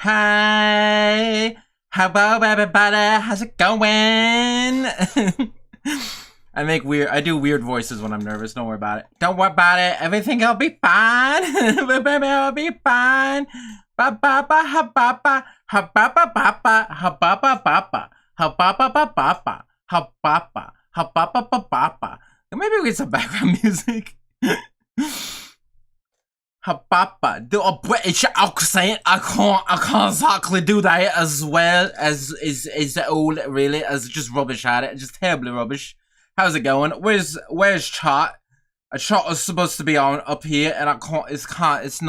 Hi, how about everybody? How's it going? I do weird voices when I'm nervous. Don't worry about it. Don't worry about it. Everything'll be fine. Everything'll be fine. Ba ba ba ha ba ba ha ba ba ba ba ha ba ba ba ba ha ba ba ba ba ba ha ba ba ha ba ba ba ba ba. Maybe we get some background music. Hababa, do a British accent. I can't exactly do that as well as all really as just rubbish at it, just terribly rubbish. How's it going? Where's chat? A chat is supposed to be on up here, and I can't. It's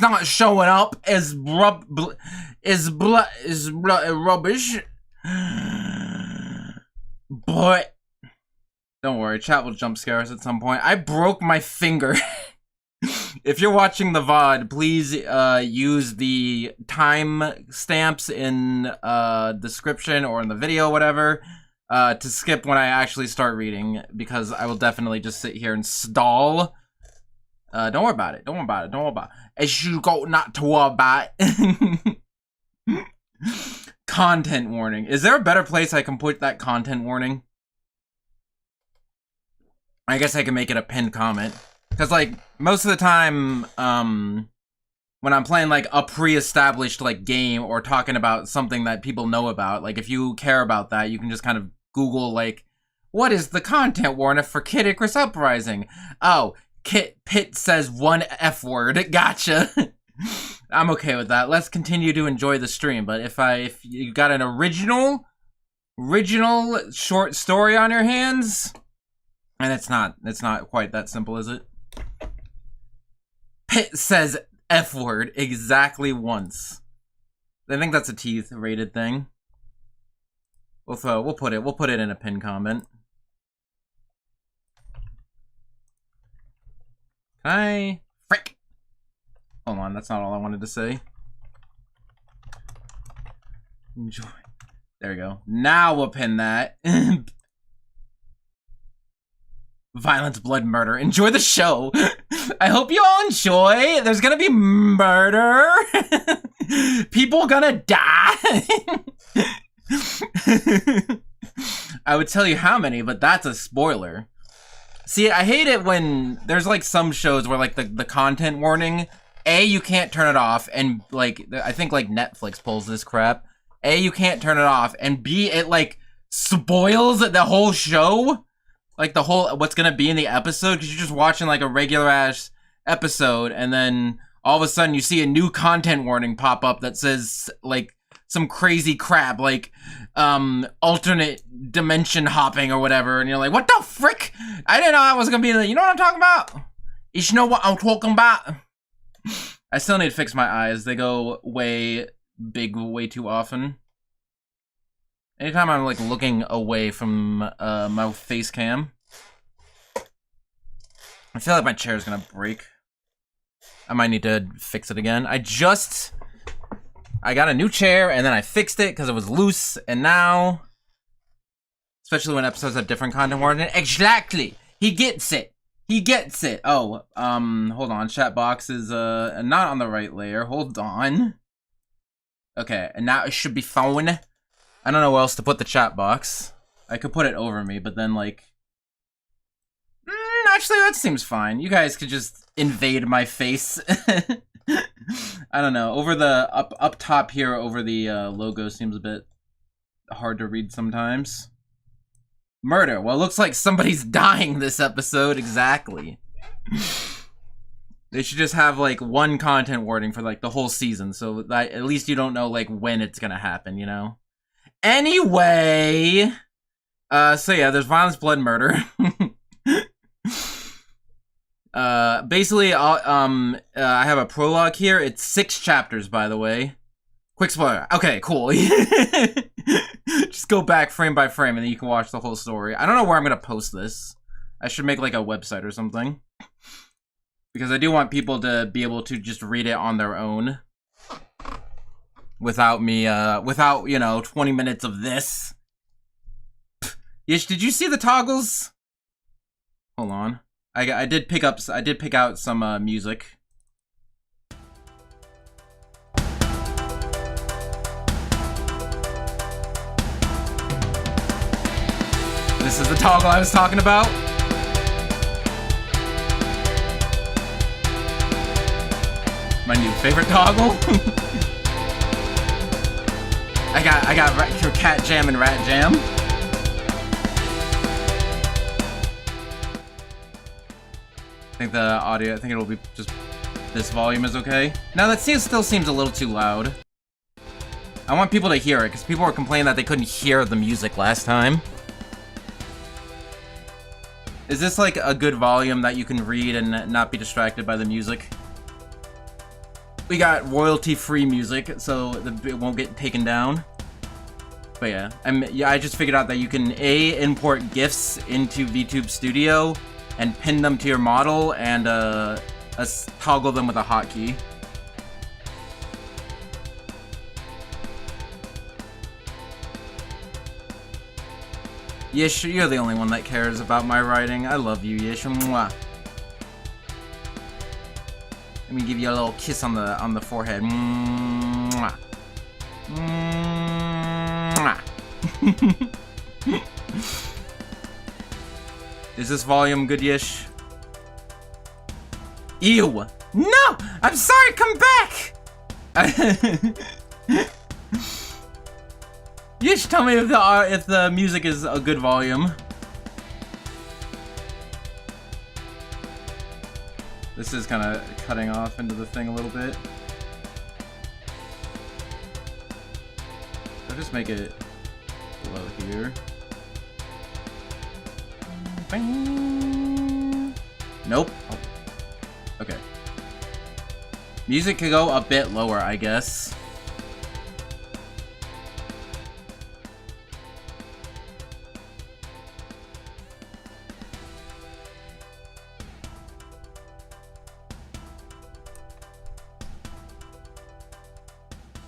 not showing up as rubbish. But don't worry, chat will jump scare us at some point. I broke my finger. If you're watching the VOD, please use the time stamps in description or in the video, whatever, to skip when I actually start reading, because I will definitely just sit here and stall. Don't worry about it. Don't worry about it. Don't worry about it. As you go, not to worry about it. Content warning. Is there a better place I can put that content warning? I guess I can make it a pinned comment. Because, like, most of the time, when I'm playing, like, a pre-established, like, game or talking about something that people know about, like, if you care about that, you can just kind of Google, like, what is the content warning for Kid Icarus Uprising? Oh, Pitt says one F word. Gotcha. I'm okay with that. Let's continue to enjoy the stream, but if you got an original short story on your hands, and it's not quite that simple, is it? Pitt says F word exactly once. I think that's a teeth rated thing. We'll put it in a pinned comment. Frick. Hold on, that's not all I wanted to say. Enjoy. There we go. Now we'll pin that. Violence, blood, murder. Enjoy the show. I hope you all enjoy. There's gonna be murder. People gonna die. I would tell you how many, but that's a spoiler. See, I hate it when there's like some shows where like the content warning, A, you can't turn it off, and like I think like Netflix pulls this crap. A, you can't turn it off, and B, it like spoils the whole show. Like the whole, what's gonna be in the episode, because you're just watching like a regular ass episode, and then all of a sudden you see a new content warning pop up that says like some crazy crap, like alternate dimension hopping or whatever, and you're like, what the frick? I didn't know I was gonna be, you know what I'm talking about? You should know what I'm talking about. I still need to fix my eyes. They go way big way too often. Anytime I'm like looking away from my face cam, I feel like my chair is gonna break. I might need to fix it again. I got a new chair and then I fixed it because it was loose, and now, especially when episodes have different content warning. Exactly, he gets it. He gets it. Oh, hold on. Chat box is not on the right layer. Hold on. Okay, and now it should be phone. I don't know where else to put the chat box. I could put it over me, but then, like... actually, that seems fine. You guys could just invade my face. I don't know. Over the... Up top here, over the logo seems a bit hard to read sometimes. Murder. Well, it looks like somebody's dying this episode. Exactly. They should just have, like, one content warning for, like, the whole season, so that at least you don't know, like, when it's gonna happen, you know? Anyway, so yeah, there's violence, blood, murder. Basically, I have a prologue here. It's 6 chapters, by the way. Quick spoiler. Okay, cool. Just go back frame by frame, and then you can watch the whole story. I don't know where I'm gonna post this. I should make like a website or something, because I do want people to be able to just read it on their own. Without me, without, you know, 20 minutes of this. Yish, did you see the toggles? Hold on. I did pick out some, music. This is the toggle I was talking about. My new favorite toggle. I got your cat jam and rat jam. I think the audio, I think it'll be just, this volume is okay. Now that still seems a little too loud. I want people to hear it, because people were complaining that they couldn't hear the music last time. Is this like a good volume that you can read and not be distracted by the music? We got royalty-free music, so it won't get taken down. But yeah, I just figured out that you can import GIFs into VTube Studio and pin them to your model and toggle them with a hotkey. Yish, you're the only one that cares about my writing. I love you, Yish. Mwah. Let me give you a little kiss on the forehead. Mwah. Mwah. Is this volume good, Yish? Ew! No! I'm sorry, come back! Yish, tell me if the music is a good volume. This is kind of cutting off into the thing a little bit. I'll just make it below here. Nope. Oh. Okay. Music could go a bit lower, I guess.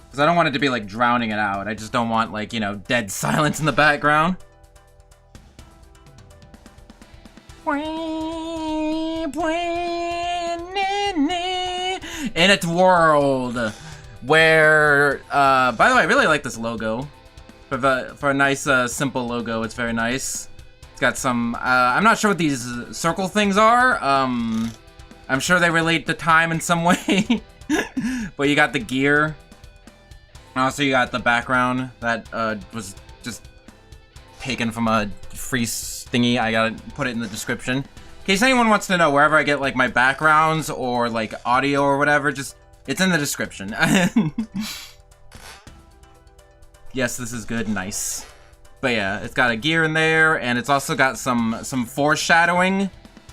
Because I don't want it to be, like, drowning it out. I just don't want, like, you know, dead silence in the background. In its world, where, by the way, I really like this logo. For a nice, simple logo, it's very nice. It's got some, I'm not sure what these circle things are. I'm sure they relate to time in some way. But you got the gear. Also, you got the background that was just taken from a free thingy. I gotta put it in the description. In case anyone wants to know, wherever I get like my backgrounds or like audio or whatever, just it's in the description. Yes, this is good, nice. But yeah, it's got a gear in there, and it's also got some foreshadowing.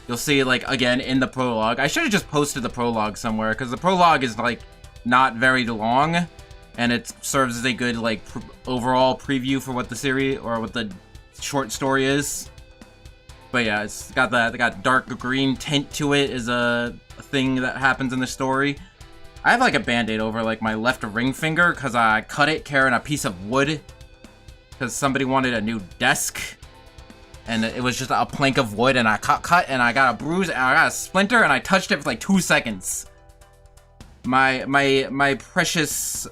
You'll see like again in the prologue. I should have just posted the prologue somewhere because the prologue is like not very long. And it serves as a good, like, overall preview for what the series, or what the short story is. But yeah, it's got that, they got dark green tint to it is a thing that happens in the story. I have, like, a band-aid over, like, my left ring finger, because I cut it carrying a piece of wood. Because somebody wanted a new desk. And it was just a plank of wood, and I cut, and I got a bruise, and I got a splinter, and I touched it for, like, 2 seconds. My precious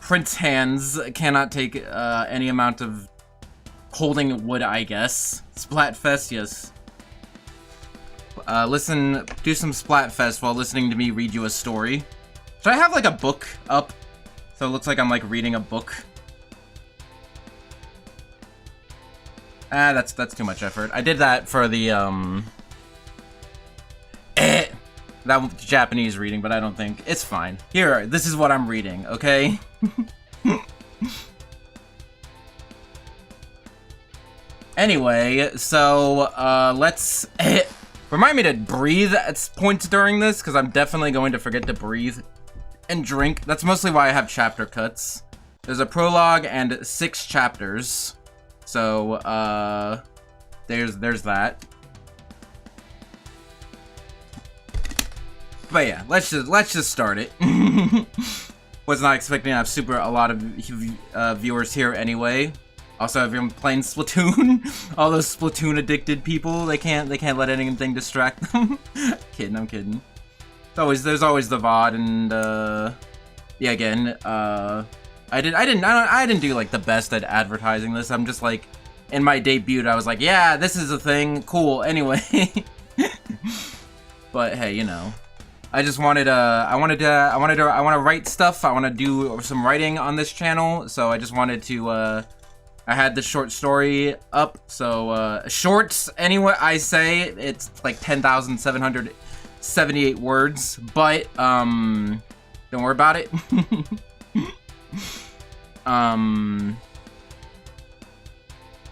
prince hands cannot take any amount of holding wood, I guess. Splatfest, yes. Do some Splatfest while listening to me read you a story. Should I have like a book up? So it looks like I'm like reading a book. Ah, that's too much effort. I did that for the that was Japanese reading, but I don't think it's fine. Here, this is what I'm reading, okay? Anyway, so let's remind me to breathe at points during this, because I'm definitely going to forget to breathe and drink. That's mostly why I have chapter cuts. There's a prologue and 6 chapters, so there's that. But yeah, let's just start it. Was not expecting to have a lot of viewers here anyway. Also, everyone playing Splatoon. All those Splatoon addicted people, they can't let anything distract them. I'm kidding. There's always the VOD, and yeah, again, I didn't do like the best at advertising this. I'm just like in my debut, I was like, yeah, this is a thing, cool, anyway. But hey, you know, I just wanted I want to write stuff. I want to do some writing on this channel, so I just wanted to I had the short story up, so shorts anyway. I say it's like 10,778 words, but don't worry about it.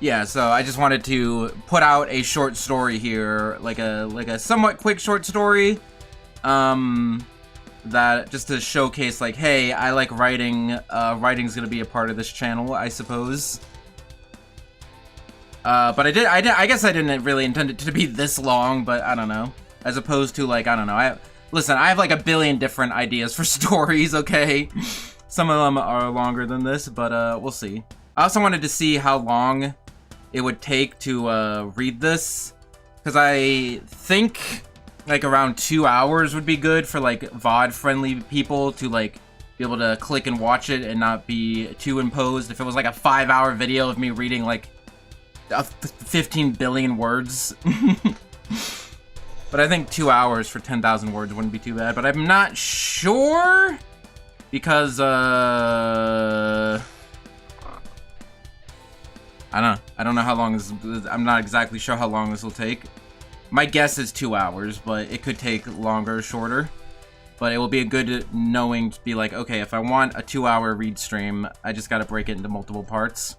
Yeah, so I just wanted to put out a short story here, like a somewhat quick short story, that just to showcase, like, hey, I like writing. Writing's gonna be a part of this channel, I suppose. But I guess I didn't really intend it to be this long, but I don't know. As opposed to, like, I don't know. Listen, I have like a billion different ideas for stories. Okay, some of them are longer than this, but we'll see. I also wanted to see how long it would take to read this, because I think like around 2 hours would be good for like VOD friendly people to like be able to click and watch it and not be too imposed. If it was like a 5-hour video of me reading like 15 billion words. But I think 2 hours for 10,000 words wouldn't be too bad, but I'm not sure because I don't know how long this, I'm not exactly sure how long this will take. My guess is 2 hours, but it could take longer or shorter. But it will be a good knowing to be like, okay, if I want a 2-hour read stream, I just gotta break it into multiple parts.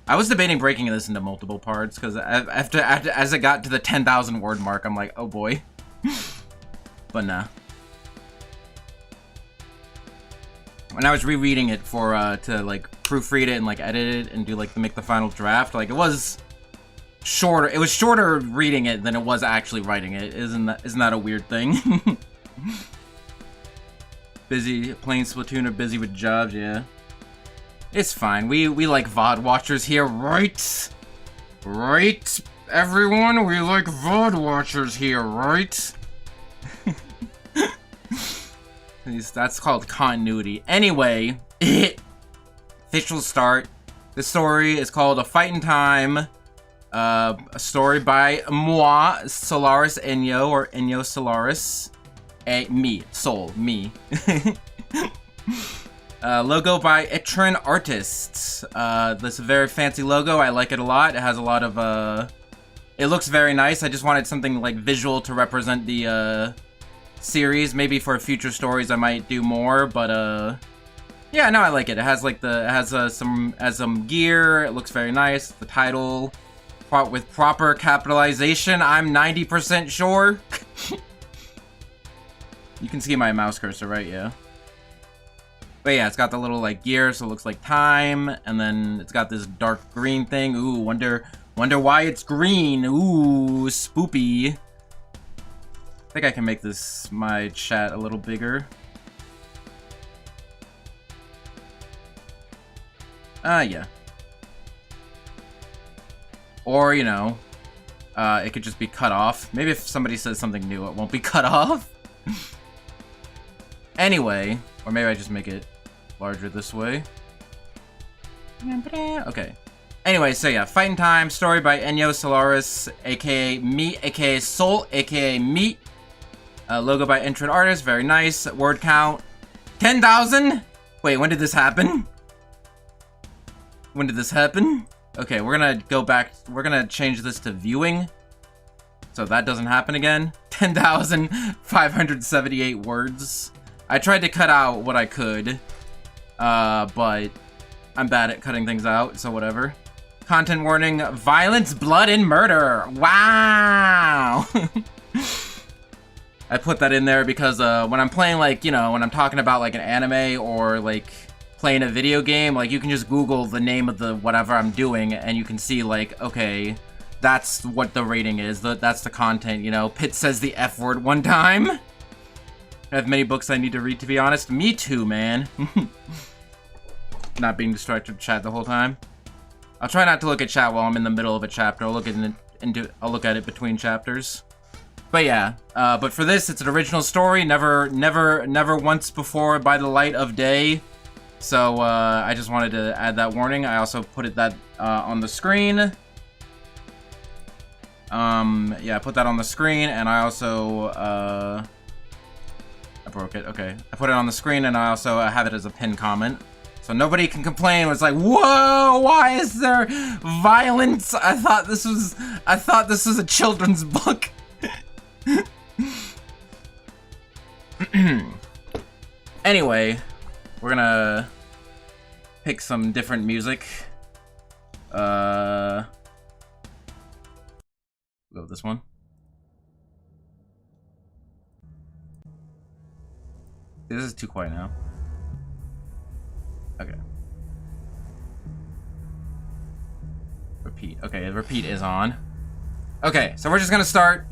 I was debating breaking this into multiple parts, because as it got to the 10,000 word mark, I'm like, oh boy. But nah. When I was rereading it for to like proofread it and like edit it and do like make the final draft, like it was shorter. It was shorter reading it than it was actually writing it. Isn't that a weird thing? Busy playing Splatoon or busy with jobs? Yeah, it's fine. We like VOD watchers here, right? Right, everyone. We like VOD watchers here, right? That's called continuity. Anyway, official start. The story is called A Fight in Time. A story by moi, Solaris Enyo, or Enyo Solaris. Me. Logo by Itrin Artists. This is a very fancy logo. I like it a lot. It has a lot of, it looks very nice. I just wanted something like visual to represent the, series. Maybe for future stories I might do more, but yeah, no, I like it. It has like some gear. It looks very nice. The title with proper capitalization, I'm 90% sure. You can see my mouse cursor, right? Yeah. But yeah, it's got the little like gear, so it looks like time, and then it's got this dark green thing. Ooh, wonder why it's green. Ooh, spoopy. I think I can make this, my chat, a little bigger. Yeah. Or, you know, it could just be cut off. Maybe if somebody says something new, it won't be cut off. Anyway, or maybe I just make it larger this way. Okay. Anyway, so yeah, Fighting Time, story by Enyo Solaris, aka me, aka Soul, aka Meat. Logo by Itrin Artists, very nice. Word count, 10,000? Wait, when did this happen? When did this happen? Okay, we're gonna go back, we're gonna change this to viewing, so that doesn't happen again. 10,578 words. I tried to cut out what I could, but I'm bad at cutting things out, so whatever. Content warning, violence, blood, and murder. Wow! I put that in there because when I'm playing, like, you know, when I'm talking about like an anime or like playing a video game, like you can just Google the name of the whatever I'm doing and you can see like, okay, that's what the rating is, that's the content, you know. Pitt says the F word one time. I have many books I need to read, to be honest. Me too, man. Not being distracted with chat the whole time. I'll try not to look at chat while I'm in the middle of a chapter. I'll look at it between chapters. But yeah, but for this, it's an original story, never once before by the light of day. So I just wanted to add that warning. I also put that on the screen. Yeah, I put that on the screen, and I also, I broke it, okay. I put it on the screen, and I also have it as a pinned comment. So nobody can complain. It's like, whoa, why is there violence? I thought this was a children's book. Anyway, we're gonna pick some different music. Go with this one. This is too quiet now. Okay. Repeat. Okay, repeat is on. Okay, so we're just gonna start.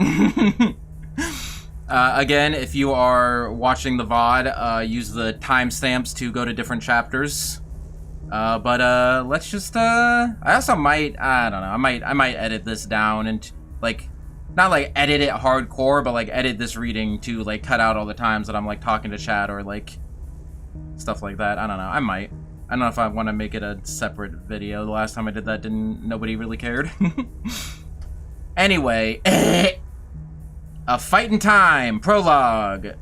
Again, if you are watching the VOD, use the timestamps to go to different chapters. Let's just, I also might, I don't know, I might edit this down and, like, not like edit it hardcore, but like edit this reading to like cut out all the times that I'm like talking to chat or like stuff like that. I don't know, I might. I don't know if I want to make it a separate video. The last time I did that, nobody really cared. Anyway, a fighting time, prologue.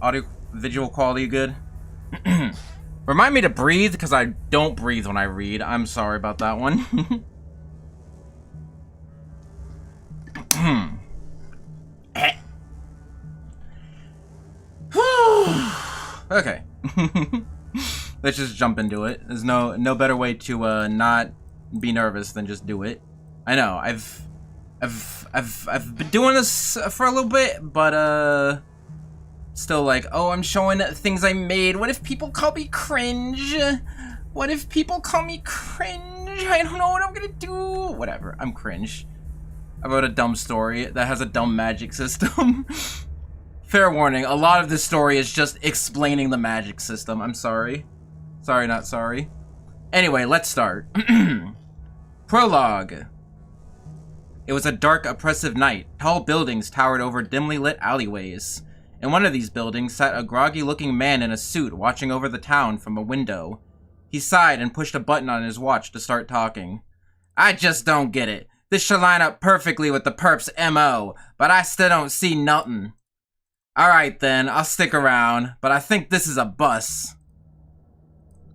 Audio, visual quality good. Remind me to breathe, because I don't breathe when I read. I'm sorry about that one. Okay. Let's just jump into it. There's no better way to not be nervous than just do it. I know, I've been doing this for a little bit, but still like, oh, I'm showing things I made. What if people call me cringe? What if people call me cringe? I don't know what I'm gonna do. Whatever, I'm cringe. I wrote a dumb story that has a dumb magic system. Fair warning, a lot of this story is just explaining the magic system. I'm sorry. Sorry, not sorry. Anyway, let's start. Prologue. It was a dark, oppressive night. Tall buildings towered over dimly lit alleyways. In one of these buildings sat a groggy-looking man in a suit watching over the town from a window. He sighed and pushed a button on his watch to start talking. I just don't get it. This should line up perfectly with the perp's MO, but I still don't see nothing. Alright then, I'll stick around, but I think this is a bus.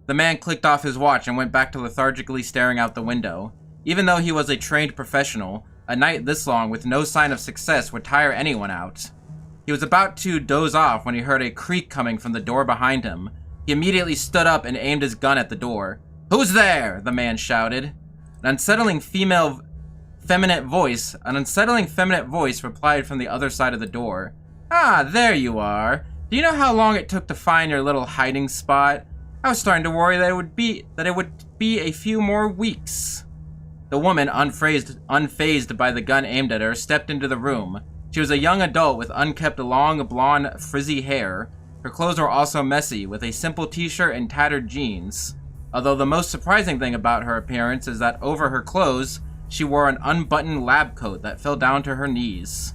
The man clicked off his watch and went back to lethargically staring out the window. Even though he was a trained professional, a night this long with no sign of success would tire anyone out. He was about to doze off when he heard a creak coming from the door behind him. He immediately stood up and aimed his gun at the door. Who's there? The man shouted. An unsettling feminine voice replied from the other side of the door. Ah, there you are. Do you know how long it took to find your little hiding spot? I was starting to worry that it would be a few more weeks. The woman, unfazed by the gun aimed at her, stepped into the room. She was a young adult with unkempt long, blonde, frizzy hair. Her clothes were also messy, with a simple t-shirt and tattered jeans. Although the most surprising thing about her appearance is that over her clothes, she wore an unbuttoned lab coat that fell down to her knees.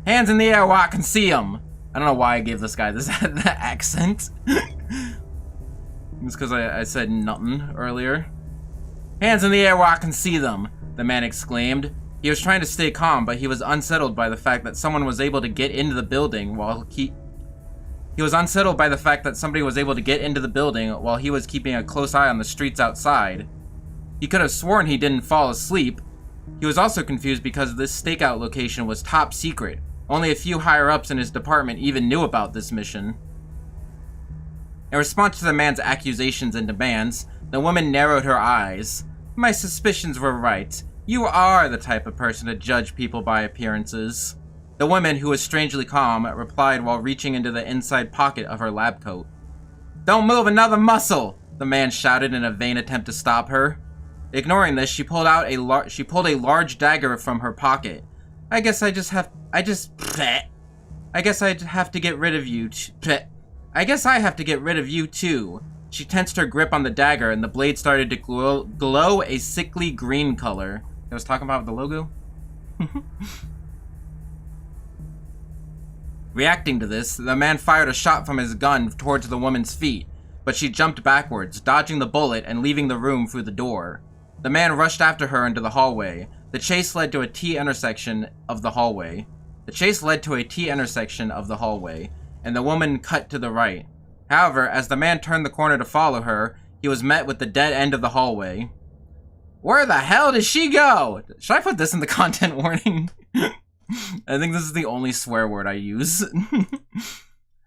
Hands in the air where I can see them! I don't know why I gave this guy that accent. It's because I said nothing earlier. Hands in the air where I can see them, the man exclaimed. He was trying to stay calm, but he was unsettled by the fact that someone was able to get into the building while he was keeping a close eye on the streets outside. He could have sworn he didn't fall asleep. He was also confused because this stakeout location was top secret. Only a few higher-ups in his department even knew about this mission. In response to the man's accusations and demands, the woman narrowed her eyes. My suspicions were right. You are the type of person to judge people by appearances. The woman, who was strangely calm, replied while reaching into the inside pocket of her lab coat. Don't move another muscle! The man shouted in a vain attempt to stop her. Ignoring this, she pulled a large dagger from her pocket. I guess I'd have to get rid of you. I guess I have to get rid of you too. She tensed her grip on the dagger and the blade started to glow a sickly green color. I was talking about the logo? Reacting to this, the man fired a shot from his gun towards the woman's feet, but she jumped backwards, dodging the bullet and leaving the room through the door. The man rushed after her into the hallway. The chase led to a T intersection of the hallway. And the woman cut to the right. However, as the man turned the corner to follow her, he was met with the dead end of the hallway. Where the hell did she go? Should I put this in the content warning? I think this is the only swear word I use.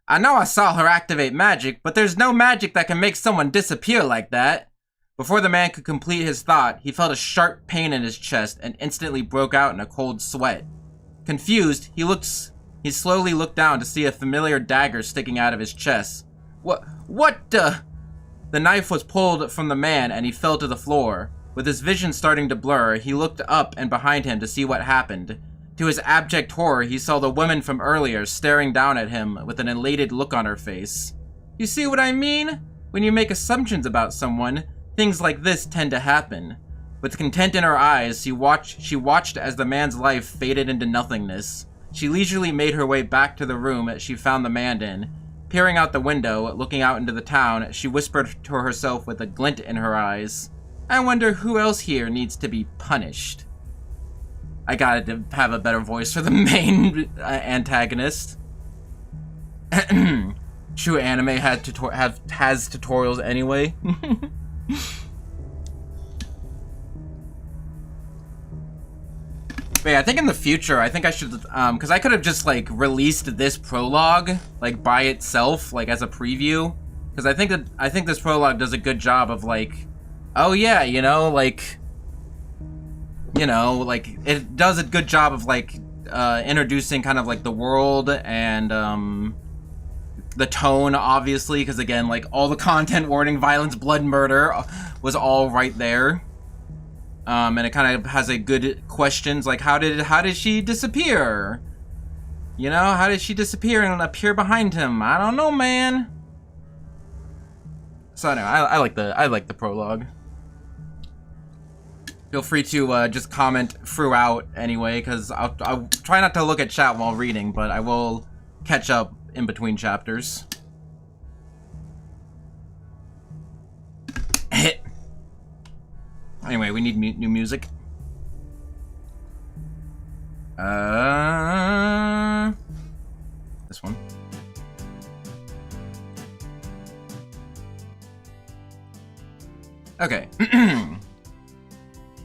I know I saw her activate magic, but there's no magic that can make someone disappear like that. Before the man could complete his thought, he felt a sharp pain in his chest and instantly broke out in a cold sweat. Confused, he slowly looked down to see a familiar dagger sticking out of his chest. What the? The knife was pulled from the man and he fell to the floor. With his vision starting to blur, he looked up and behind him to see what happened. To his abject horror, he saw the woman from earlier staring down at him with an elated look on her face. You see what I mean? When you make assumptions about someone, things like this tend to happen. With content in her eyes, she watched as the man's life faded into nothingness. She leisurely made her way back to the room she found the man in. Peering out the window, looking out into the town, she whispered to herself with a glint in her eyes. I wonder who else here needs to be punished. I gotta have a better voice for the main antagonist. True anime has tutorials anyway. But yeah, I think in the future, I think I should, because I could have just, like, released this prologue, like, by itself, like, as a preview. Because I think this prologue does a good job of, like, oh yeah, you know, like, it does a good job of, like, introducing kind of, like, the world and, the tone, obviously, because, again, like, all the content warning, violence, blood, murder was all right there. And it kind of has a good questions, like, how did she disappear? You know, how did she disappear and appear behind him? I don't know, man. So anyway, I like the prologue. Feel free to just comment throughout anyway, because I'll try not to look at chat while reading, but I will catch up in between chapters. Anyway, we need new music. This one. Okay.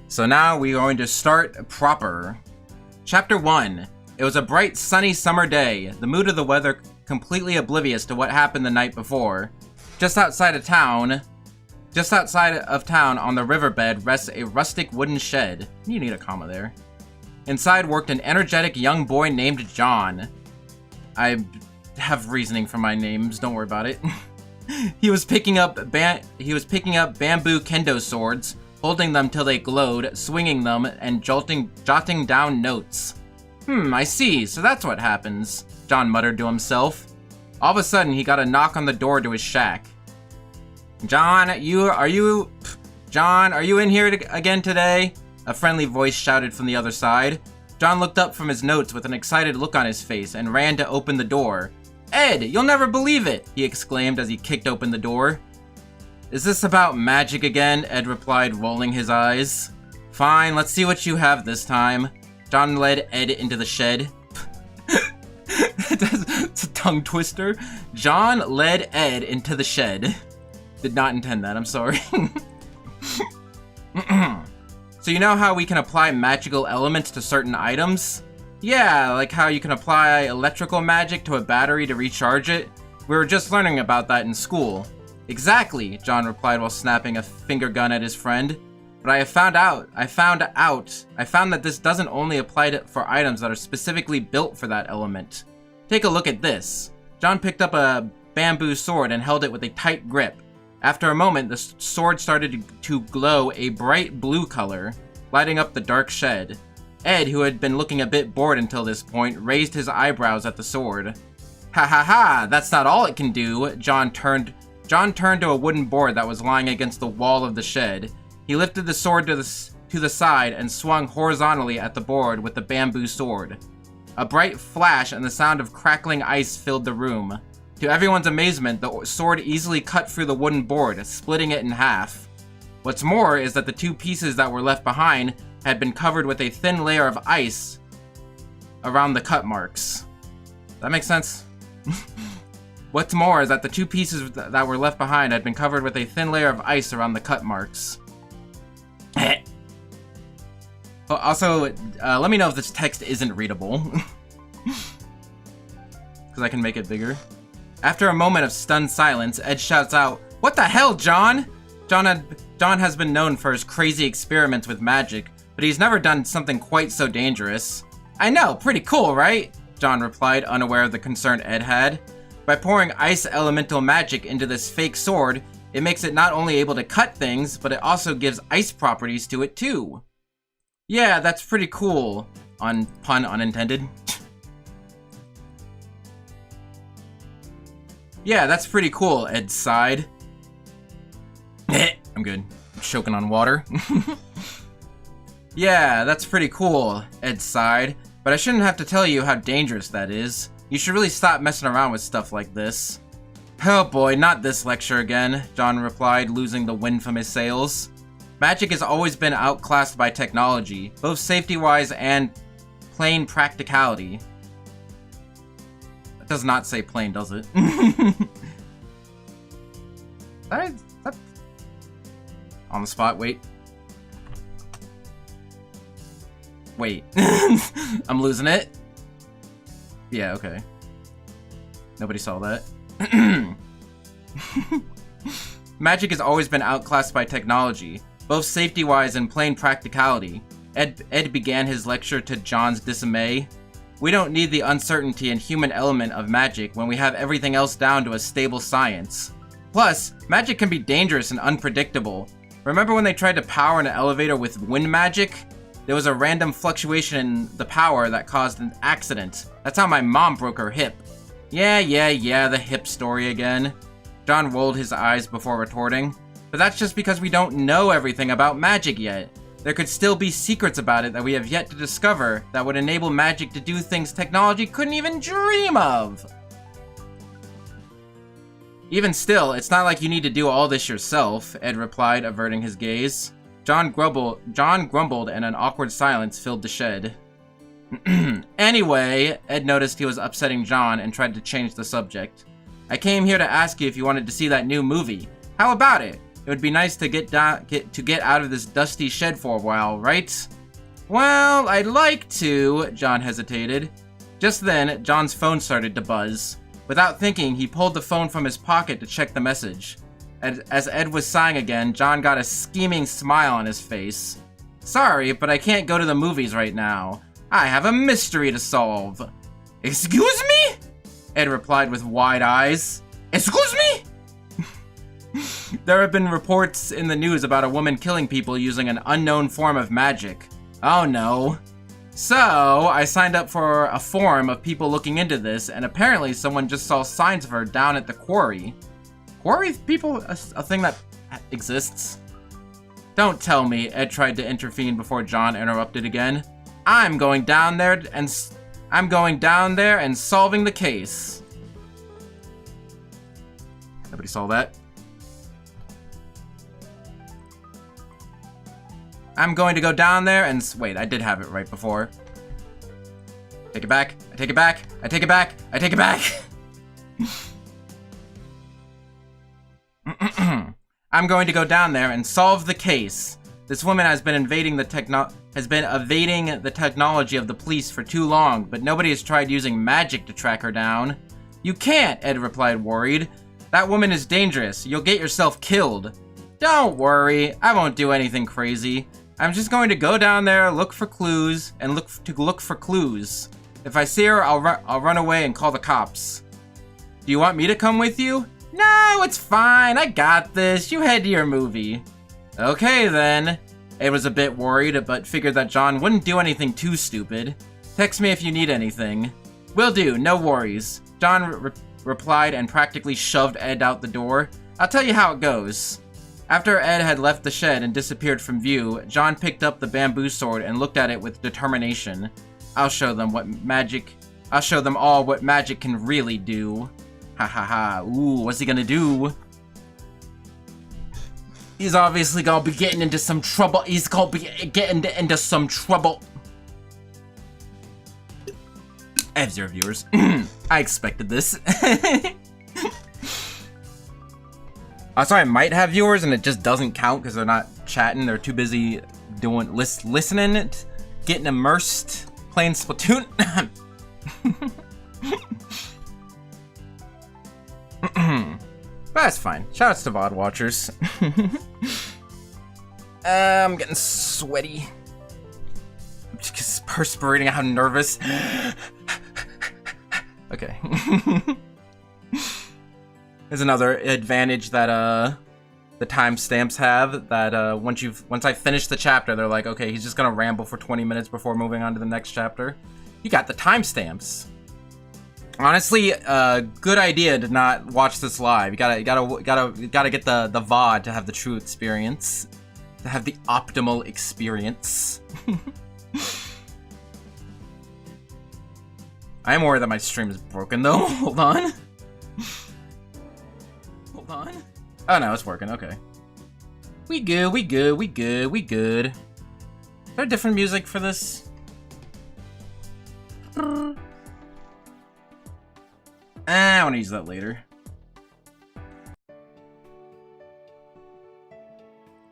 So now we're going to start proper. Chapter 1. It was a bright, sunny summer day, the mood of the weather completely oblivious to what happened the night before. Just outside of town on the riverbed rests a rustic wooden shed. You need a comma there. Inside worked an energetic young boy named John. I have reasoning for my names, don't worry about it. He was picking up bamboo kendo swords, holding them till they glowed, swinging them, and jotting down notes. I see, so that's what happens, John muttered to himself. All of a sudden, he got a knock on the door to his shack. John, are you in here again today? A friendly voice shouted from the other side. John looked up from his notes with an excited look on his face and ran to open the door. Ed, you'll never believe it, he exclaimed as he kicked open the door. Is this about magic again? Ed replied, rolling his eyes. Fine, let's see what you have this time. John led Ed into the shed. It's a tongue twister. John led Ed into the shed. Did not intend that, I'm sorry. So you know how we can apply magical elements to certain items? Yeah, like how you can apply electrical magic to a battery to recharge it. We were just learning about that in school. Exactly, John replied while snapping a finger gun at his friend. But I found that this doesn't only apply for items that are specifically built for that element. Take a look at this. John picked up a bamboo sword and held it with a tight grip. After a moment, the sword started to glow a bright blue color, lighting up the dark shed. Ed, who had been looking a bit bored until this point, raised his eyebrows at the sword. Ha ha ha, that's not all it can do. John turned to a wooden board that was lying against the wall of the shed. He lifted the sword to the side and swung horizontally at the board with the bamboo sword. A bright flash and the sound of crackling ice filled the room. To everyone's amazement, the sword easily cut through the wooden board, splitting it in half. What's more is that the 2 pieces that were left behind had been covered with a thin layer of ice around the cut marks. That makes sense? What's more is that the 2 pieces that were left behind had been covered with a thin layer of ice around the cut marks. Also, let me know if this text isn't readable. Because I can make it bigger. After a moment of stunned silence, Ed shouts out, "What the hell, John?" John has been known for his crazy experiments with magic, but he's never done something quite so dangerous. "I know, pretty cool, right?" John replied, unaware of the concern Ed had. By pouring ice elemental magic into this fake sword, it makes it not only able to cut things, but it also gives ice properties to it too. Yeah, that's pretty cool. Pun unintended. Yeah, that's pretty cool, Ed sighed. I'm good. I'm choking on water. Yeah, that's pretty cool, Ed sighed. But I shouldn't have to tell you how dangerous that is. You should really stop messing around with stuff like this. Oh boy, not this lecture again, John replied, losing the wind from his sails. Magic has always been outclassed by technology, both safety-wise and plain practicality. That does not say plain, does it? that on the spot, wait. Wait. I'm losing it? Yeah, okay. Nobody saw that. Magic has always been outclassed by technology, both safety-wise and plain practicality. Ed began his lecture to John's dismay. We don't need the uncertainty and human element of magic when we have everything else down to a stable science. Plus, magic can be dangerous and unpredictable. Remember when they tried to power an elevator with wind magic? There was a random fluctuation in the power that caused an accident. That's how my mom broke her hip. Yeah, the hip story again. John rolled his eyes before retorting. But that's just because we don't know everything about magic yet. There could still be secrets about it that we have yet to discover that would enable magic to do things technology couldn't even dream of. Even still, it's not like you need to do all this yourself, Ed replied, averting his gaze. John grumbled and an awkward silence filled the shed. Anyway, Ed noticed he was upsetting John and tried to change the subject. I came here to ask you if you wanted to see that new movie. How about it? It would be nice to get out of this dusty shed for a while, right? Well, I'd like to, John hesitated. Just then, John's phone started to buzz. Without thinking, he pulled the phone from his pocket to check the message. As Ed was sighing again, John got a scheming smile on his face. Sorry, but I can't go to the movies right now. I have a mystery to solve. Excuse me? Ed replied with wide eyes. Excuse me? There have been reports in the news about a woman killing people using an unknown form of magic. Oh no. So, I signed up for a forum of people looking into this, and apparently someone just saw signs of her down at the quarry. Quarry people a thing that exists? Don't tell me, Ed tried to intervene before John interrupted again. I'm going down there and solving the case. Nobody saw that. I'm going to go down there and wait, I did have it right before. Take it back. I take it back. I take it back. I take it back. I'm going to go down there and solve the case. This woman has been evading the technology of the police for too long, but nobody has tried using magic to track her down. You can't, Ed replied, worried. That woman is dangerous. You'll get yourself killed. Don't worry, I won't do anything crazy. I'm just going to go down there, look for clues, and look for clues. If I see her, I'll run away and call the cops. Do you want me to come with you? No, it's fine. I got this. You head to your movie. Okay, then. Ed was a bit worried, but figured that John wouldn't do anything too stupid. Text me if you need anything. Will do. No worries. John replied and practically shoved Ed out the door. I'll tell you how it goes. After Ed had left the shed and disappeared from view, John picked up the bamboo sword and looked at it with determination. I'll show them all what magic can really do. Ha ha ha. Ooh, what's he gonna do? He's obviously gonna be getting into some trouble. He's gonna be getting into some trouble. I have 0 viewers. I expected this. Also, I might have viewers and it just doesn't count because they're not chatting. They're too busy doing listening, getting immersed, playing Splatoon. But that's fine. Shoutouts to VOD watchers. I'm getting sweaty. I'm just perspiring. I'm nervous. Okay. There's another advantage that the timestamps have, that once I finish the chapter, they're like, okay, he's just gonna ramble for 20 minutes before moving on to the next chapter. You got the timestamps. Honestly, good idea to not watch this live. You gotta get the VOD to have the true experience, to have the optimal experience. I am worried that my stream is broken though. Hold on. Hold on. Oh no, it's working. Okay. We good. We good. We good. We good. Is there different music for this? I want to use that later.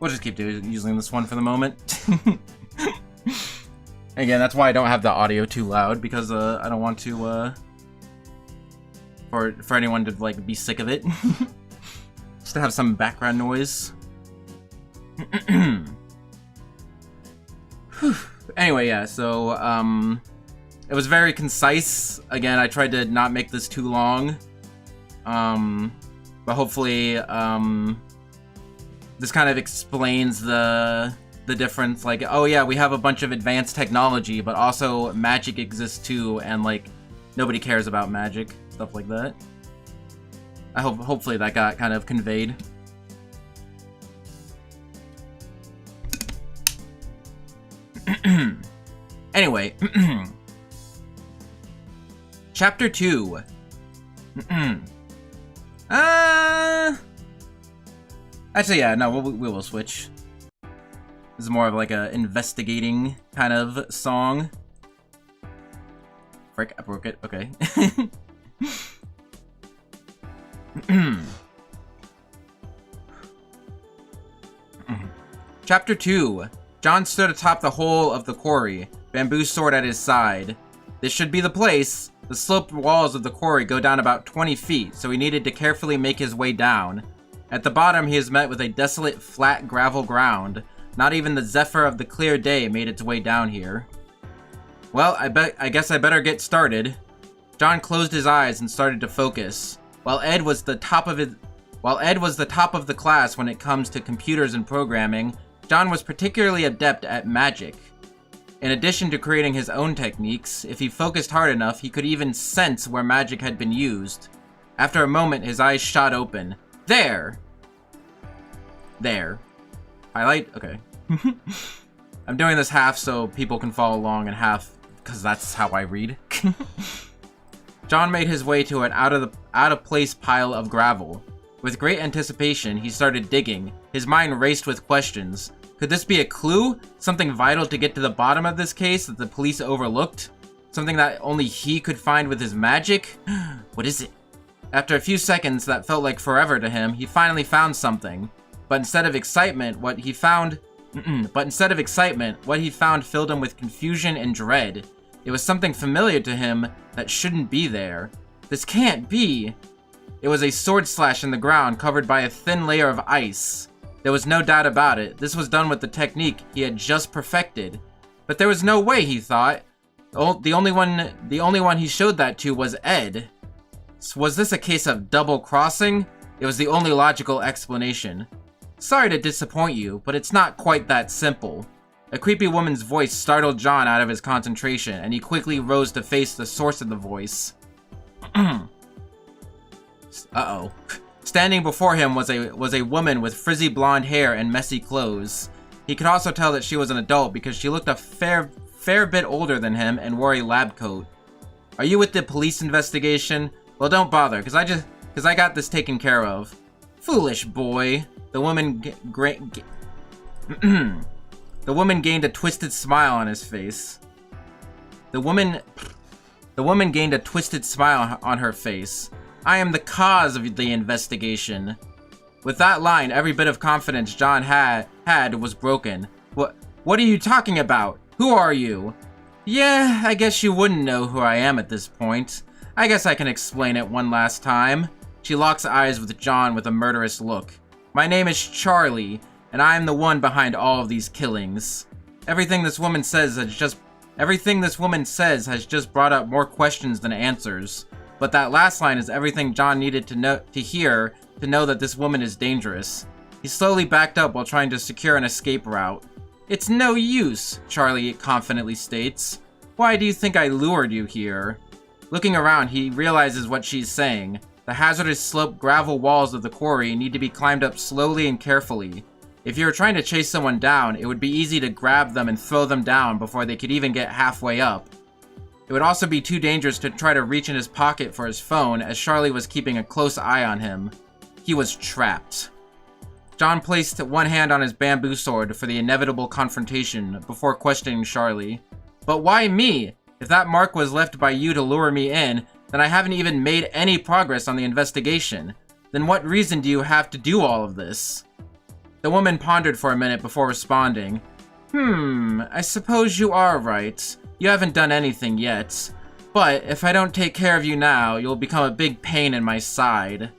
We'll just keep using this one for the moment. Again, that's why I don't have the audio too loud, because I don't want to for anyone to like be sick of it. Just to have some background noise. Anyway, yeah, so it was very concise. Again, I tried to not make this too long. But hopefully this kind of explains the difference. Like, oh yeah, we have a bunch of advanced technology, but also magic exists too, and like nobody cares about magic, stuff like that. I hopefully that got kind of conveyed. Anyway, Chapter 2. Actually, yeah, no, we will switch. This is more of like a investigating kind of song. Frick, I broke it. Okay. Chapter 2. John stood atop the hole of the quarry, bamboo sword at his side. This should be the place. The sloped walls of the quarry go down about 20 feet, so he needed to carefully make his way down. At the bottom, he is met with a desolate, flat gravel ground. Not even the zephyr of the clear day made its way down here. Well, I guess I better get started. John closed his eyes and started to focus. While Ed was the top of the class when it comes to computers and programming, John was particularly adept at magic. In addition to creating his own techniques, if he focused hard enough, he could even sense where magic had been used. After a moment, his eyes shot open. There! There. Highlight? Okay. I'm doing this half so people can follow along, and half because that's how I read. John made his way to an out-of-place pile of gravel. With great anticipation, he started digging. His mind raced with questions. Could this be a clue? Something vital to get to the bottom of this case that the police overlooked? Something that only he could find with his magic? What is it? After a few seconds that felt like forever to him, he finally found something. But instead of excitement, what he found filled him with confusion and dread. It was something familiar to him that shouldn't be there. This can't be. It was a sword slash in the ground covered by a thin layer of ice. There was no doubt about it. This was done with the technique he had just perfected. But there was no way, he thought. The only one he showed that to was Ed. So was this a case of double crossing? It was the only logical explanation. Sorry to disappoint you, but it's not quite that simple. A creepy woman's voice startled John out of his concentration, and he quickly rose to face the source of the voice. Uh-oh. Standing before him was a woman with frizzy blonde hair and messy clothes. He could also tell that she was an adult because she looked a fair bit older than him and wore a lab coat. Are you with the police investigation? Well, don't bother, because I got this taken care of. Foolish boy. The woman the woman gained a twisted smile on his face. The woman gained a twisted smile on her face. I am the cause of the investigation. With that line, every bit of confidence John had was broken. What are you talking about? Who are you? Yeah, I guess you wouldn't know who I am at this point. I guess I can explain it one last time. She locks eyes with John with a murderous look. My name is Charlie, and I am the one behind all of these killings. Everything this woman says has just brought up more questions than answers. But that last line is everything John needed to hear to know that this woman is dangerous. He slowly backed up while trying to secure an escape route. It's no use, Charlie confidently states. Why do you think I lured you here? Looking around, he realizes what she's saying. The hazardous sloped gravel walls of the quarry need to be climbed up slowly and carefully. If you were trying to chase someone down, it would be easy to grab them and throw them down before they could even get halfway up. It would also be too dangerous to try to reach in his pocket for his phone, as Charlie was keeping a close eye on him. He was trapped. John placed one hand on his bamboo sword for the inevitable confrontation before questioning Charlie. But why me? If that mark was left by you to lure me in, then I haven't even made any progress on the investigation. Then what reason do you have to do all of this? The woman pondered for a minute before responding. I suppose you are right. You haven't done anything yet. But if I don't take care of you now, you'll become a big pain in my side.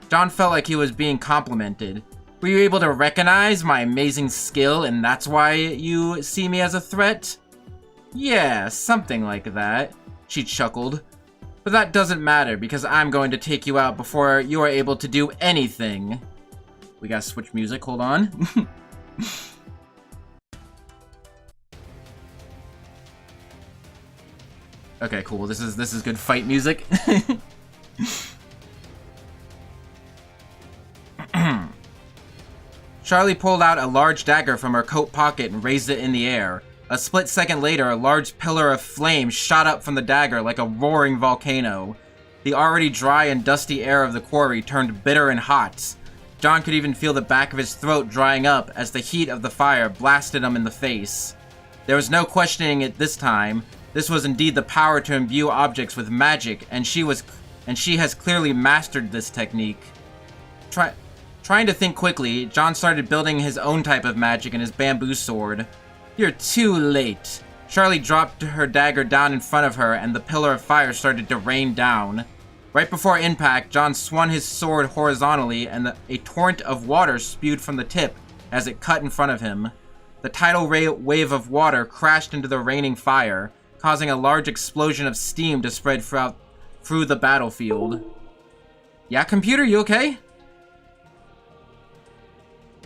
John felt like he was being complimented. Were you able to recognize my amazing skill and that's why you see me as a threat? Yeah, something like that, she chuckled. But that doesn't matter because I'm going to take you out before you are able to do anything. We gotta switch music, hold on. Okay, cool, this is good fight music. Charlie pulled out a large dagger from her coat pocket and raised it in the air. A split second later, a large pillar of flame shot up from the dagger like a roaring volcano. The already dry and dusty air of the quarry turned bitter and hot. John could even feel the back of his throat drying up as the heat of the fire blasted him in the face. There was no questioning it this time. This was indeed the power to imbue objects with magic, and she has clearly mastered this technique. Trying to think quickly, John started building his own type of magic in his bamboo sword. You're too late. Charlie dropped her dagger down in front of her, and the pillar of fire started to rain down. Right before impact, John swung his sword horizontally, and a torrent of water spewed from the tip as it cut in front of him. The tidal wave of water crashed into the raining fire, causing a large explosion of steam to spread through the battlefield. Yeah, computer, you okay?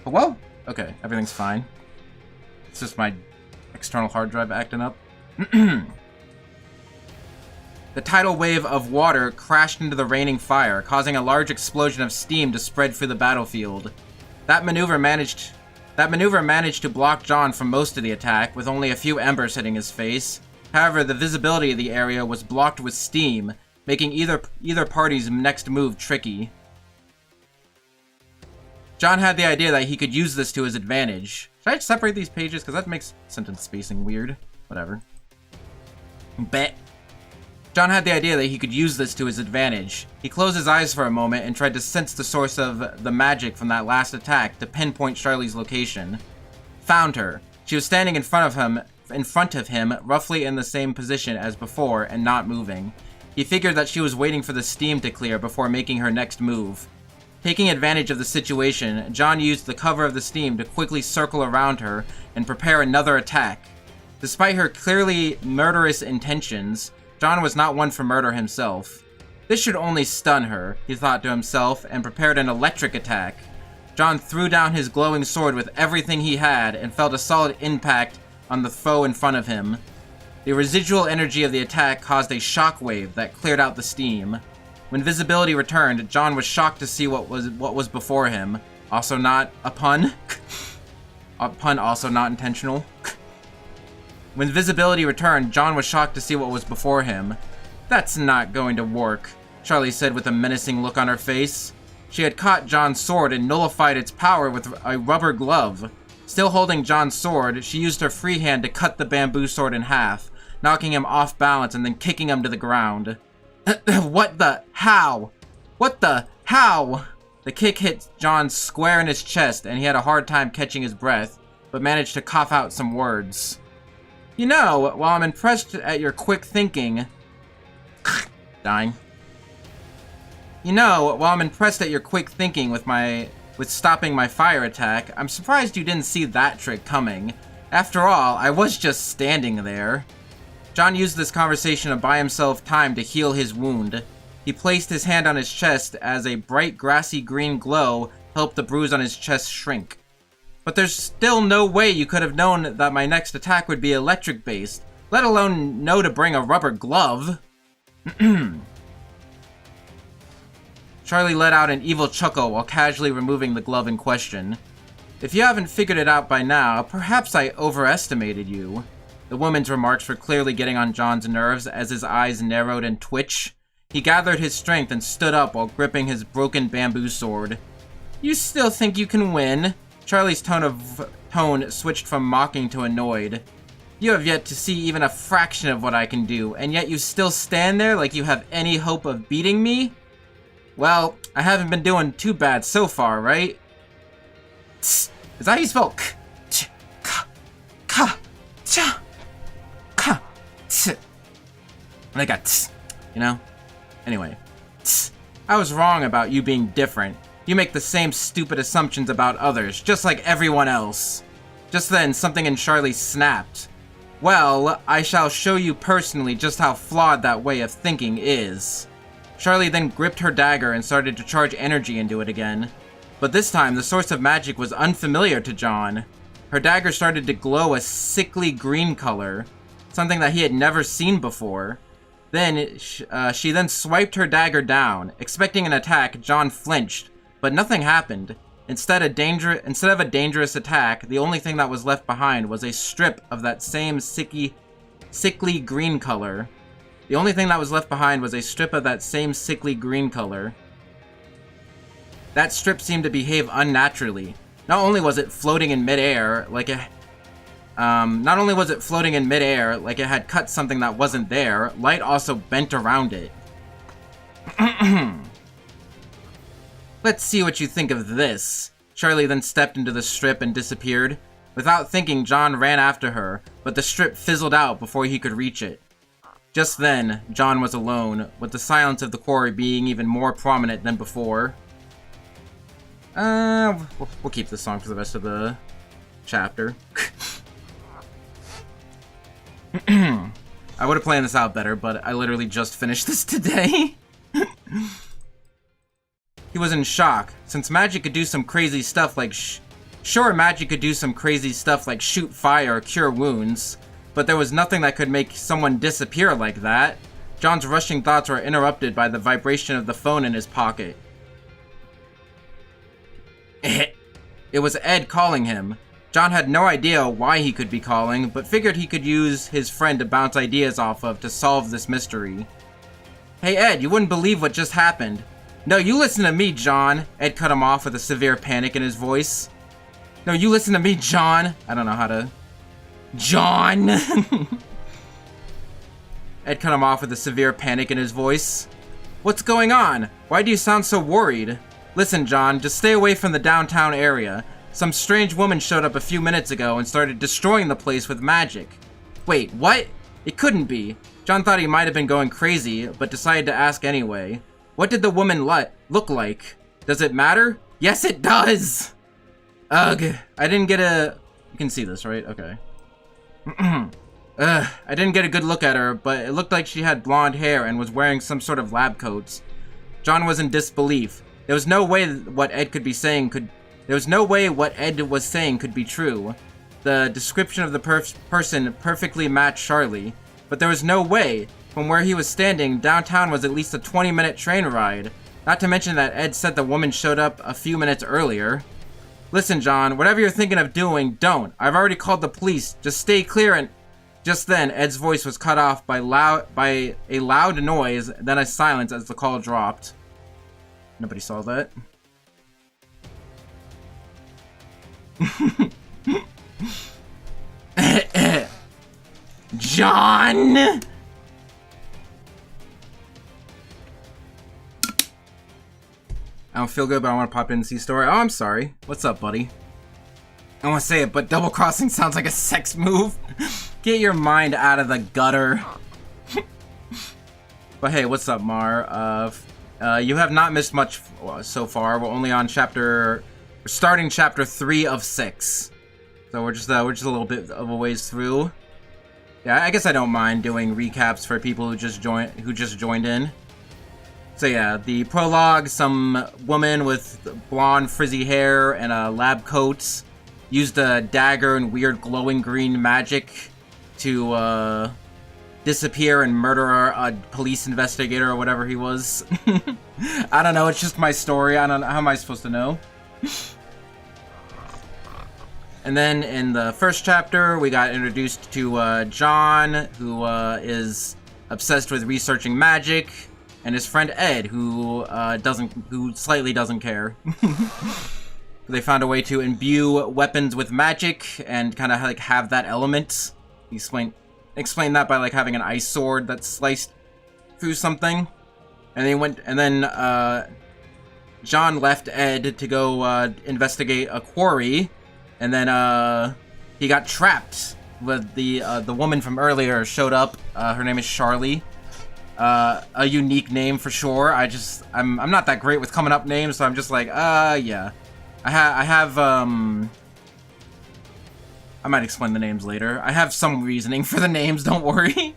Hello? Okay, everything's fine. It's just my external hard drive acting up. The tidal wave of water crashed into the raining fire, causing a large explosion of steam to spread through the battlefield. That maneuver managed to block John from most of the attack, with only a few embers hitting his face. However, the visibility of the area was blocked with steam, making either party's next move tricky. John had the idea that he could use this to his advantage. Should I separate these pages? Because that makes sentence spacing weird. Whatever. Bet. John had the idea that he could use this to his advantage. He closed his eyes for a moment and tried to sense the source of the magic from that last attack to pinpoint Charlie's location. Found her. She was standing in front of him, roughly in the same position as before and not moving. He figured that she was waiting for the steam to clear before making her next move. Taking advantage of the situation, John used the cover of the steam to quickly circle around her and prepare another attack. Despite her clearly murderous intentions, John was not one for murder himself. This should only stun her, he thought to himself, and prepared an electric attack. John threw down his glowing sword with everything he had and felt a solid impact on the foe in front of him. The residual energy of the attack caused a shockwave that cleared out the steam. When visibility returned, John was shocked to see what was before him. Also not a pun. A pun also not intentional. When visibility returned, John was shocked to see what was before him. That's not going to work, Charlie said with a menacing look on her face. She had caught John's sword and nullified its power with a rubber glove. Still holding John's sword, she used her free hand to cut the bamboo sword in half, knocking him off balance and then kicking him to the ground. What the? How? What the? How? The kick hit John square in his chest, and he had a hard time catching his breath, but managed to cough out some words. You know, while I'm impressed at your quick thinking... Dying. You know, while I'm impressed at your quick thinking with stopping my fire attack, I'm surprised you didn't see that trick coming. After all, I was just standing there. John used this conversation to buy himself time to heal his wound. He placed his hand on his chest as a bright grassy green glow helped the bruise on his chest shrink. But there's still no way you could have known that my next attack would be electric-based, let alone know to bring a rubber glove. Charlie let out an evil chuckle while casually removing the glove in question. If you haven't figured it out by now, perhaps I overestimated you. The woman's remarks were clearly getting on John's nerves as his eyes narrowed and twitched. He gathered his strength and stood up while gripping his broken bamboo sword. You still think you can win? Charlie's tone switched from mocking to annoyed. You have yet to see even a fraction of what I can do, and yet you still stand there like you have any hope of beating me? Well, I haven't been doing too bad so far, right? Tss. Is that how you spell k? Ch, ka, ka, cha, ka, tss. And I got tss, you know? Anyway. Tss. I was wrong about you being different. You make the same stupid assumptions about others, just like everyone else. Just then, something in Charlie snapped. Well, I shall show you personally just how flawed that way of thinking is. Charlie then gripped her dagger and started to charge energy into it again. But this time, the source of magic was unfamiliar to John. Her dagger started to glow a sickly green color, something that he had never seen before. Then, she then swiped her dagger down. Expecting an attack, John flinched, but nothing happened. Instead of a dangerous attack, the only thing that was left behind was a strip of that same sickly green color. The only thing that was left behind was a strip of that same sickly green color. That strip seemed to behave unnaturally. Not only was it floating in midair, like it had cut something that wasn't there, light also bent around it. Let's see what you think of this. Charlie then stepped into the strip and disappeared. Without thinking, John ran after her, but the strip fizzled out before he could reach it. Just then, John was alone, with the silence of the quarry being even more prominent than before. We'll keep this song for the rest of the chapter. I would have planned this out better, but I literally just finished this today. He was in shock, since magic could do some crazy stuff like magic could do some crazy stuff like shoot fire or cure wounds, but there was nothing that could make someone disappear like that. John's rushing thoughts were interrupted by the vibration of the phone in his pocket. It was Ed calling him. John had no idea why he could be calling, but figured he could use his friend to bounce ideas off of to solve this mystery. Hey Ed, you wouldn't believe what just happened. No, you listen to me, John. Ed cut him off with a severe panic in his voice. No, you listen to me, John. I don't know how to... John! Ed cut him off with a severe panic in his voice. What's going on? Why do you sound so worried? Listen, John, just stay away from the downtown area. Some strange woman showed up a few minutes ago and started destroying the place with magic. Wait, what? It couldn't be. John thought he might have been going crazy, but decided to ask anyway. What did the woman look like? Does it matter? Yes, it does! Ugh, I didn't get a... You can see this, right? Okay. I didn't get a good look at her, but it looked like she had blonde hair and was wearing some sort of lab coats. John was in disbelief. There was no way what Ed was saying could be true. The description of the person perfectly matched Charlie, but there was no way. From where he was standing, downtown was at least a 20-minute train ride. Not to mention that Ed said the woman showed up a few minutes earlier. Listen, John, whatever you're thinking of doing, don't. I've already called the police. Just stay clear and... Just then, Ed's voice was cut off by a loud noise, then a silence as the call dropped. Nobody saw that. John! I don't feel good, but I want to pop in and see story. Oh, I'm sorry. What's up, buddy? I want to say it, but double crossing sounds like a sex move. Get your mind out of the gutter. But hey, what's up, Mar? You have not missed much so far. We're only on starting chapter 3 of 6. So we're just a little bit of a ways through. Yeah, I guess I don't mind doing recaps for people who just joined in. So yeah, the prologue, some woman with blonde frizzy hair and a lab coat used a dagger and weird glowing green magic to disappear and murder a police investigator or whatever he was. I don't know, it's just my story. I don't know, how am I supposed to know? And then in the first chapter, we got introduced to John, who is obsessed with researching magic, and his friend Ed, who slightly doesn't care. They found a way to imbue weapons with magic and kind of like have that element. He explained that by like having an ice sword that sliced through something. And then John left Ed to go investigate a quarry, and then he got trapped with the woman from earlier showed up. Her name is Charlie. A unique name for sure. I'm not that great with coming up names, so I'm just like, yeah. I have I might explain the names later. I have some reasoning for the names, don't worry.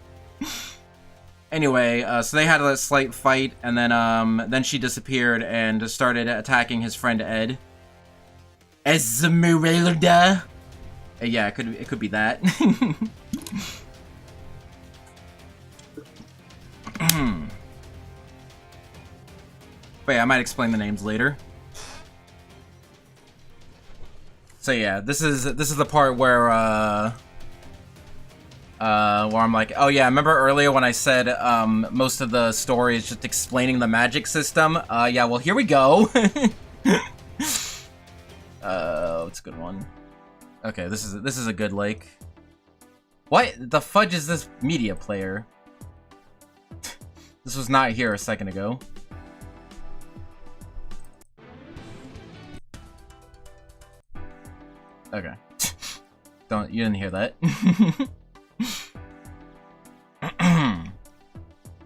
Anyway, so they had a slight fight, and then she disappeared and started attacking his friend Ed. Esmeralda. Yeah, it could be that. But yeah, I might explain the names later. So yeah, this is the part where I'm like, oh yeah, remember earlier when I said most of the story is just explaining the magic system? Yeah, well here we go. What's a good one? Okay, this is a good like. What the fudge is this media player? This was not here a second ago. Okay. You didn't hear that.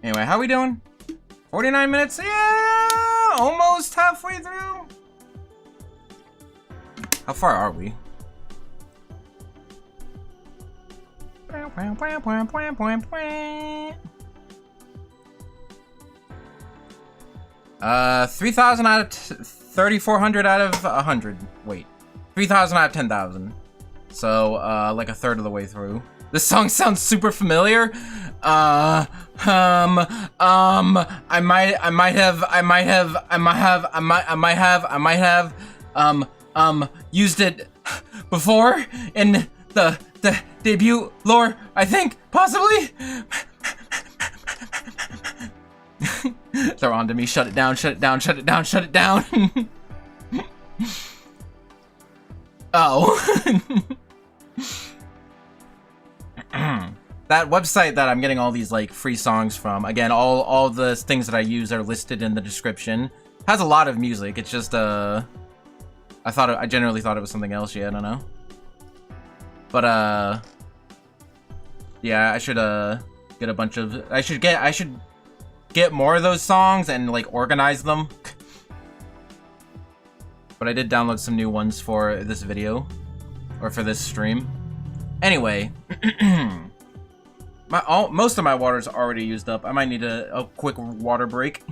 Anyway, how we doing? 49 minutes? Yeah! Almost halfway through. How far are we? 3,000 out of 3,400 out of 100. Wait. 3,000 out of 10,000. So, like a third of the way through. This song sounds super familiar. I might have used it before in the debut lore, I think, possibly. They're on to me. Shut it down, shut it down, shut it down, shut it down. Oh. That website that I'm getting all these like free songs from, again, all the things that I use are listed in the description. Has a lot of music. It's just I generally thought it was something else. Yeah, I don't know. But yeah, I should get a bunch of I should get more of those songs and like organize them. But I did download some new ones for this video or for this stream. Anyway, most of my water's already used up. I might need a quick water break.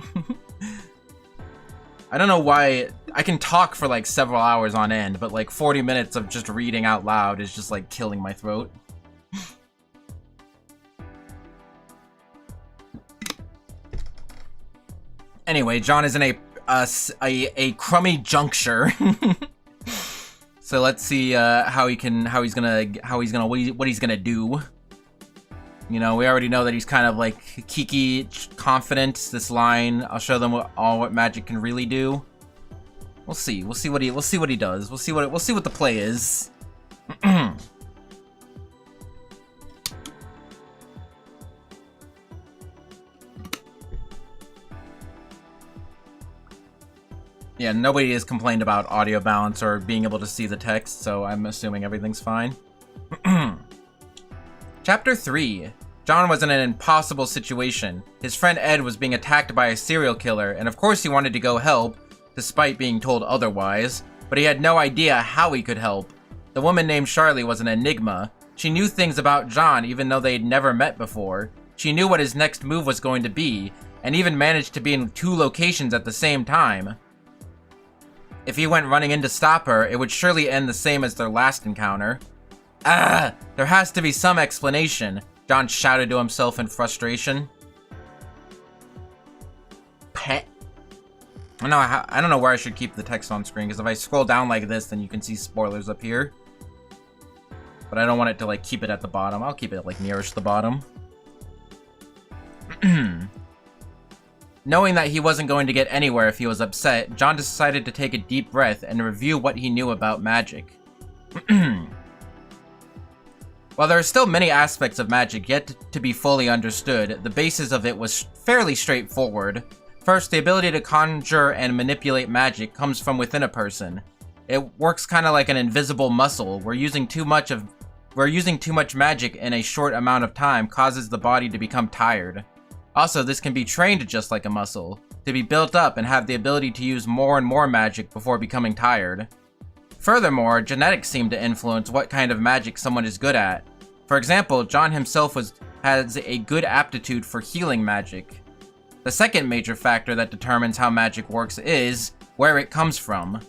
I don't know why I can talk for like several hours on end, but like 40 minutes of just reading out loud is just like killing my throat. Anyway, John is in a crummy juncture. So let's see what he's gonna do. You know, we already know that he's kind of like Kiki confident. This line, I'll show them what magic can really do. We'll see. We'll see what he does. We'll see what the play is. Yeah, nobody has complained about audio balance or being able to see the text, so I'm assuming everything's fine. Chapter 3. John was in an impossible situation. His friend Ed was being attacked by a serial killer, and of course he wanted to go help, despite being told otherwise, but he had no idea how he could help. The woman named Charlie was an enigma. She knew things about John even though they'd never met before. She knew what his next move was going to be, and even managed to be in 2 locations at the same time. If he went running in to stop her, it would surely end the same as their last encounter. Ah! There has to be some explanation, John shouted to himself in frustration. Pet. I don't know where I should keep the text on screen, because if I scroll down like this, then you can see spoilers up here. But I don't want it to, like, keep it at the bottom. I'll keep it, like, nearest the bottom. Knowing that he wasn't going to get anywhere if he was upset, John decided to take a deep breath and review what he knew about magic. While there are still many aspects of magic yet to be fully understood, the basis of it was fairly straightforward. First, the ability to conjure and manipulate magic comes from within a person. It works kind of like an invisible muscle, where using too much magic in a short amount of time causes the body to become tired. Also, this can be trained just like a muscle, to be built up and have the ability to use more and more magic before becoming tired. Furthermore, genetics seem to influence what kind of magic someone is good at. For example, John himself has a good aptitude for healing magic. The second major factor that determines how magic works is where it comes from.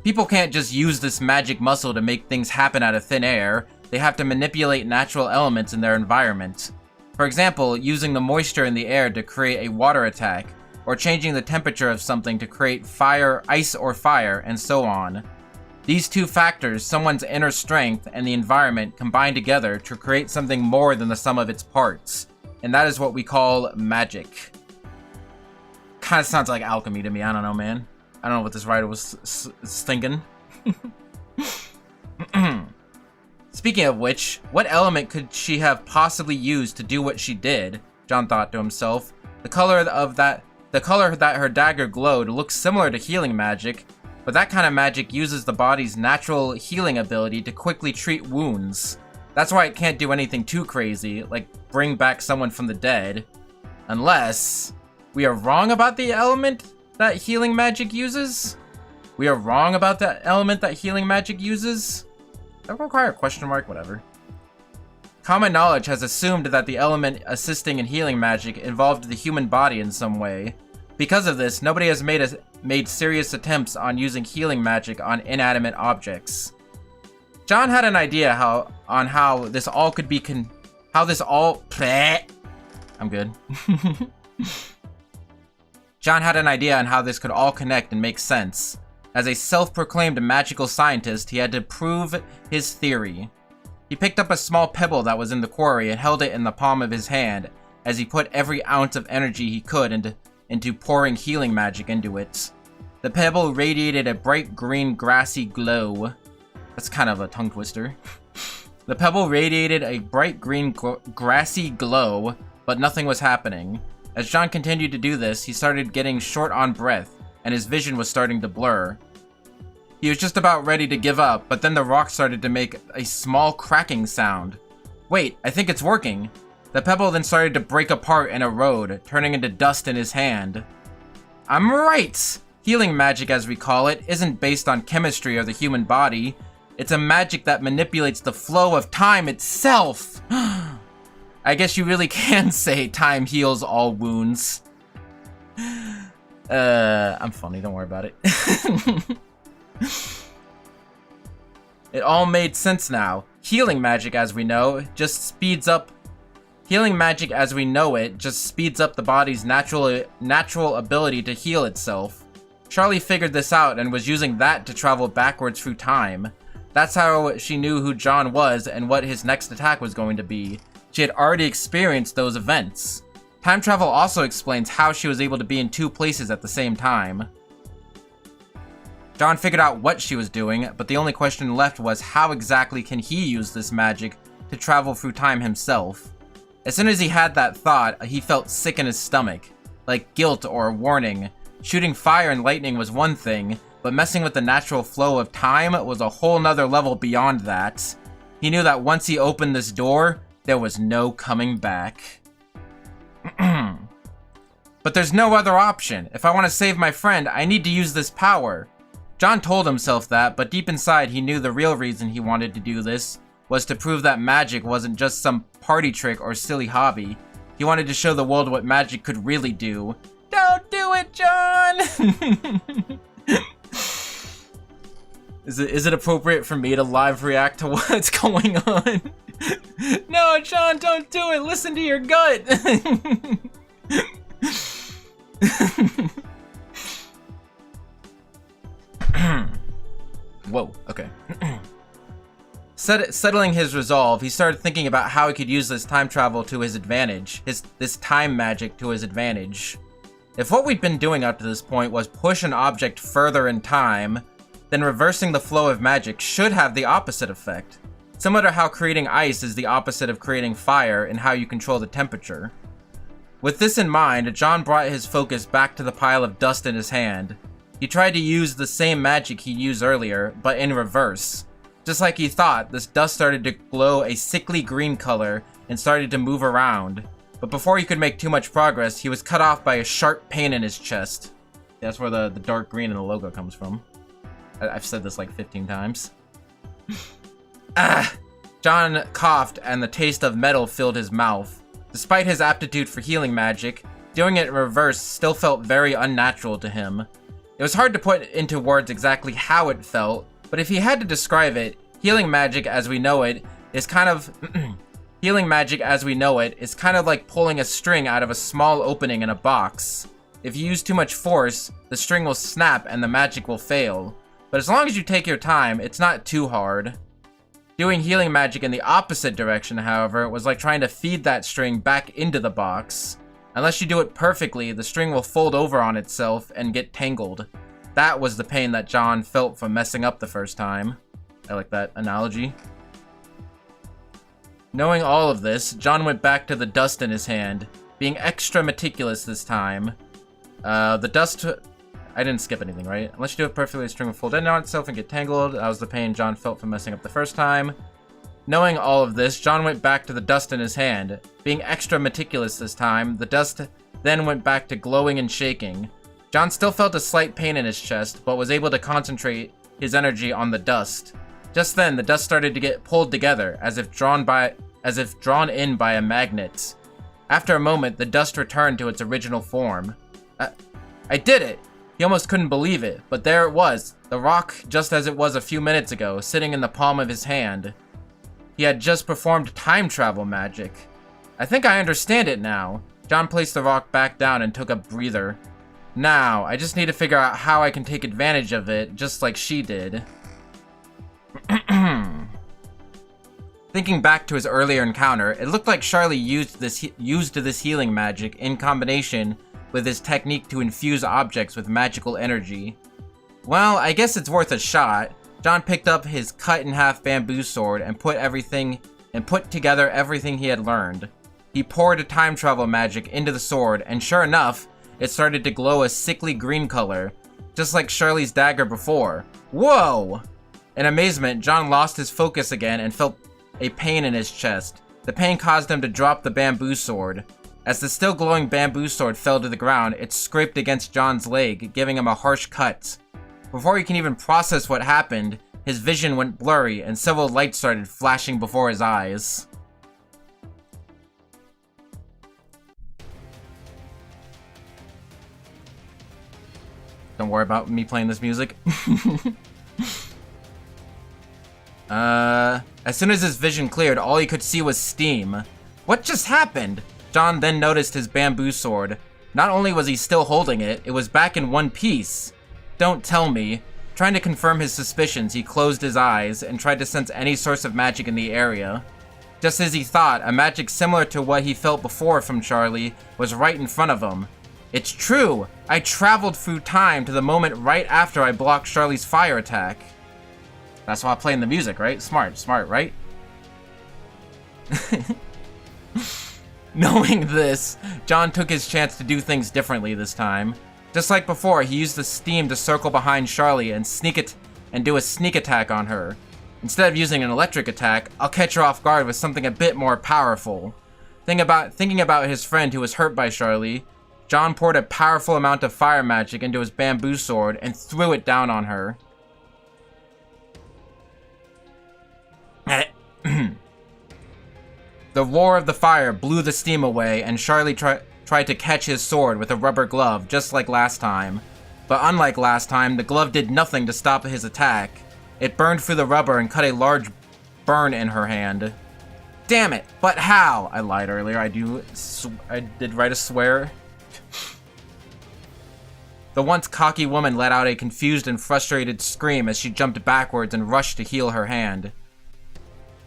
People can't just use this magic muscle to make things happen out of thin air. They have to manipulate natural elements in their environment. For example, using the moisture in the air to create a water attack, or changing the temperature of something to create fire, ice or fire, and so on. These 2 factors, someone's inner strength and the environment, combine together to create something more than the sum of its parts. And that is what we call magic. Kinda sounds like alchemy to me, I don't know, man. I don't know what this writer was thinking. Speaking of which, what element could she have possibly used to do what she did? John thought to himself. The color that her dagger glowed looks similar to healing magic, but that kind of magic uses the body's natural healing ability to quickly treat wounds. That's why it can't do anything too crazy, like bring back someone from the dead. Unless we are wrong about the element that healing magic uses? We are wrong about that element that healing magic uses? That require a question mark? Whatever. Common knowledge has assumed that the element assisting in healing magic involved the human body in some way. Because of this, nobody has made serious attempts on using healing magic on inanimate objects. John had an idea how this all could be I'm good. John had an idea on how this could all connect and make sense. As a self-proclaimed magical scientist, he had to prove his theory. He picked up a small pebble that was in the quarry and held it in the palm of his hand as he put every ounce of energy he could into pouring healing magic into it. The pebble radiated a bright green grassy glow. That's kind of a tongue twister. The pebble radiated a bright green grassy glow, but nothing was happening. As John continued to do this, he started getting short on breath, and his vision was starting to blur. He was just about ready to give up, but then the rock started to make a small cracking sound. Wait, I think it's working. The pebble then started to break apart and erode, turning into dust in his hand. I'm right! Healing magic, as we call it, isn't based on chemistry or the human body. It's a magic that manipulates the flow of time itself! I guess you really can say time heals all wounds. I'm funny, don't worry about it. It all made sense now. Healing magic, as we know, just speeds up the body's natural ability to heal itself. Charlie figured this out and was using that to travel backwards through time. That's how she knew who John was and what his next attack was going to be. She had already experienced those events. Time travel also explains how she was able to be in 2 places at the same time. John figured out what she was doing, but the only question left was how exactly can he use this magic to travel through time himself? As soon as he had that thought, he felt sick in his stomach, like guilt or a warning. Shooting fire and lightning was one thing, but messing with the natural flow of time was a whole nother level beyond that. He knew that once he opened this door, there was no coming back. But there's no other option. If I want to save my friend, I need to use this power. John told himself that, but deep inside he knew the real reason he wanted to do this was to prove that magic wasn't just some party trick or silly hobby. He wanted to show the world what magic could really do. Don't do it, John! Is it appropriate for me to live react to what's going on? No, John, don't do it! Listen to your gut! Whoa, okay. Settling his resolve, he started thinking about how he could use this time travel to his advantage, this time magic to his advantage. If what we'd been doing up to this point was push an object further in time, then reversing the flow of magic should have the opposite effect. Similar to how creating ice is the opposite of creating fire and how you control the temperature. With this in mind, John brought his focus back to the pile of dust in his hand. He tried to use the same magic he used earlier, but in reverse. Just like he thought, this dust started to glow a sickly green color and started to move around. But before he could make too much progress, he was cut off by a sharp pain in his chest. That's where the dark green in the logo comes from. I've said this like 15 times. John coughed and the taste of metal filled his mouth. Despite his aptitude for healing magic, doing it in reverse still felt very unnatural to him. It was hard to put into words exactly how it felt, but if he had to describe it, healing magic as we know it is kind of like pulling a string out of a small opening in a box. If you use too much force, the string will snap and the magic will fail. But as long as you take your time, it's not too hard. Doing healing magic in the opposite direction, however, was like trying to feed that string back into the box. Unless you do it perfectly, the string will fold over on itself and get tangled. That was the pain that John felt from messing up the first time. I like that analogy. Knowing all of this, John went back to the dust in his hand, being extra meticulous this time. The dust... I didn't skip anything, right? Unless you do it perfectly, the string will fold in on itself and get tangled. That was the pain John felt from messing up the first time. Knowing all of this, John went back to the dust in his hand. Being extra meticulous this time, the dust then went back to glowing and shaking. John still felt a slight pain in his chest, but was able to concentrate his energy on the dust. Just then, the dust started to get pulled together, as if drawn in by a magnet. After a moment, the dust returned to its original form. I did it! He almost couldn't believe it, but there it was, the rock just as it was a few minutes ago, sitting in the palm of his hand. He had just performed time travel magic. I think I understand it now. John placed the rock back down and took a breather. Now, I just need to figure out how I can take advantage of it, just like she did. Thinking back to his earlier encounter, it looked like Charlie used this healing magic in combination with his technique to infuse objects with magical energy. Well, I guess it's worth a shot. John picked up his cut-in-half bamboo sword and put together everything he had learned. He poured time travel magic into the sword, and sure enough, it started to glow a sickly green color, just like Charlie's dagger before. Whoa! In amazement, John lost his focus again and felt a pain in his chest. The pain caused him to drop the bamboo sword. As the still glowing bamboo sword fell to the ground, it scraped against John's leg, giving him a harsh cut. Before he can even process what happened, his vision went blurry and several lights started flashing before his eyes. Don't worry about me playing this music. As soon as his vision cleared, all he could see was steam. What just happened? John then noticed his bamboo sword. Not only was he still holding it, it was back in one piece. Don't tell me. Trying to confirm his suspicions, he closed his eyes and tried to sense any source of magic in the area. Just as he thought, a magic similar to what he felt before from Charlie was right in front of him. It's true! I traveled through time to the moment right after I blocked Charlie's fire attack. That's why I'm playing the music, right? Smart, right? Knowing this, John took his chance to do things differently this time. Just like before, he used the steam to circle behind Charlie and do a sneak attack on her. Instead of using an electric attack, I'll catch her off guard with something a bit more powerful. Thinking about his friend who was hurt by Charlie, John poured a powerful amount of fire magic into his bamboo sword and threw it down on her. The roar of the fire blew the steam away, and Charlie tried to catch his sword with a rubber glove, just like last time. But unlike last time, the glove did nothing to stop his attack. It burned through the rubber and cut a large burn in her hand. Damn it, but how? I lied earlier, I did write a swear. The once cocky woman let out a confused and frustrated scream as she jumped backwards and rushed to heal her hand.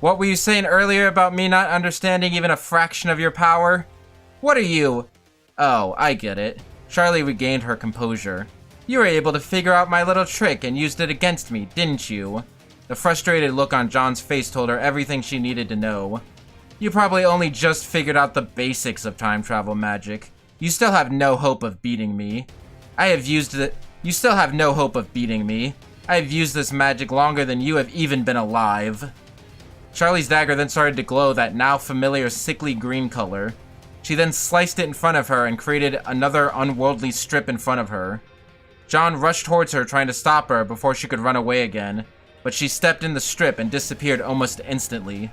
What were you saying earlier about me not understanding even a fraction of your power? What are you? Oh, I get it. Charlie regained her composure. You were able to figure out my little trick and used it against me, didn't you? The frustrated look on John's face told her everything she needed to know. You probably only just figured out the basics of time travel magic. You still have no hope of beating me. You still have no hope of beating me. I have used this magic longer than you have even been alive. Charlie's dagger then started to glow that now familiar sickly green color. She then sliced it in front of her and created another unworldly strip in front of her. John rushed towards her trying to stop her before she could run away again, but she stepped in the strip and disappeared almost instantly.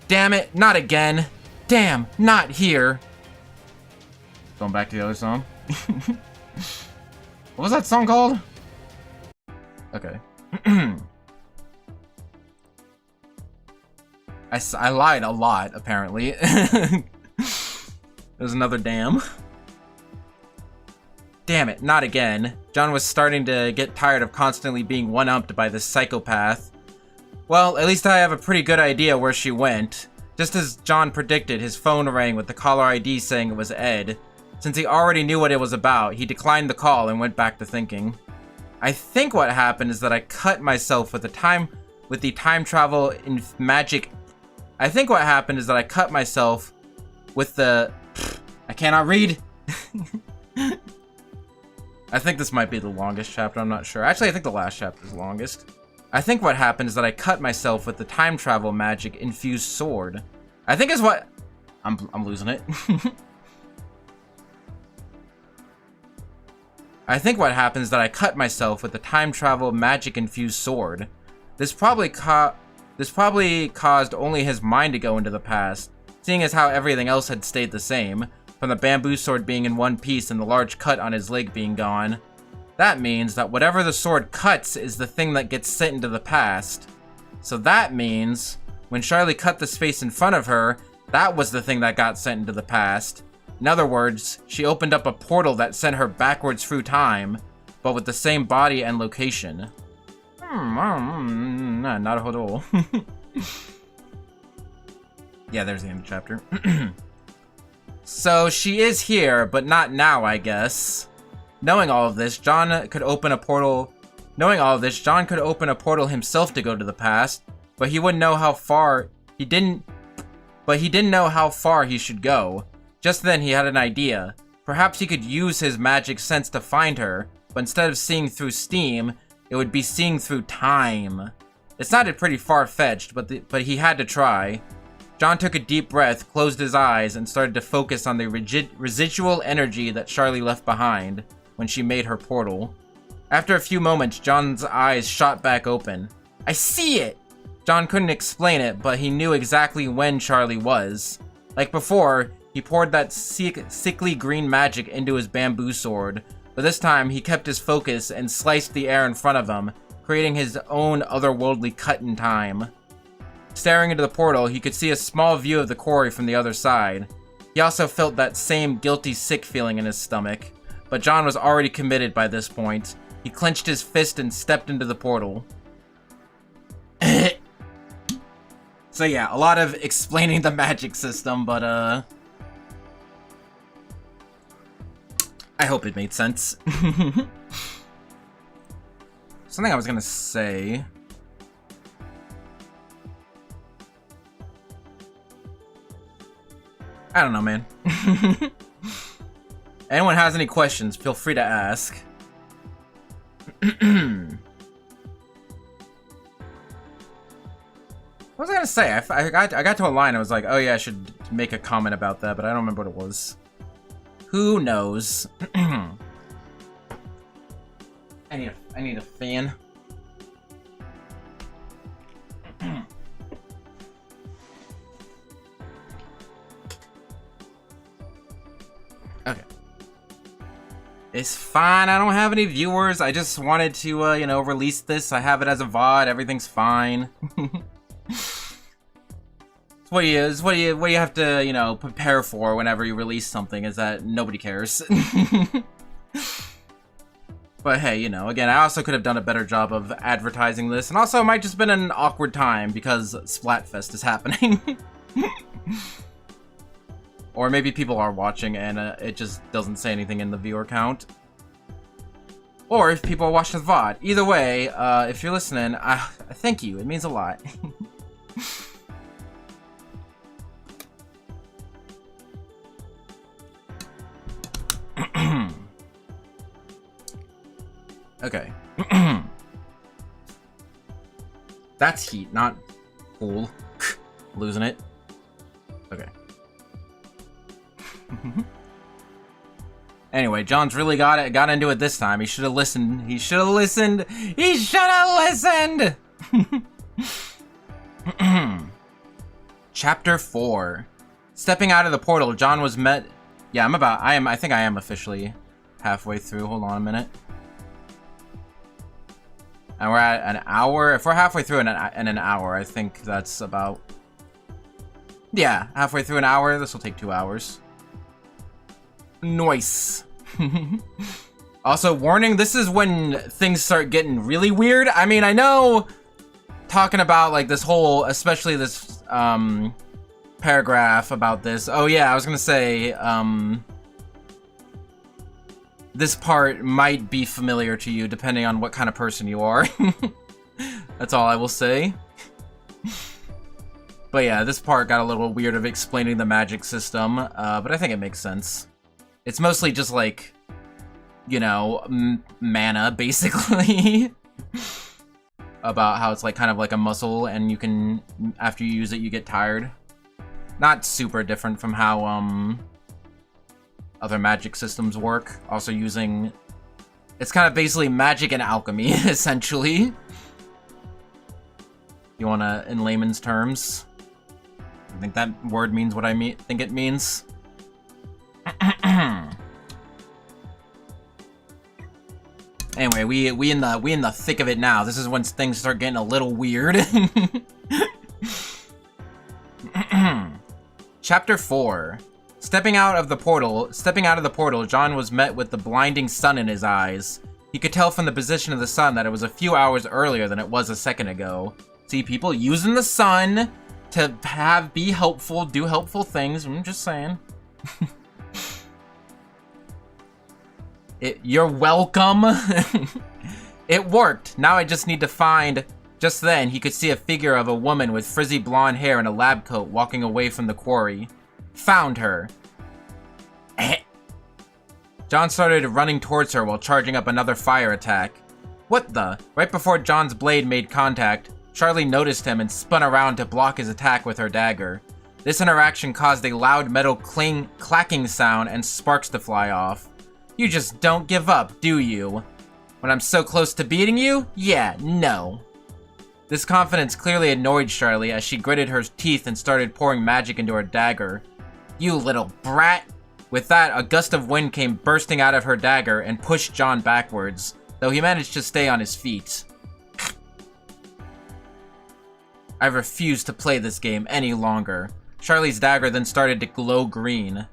Damn it, not again! Damn, not here! Going back to the other song. What was that song called? Okay. I lied a lot, apparently. There's another damn. Damn it, not again. John was starting to get tired of constantly being one-upped by this psychopath. Well, at least I have a pretty good idea where she went. Just as John predicted, his phone rang with the caller ID saying it was Ed. Since he already knew what it was about, he declined the call and went back to thinking. I think what happened is that I cut myself with the time travel in magic. I think what happened is that I cut myself with the... I cannot read! I think this might be the longest chapter, I'm not sure. Actually, I think the last chapter is the longest. I think what happened is that I cut myself with the time travel magic infused sword. I think is what... I'm losing it. I think what happened is that I cut myself with the time travel magic infused sword. This probably caused only his mind to go into the past, seeing as how everything else had stayed the same, from the bamboo sword being in one piece and the large cut on his leg being gone. That means that whatever the sword cuts is the thing that gets sent into the past. So that means, when Charlie cut the space in front of her, that was the thing that got sent into the past. In other words, she opened up a portal that sent her backwards through time, but with the same body and location. Not at all. Yeah, there's the end of the chapter. So she is here, but not now, I guess. Knowing all of this, John could open a portal himself to go to the past, but he wouldn't know how far. He didn't know how far he should go. Just then, he had an idea. Perhaps he could use his magic sense to find her, but instead of seeing through steam, it would be seeing through time. It sounded pretty far-fetched, but he had to try. John took a deep breath, closed his eyes, and started to focus on the residual energy that Charlie left behind when she made her portal. After a few moments, John's eyes shot back open. I see it! John couldn't explain it, but he knew exactly when Charlie was. Like before, he poured that sickly green magic into his bamboo sword, but this time he kept his focus and sliced the air in front of him, creating his own otherworldly cut in time. Staring into the portal, he could see a small view of the quarry from the other side. He also felt that same guilty, sick feeling in his stomach, but John was already committed by this point. He clenched his fist and stepped into the portal. So yeah, a lot of explaining the magic system, but I hope it made sense. Something I was gonna say. I don't know, man. Anyone has any questions, feel free to ask. What was I gonna say? I got to a line, I was like, oh yeah, I should make a comment about that, but I don't remember what it was. Who knows? I need a fan. Okay. It's fine, I don't have any viewers. I just wanted to, you know, release this. I have it as a VOD, everything's fine. What do you have to, you know, prepare for whenever you release something is that nobody cares. But hey, you know, again, I also could have done a better job of advertising this, and also it might just been an awkward time because Splatfest is happening. Or maybe people are watching and it just doesn't say anything in the viewer count. Or if people are watching the VOD. Either way, if you're listening, thank you, it means a lot. Okay. That's heat, not cool. Losing it. Okay. Anyway, John's really got into it this time. He should have listened. He should have listened. He should have listened. Chapter 4. Stepping out of the portal, John was met. Yeah, I think I am officially halfway through. Hold on a minute. And we're at an hour. If we're halfway through in an hour, I think that's about... Yeah, halfway through an hour. This will take 2 hours. Nice. Also, warning, this is when things start getting really weird. I mean, I know talking about, like, this whole... Especially this, paragraph about this. Oh, yeah, I was gonna say, this part might be familiar to you, depending on what kind of person you are. That's all I will say. But yeah, this part got a little weird of explaining the magic system, but I think it makes sense. It's mostly just like, you know, mana, basically. About how it's like kind of like a muscle, and you can, after you use it, you get tired. Not super different from how, other magic systems work. Also using... It's kind of basically magic and alchemy, essentially. You wanna, in layman's terms? I think that word means what I think it means. Anyway, we in the thick of it now. This is when things start getting a little weird. Chapter 4. Stepping out of the portal, John was met with the blinding sun in his eyes. He could tell from the position of the sun that it was a few hours earlier than it was a second ago. See, people using the sun to be helpful, do helpful things. I'm just saying. You're welcome. It worked. Now I just need to find... Just then, he could see a figure of a woman with frizzy blonde hair and a lab coat walking away from the quarry. Found her. John started running towards her while charging up another fire attack. What the? Right before John's blade made contact, Charlie noticed him and spun around to block his attack with her dagger. This interaction caused a loud metal clacking sound and sparks to fly off. You just don't give up, do you? When I'm so close to beating you? Yeah, no. This confidence clearly annoyed Charlie as she gritted her teeth and started pouring magic into her dagger. You little brat! With that, a gust of wind came bursting out of her dagger and pushed John backwards, though he managed to stay on his feet. I refuse to play this game any longer. Charlie's dagger then started to glow green.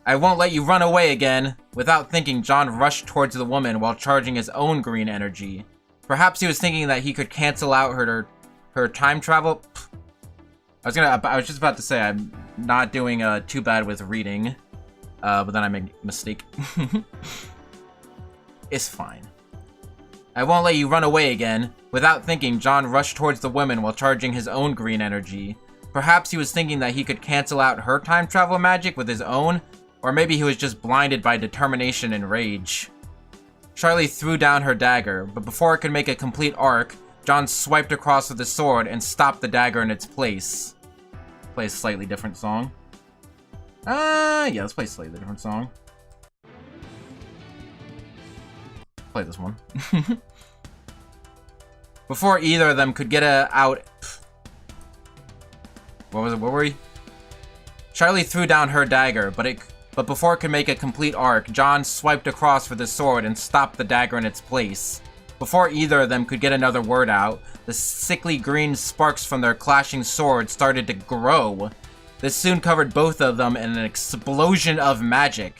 I won't let you run away again. Without thinking, John rushed towards the woman while charging his own green energy. Perhaps he was thinking that he could cancel out her time travel. I was just about to say I'm not doing too bad with reading. But then I made a mistake. It's fine. I won't let you run away again. Without thinking, John rushed towards the women while charging his own green energy. Perhaps he was thinking that he could cancel out her time travel magic with his own, or maybe he was just blinded by determination and rage. Charlie threw down her dagger, but before it could make a complete arc, John swiped across with his sword and stopped the dagger in its place. Play a slightly different song. Yeah, let's play a slightly different song. Play this one. Before either of them could get out... What was it? What were we? Charlie threw down her dagger, but before it could make a complete arc, John swiped across with his sword and stopped the dagger in its place. Before either of them could get another word out, the sickly green sparks from their clashing swords started to grow. This soon covered both of them in an explosion of magic.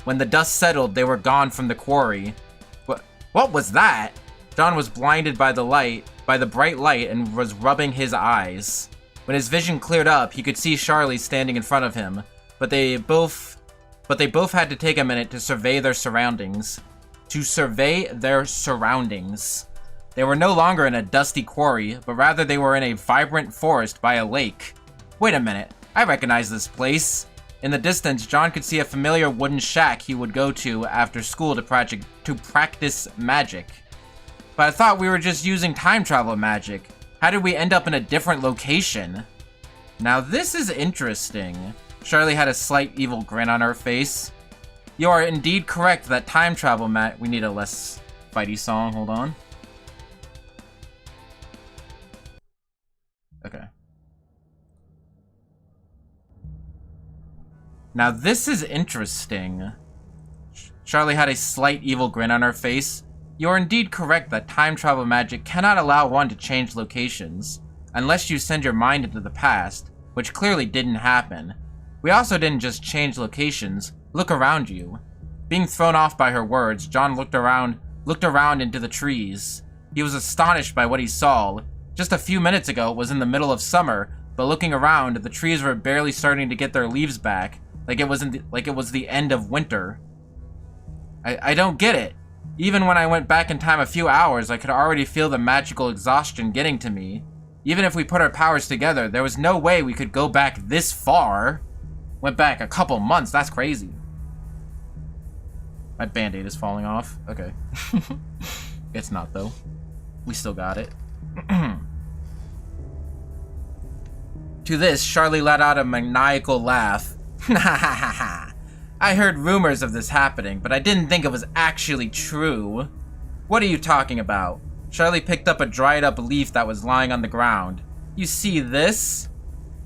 When the dust settled, they were gone from the quarry. What was that? John was blinded by the bright light, and was rubbing his eyes. When his vision cleared up, he could see Charlie standing in front of him, but they both had to take a minute to survey their surroundings. They were no longer in a dusty quarry, but rather they were in a vibrant forest by a lake. Wait a minute, I recognize this place. In the distance, John could see a familiar wooden shack he would go to after school to practice magic. But I thought we were just using time travel magic. How did we end up in a different location? Now this is interesting. Charlie had a slight evil grin on her face. You are indeed correct that time travel we need a less fighty song, hold on. Okay. Now this is interesting. Charlie had a slight evil grin on her face. You are indeed correct that time travel magic cannot allow one to change locations, unless you send your mind into the past, which clearly didn't happen. We also didn't just change locations. Look around you. Being thrown off by her words, John looked around into the trees. He was astonished by what he saw. Just a few minutes ago, it was in the middle of summer, but looking around, the trees were barely starting to get their leaves back, like it was the end of winter. I don't get it. Even when I went back in time a few hours, I could already feel the magical exhaustion getting to me. Even if we put our powers together, there was no way we could go back this far. Went back a couple months, that's crazy. My band-aid is falling off. Okay. It's not, though. We still got it. To this, Charlie let out a maniacal laugh. I heard rumors of this happening, but I didn't think it was actually true. What are you talking about? Charlie picked up a dried-up leaf that was lying on the ground. You see this?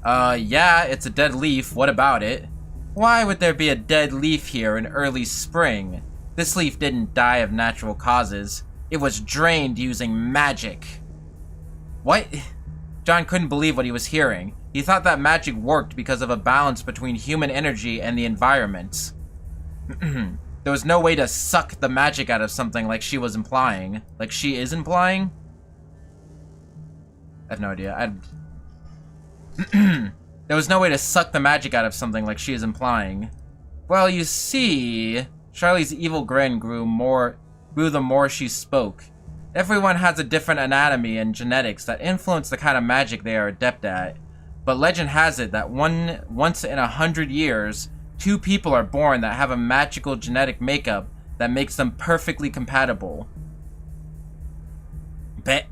Yeah, it's a dead leaf. What about it? Why would there be a dead leaf here in early spring? This leaf didn't die of natural causes. It was drained using magic. What? John couldn't believe what he was hearing. He thought that magic worked because of a balance between human energy and the environment. There was no way to suck the magic out of something like she was implying. Like she is implying? I have no idea. There was no way to suck the magic out of something like she is implying. Well, you see... Charlie's evil grin grew the more she spoke. Everyone has a different anatomy and genetics that influence the kind of magic they are adept at. But legend has it that once in 100 years, two people are born that have a magical genetic makeup that makes them perfectly compatible. Bet.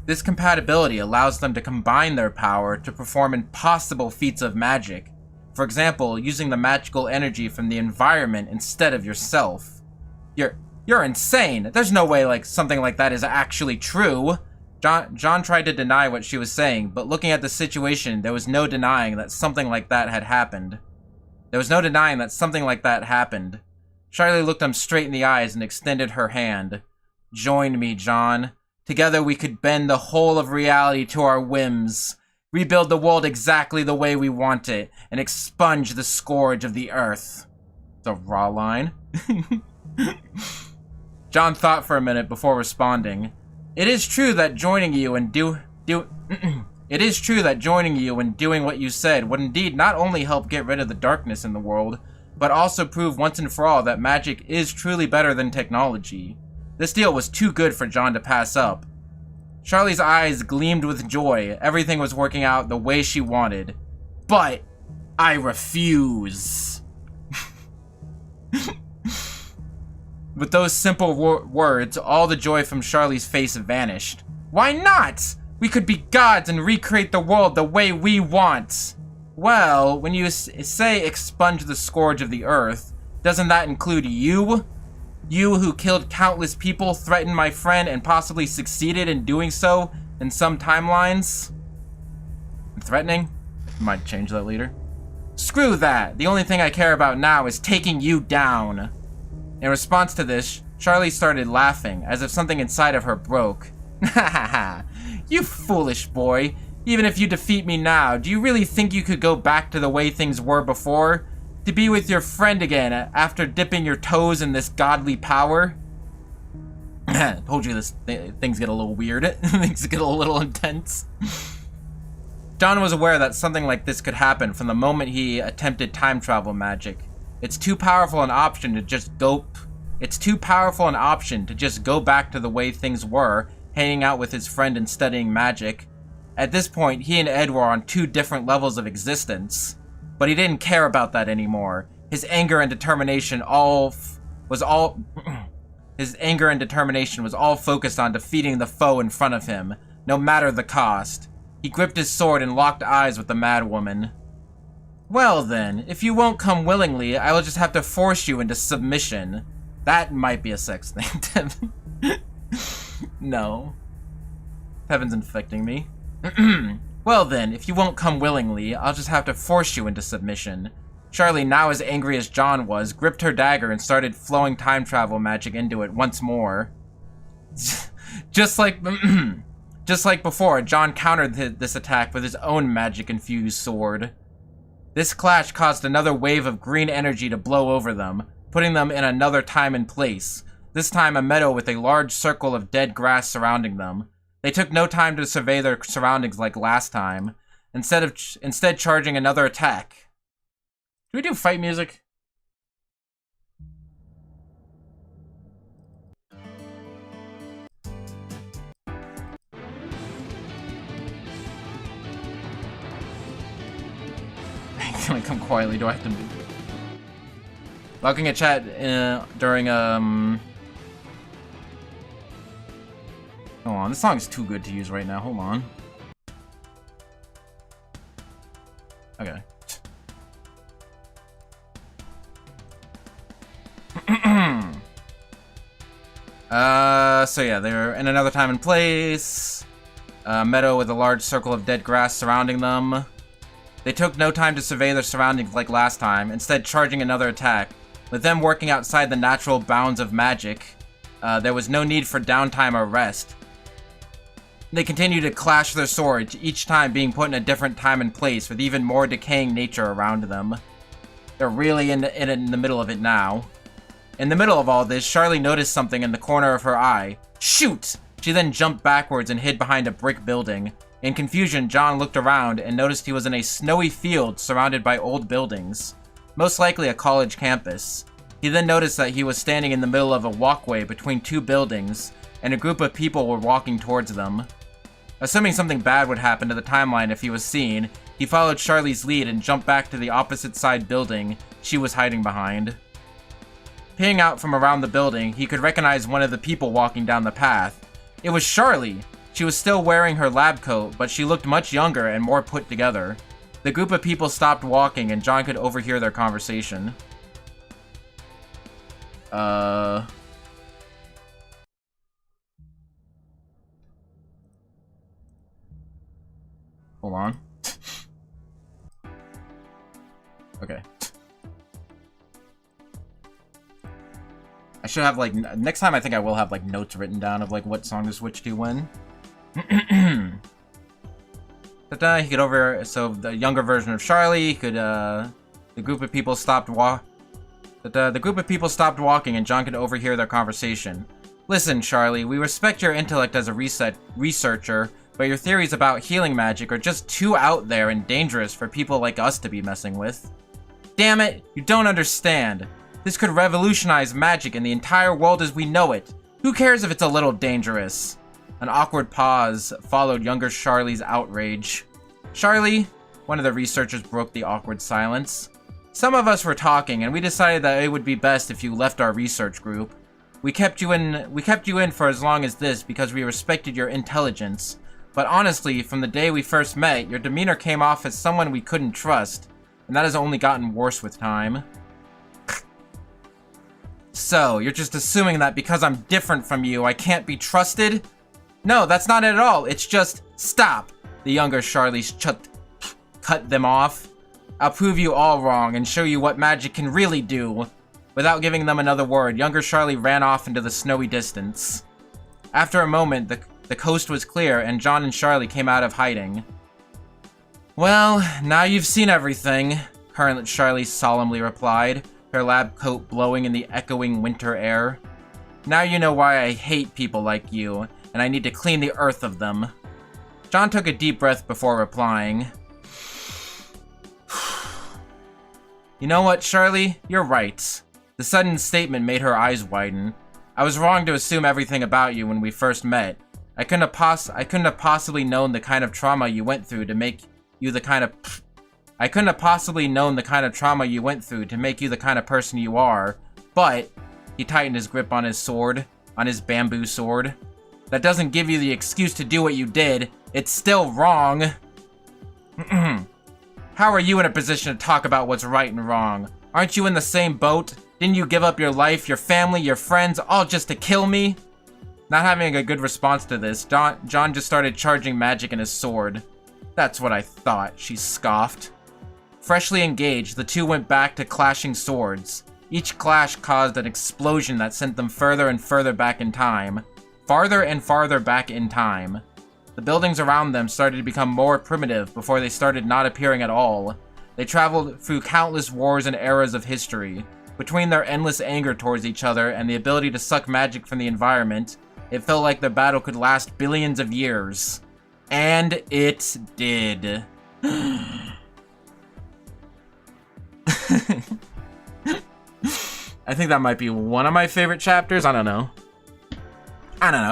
This compatibility allows them to combine their power to perform impossible feats of magic. For example, using the magical energy from the environment instead of yourself. You're insane. There's no way something like that is actually true. John tried to deny what she was saying, but looking at the situation, there was no denying that something like that had happened. Charlie looked him straight in the eyes and extended her hand. Join me, John. Together we could bend the whole of reality to our whims. Rebuild the world exactly the way we want it, and expunge the scourge of the earth. It's a raw line. John thought for a minute before responding. It is true that joining you and doing what you said would indeed not only help get rid of the darkness in the world, but also prove once and for all that magic is truly better than technology. This deal was too good for John to pass up. Charlie's eyes gleamed with joy. Everything was working out the way she wanted. But I refuse. With those simple words, all the joy from Charlie's face vanished. Why not? We could be gods and recreate the world the way we want. Well, when you say expunge the scourge of the earth, doesn't that include you? You who killed countless people, threatened my friend, and possibly succeeded in doing so in some timelines? Threatening? Might change that later. Screw that. The only thing I care about now is taking you down. In response to this, Charlie started laughing, as if something inside of her broke. Ha ha ha. You foolish boy. Even if you defeat me now, do you really think you could go back to the way things were before? To be with your friend again after dipping your toes in this godly power? Told you this things get a little weird. Things get a little intense. John was aware that something like this could happen from the moment he attempted time travel magic. It's too powerful an option to just go back to the way things were, hanging out with his friend and studying magic. At this point, he and Ed were on two different levels of existence. But he didn't care about that anymore. His anger and determination was all focused on defeating the foe in front of him, no matter the cost. He gripped his sword and locked eyes with the mad woman. Well then, if you won't come willingly, I will just have to force you into submission. That might be a sex thing, Tevin. No. Tevin's infecting me. Well then, if you won't come willingly, I'll just have to force you into submission. Charlie, now as angry as John was, gripped her dagger and started flowing time travel magic into it once more. Just like before, John countered this attack with his own magic-infused sword. This clash caused another wave of green energy to blow over them, putting them in another time and place, this time a meadow with a large circle of dead grass surrounding them. They took no time to survey their surroundings like last time, instead charging another attack. Do we do fight music? Can I come quietly? Do I have to... Looking at chat during, Hold on, this song is too good to use right now. Hold on. Okay. So yeah, they're in another time and place. Meadow with a large circle of dead grass surrounding them. They took no time to survey their surroundings like last time, instead charging another attack. With them working outside the natural bounds of magic, there was no need for downtime or rest. They continued to clash their swords, each time being put in a different time and place with even more decaying nature around them. They're really in the middle of it now. In the middle of all this, Charlie noticed something in the corner of her eye. Shoot! She then jumped backwards and hid behind a brick building. In confusion, John looked around and noticed he was in a snowy field surrounded by old buildings. Most likely a college campus. He then noticed that he was standing in the middle of a walkway between two buildings, and a group of people were walking towards them. Assuming something bad would happen to the timeline if he was seen, he followed Charlie's lead and jumped back to the opposite side building she was hiding behind. Peering out from around the building, he could recognize one of the people walking down the path. It was Charlie! She was still wearing her lab coat, but she looked much younger and more put together. The group of people stopped walking and John could overhear their conversation. Hold on. Okay. I should have, like, next time I think I will have, like, notes written down of, like, what song to switch to when. He could so the younger version of Charlie could, the group of people stopped walking and John could overhear their conversation. Listen, Charlie, we respect your intellect as a researcher, but your theories about healing magic are just too out there and dangerous for people like us to be messing with. Damn it, you don't understand. This could revolutionize magic and the entire world as we know it. Who cares if it's a little dangerous? An awkward pause followed younger Charlie's outrage. Charlie, one of the researchers broke the awkward silence. Some of us were talking, and we decided that it would be best if you left our research group. We kept you in for as long as this because we respected your intelligence. But honestly, from the day we first met, your demeanor came off as someone we couldn't trust, and that has only gotten worse with time. So, you're just assuming that because I'm different from you, I can't be trusted? No, that's not it at all. It's just, stop. The younger Charlie cut them off. I'll prove you all wrong and show you what magic can really do. Without giving them another word, younger Charlie ran off into the snowy distance. After a moment, the coast was clear and John and Charlie came out of hiding. Well, now you've seen everything, Colonel Charlie solemnly replied, her lab coat blowing in the echoing winter air. Now you know why I hate people like you, and I need to clean the earth of them. John took a deep breath before replying. You know what, Charlie? You're right. The sudden statement made her eyes widen. I was wrong to assume everything about you when we first met. I couldn't have possibly known the kind of trauma you went through to make you the kind of... I couldn't have possibly known the kind of trauma you went through to make you the kind of person you are, but... He tightened his grip on his sword, on his bamboo sword. That doesn't give you the excuse to do what you did. It's still wrong. How are you in a position to talk about what's right and wrong? Aren't you in the same boat? Didn't you give up your life, your family, your friends, all just to kill me? Not having a good response to this, John just started charging magic in his sword. That's what I thought, she scoffed. Freshly engaged, the two went back to clashing swords. Each clash caused an explosion that sent them further and further back in time. Farther and farther back in time. The buildings around them started to become more primitive before they started not appearing at all. They traveled through countless wars and eras of history. Between their endless anger towards each other and the ability to suck magic from the environment, it felt like their battle could last billions of years. And it did. I think that might be one of my favorite chapters. I don't know.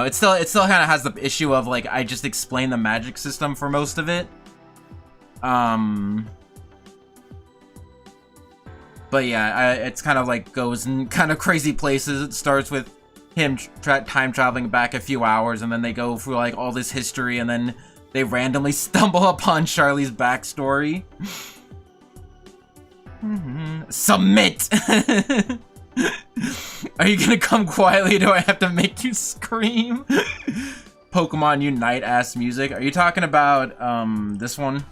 It still kind of has the issue of, like, I just explained the magic system for most of it. But yeah, it's kind of like goes in kind of crazy places. It starts with him time traveling back a few hours, and then they go through like all this history, and then they randomly stumble upon Charlie's backstory. Submit! Are you gonna come quietly or do I have to make you scream? Pokemon Unite ass music. Are you talking about this one?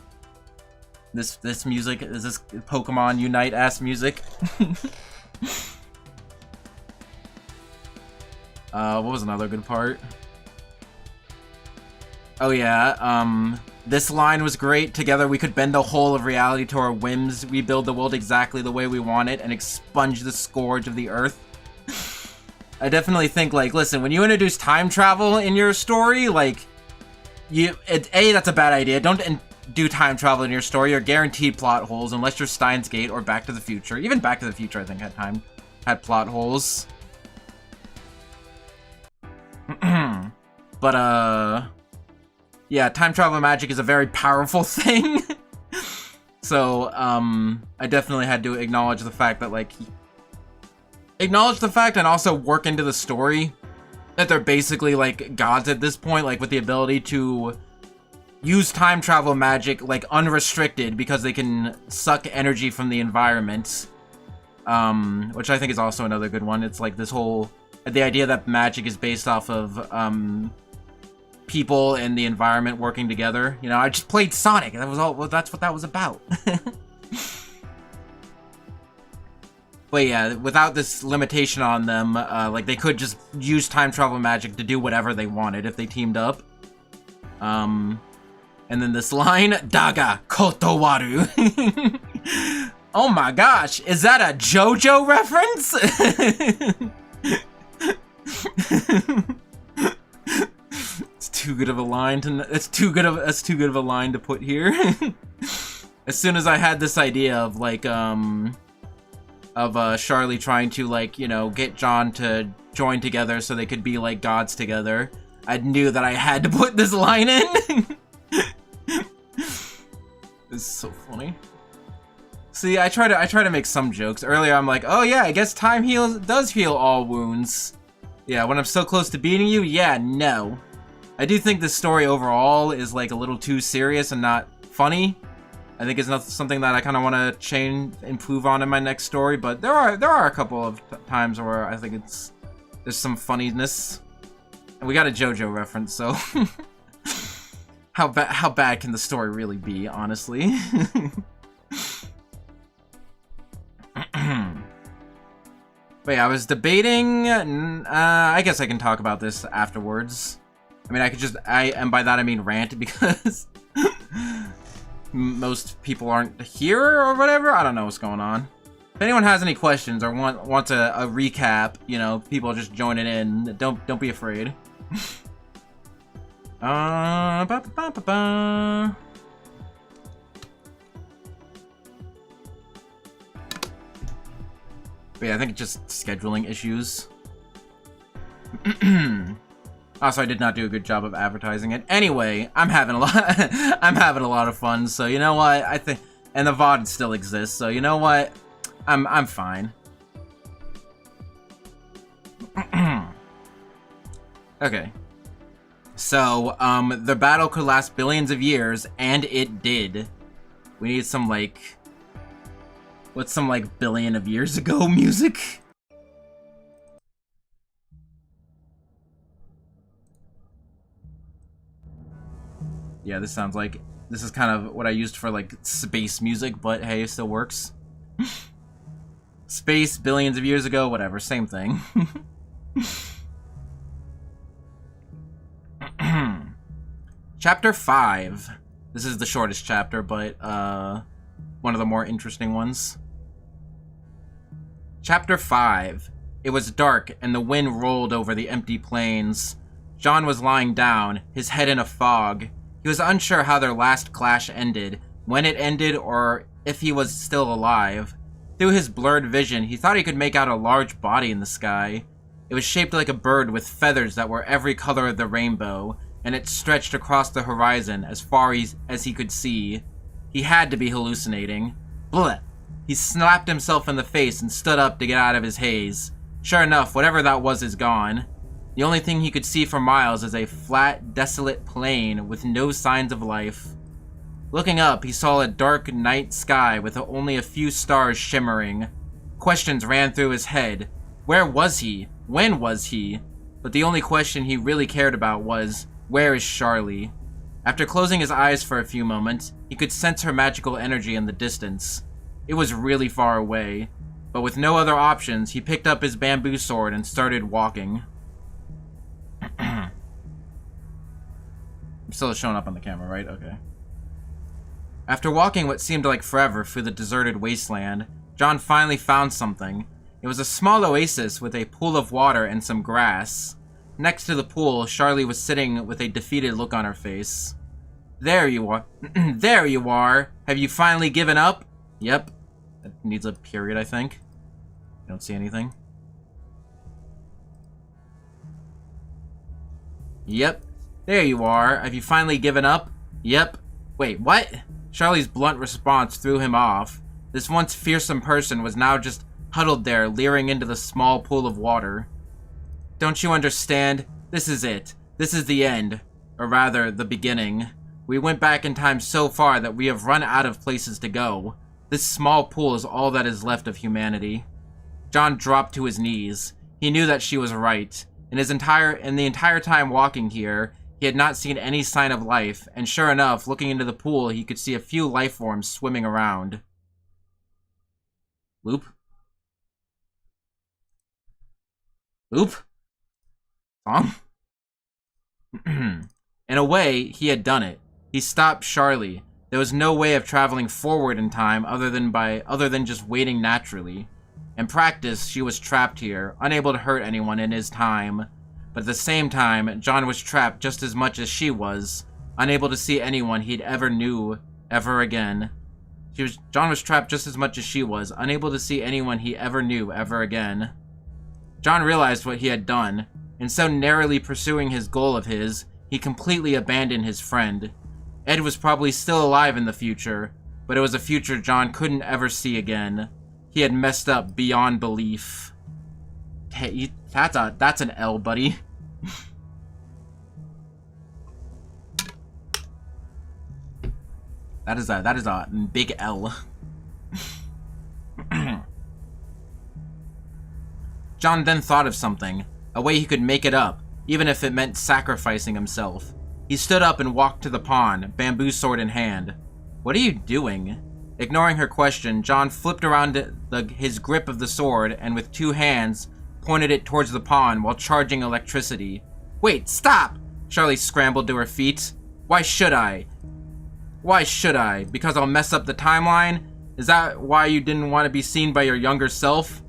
This music? Is this Pokemon Unite ass music? What was another good part? Oh yeah, this line was great. Together we could bend the whole of reality to our whims. We build the world exactly the way we want it and expunge the scourge of the earth. I definitely think, like, listen, when you introduce time travel in your story, like, that's a bad idea. Don't do time travel in your story. You're guaranteed plot holes unless you're Steins Gate or Back to the Future. Even Back to the Future, I think, had plot holes. But, yeah, time travel magic is a very powerful thing. So, I definitely had to acknowledge the fact that, like, and also work into the story that they're basically, like, gods at this point, like, with the ability to use time travel magic, like, unrestricted, because they can suck energy from the environment. Which I think is also another good one. It's, like, this whole, the idea that magic is based off of, people and the environment working together. You know, I just played Sonic, and that's what that was about. But yeah, without this limitation on them, like, they could just use time travel magic to do whatever they wanted if they teamed up. And then this line, Daga Kotowaru. Oh my gosh, is that a JoJo reference? It's too good of a line to put here. As soon as I had this idea of like Charlie trying to like, you know, get John to join together so they could be like gods together, I knew that I had to put this line in. This is so funny. See, I try to make some jokes. Earlier I'm like, oh yeah, I guess time does heal all wounds. Yeah, when I'm so close to beating you, yeah, no. I do think this story overall is like a little too serious and not funny. I think it's not something that I kind of want to improve on in my next story, but there are a couple of times where I think there's some funniness. And we got a JoJo reference, so how bad can the story really be, honestly? But yeah, I was debating, I guess I can talk about this afterwards. I mean, and by that I mean rant, because most people aren't here or whatever. I don't know what's going on. If anyone has any questions or wants a recap, you know, people just joining in, don't be afraid. But yeah, I think it's just scheduling issues. Also, I did not do a good job of advertising it. Anyway, I'm having a lot of fun. So you know what? I think, and the VOD still exists. So you know what? I'm fine. Okay. So the battle could last billions of years, and it did. We need some like, what's some like billion of years ago music? Yeah, this sounds like, this is kind of what I used for like space music, but hey, it still works. Space, billions of years ago, whatever, same thing. Chapter 5. This is the shortest chapter, but one of the more interesting ones. Chapter 5. It was dark, and the wind rolled over the empty plains. John was lying down, his head in a fog. He was unsure how their last clash ended, when it ended, or if he was still alive. Through his blurred vision, he thought he could make out a large body in the sky. It was shaped like a bird with feathers that were every color of the rainbow, and it stretched across the horizon as far as he could see. He had to be hallucinating. Blech! He slapped himself in the face and stood up to get out of his haze. Sure enough, whatever that was is gone. The only thing he could see for miles is a flat, desolate plain with no signs of life. Looking up, he saw a dark night sky with only a few stars shimmering. Questions ran through his head. Where was he? When was he? But the only question he really cared about was, where is Charlie? After closing his eyes for a few moments, he could sense her magical energy in the distance. It was really far away, but with no other options, he picked up his bamboo sword and started walking. I'm still showing up on the camera, right? Okay. After walking what seemed like forever through the deserted wasteland, John finally found something. It was a small oasis with a pool of water and some grass. Next to the pool, Charlie was sitting with a defeated look on her face. There you are. There you are. Have you finally given up? Yep. That needs a period, I think. I don't see anything. Yep. There you are. Have you finally given up? Yep. Wait, what? Charlie's blunt response threw him off. This once fearsome person was now just huddled there, leering into the small pool of water. Don't you understand? This is it. This is the end. Or rather, the beginning. We went back in time so far that we have run out of places to go. This small pool is all that is left of humanity. John dropped to his knees. He knew that she was right. In the entire time walking here, he had not seen any sign of life, and sure enough, looking into the pool, he could see a few life forms swimming around. Loop? Loop? Song? In a way, he had done it. He stopped Charlie. There was no way of traveling forward in time other than just waiting naturally. In practice, she was trapped here, unable to hurt anyone in his time. But at the same time, John was trapped just as much as she was, unable to see anyone he'd ever knew ever again. John was trapped just as much as she was, unable to see anyone he ever knew ever again. John realized what he had done. In so narrowly pursuing his goal of his, he completely abandoned his friend. Ed was probably still alive in the future, but it was a future John couldn't ever see again. He had messed up beyond belief. Hey, that's an L, buddy. That is a big L. John then thought of something, a way he could make it up, even if it meant sacrificing himself. He stood up and walked to the pond, bamboo sword in hand. "What are you doing?" Ignoring her question, John flipped around his grip of the sword and with two hands pointed it towards the pond while charging electricity. "Wait, stop!" Charlie scrambled to her feet. "Why should I? Why should I? Because I'll mess up the timeline? Is that why you didn't want to be seen by your younger self?"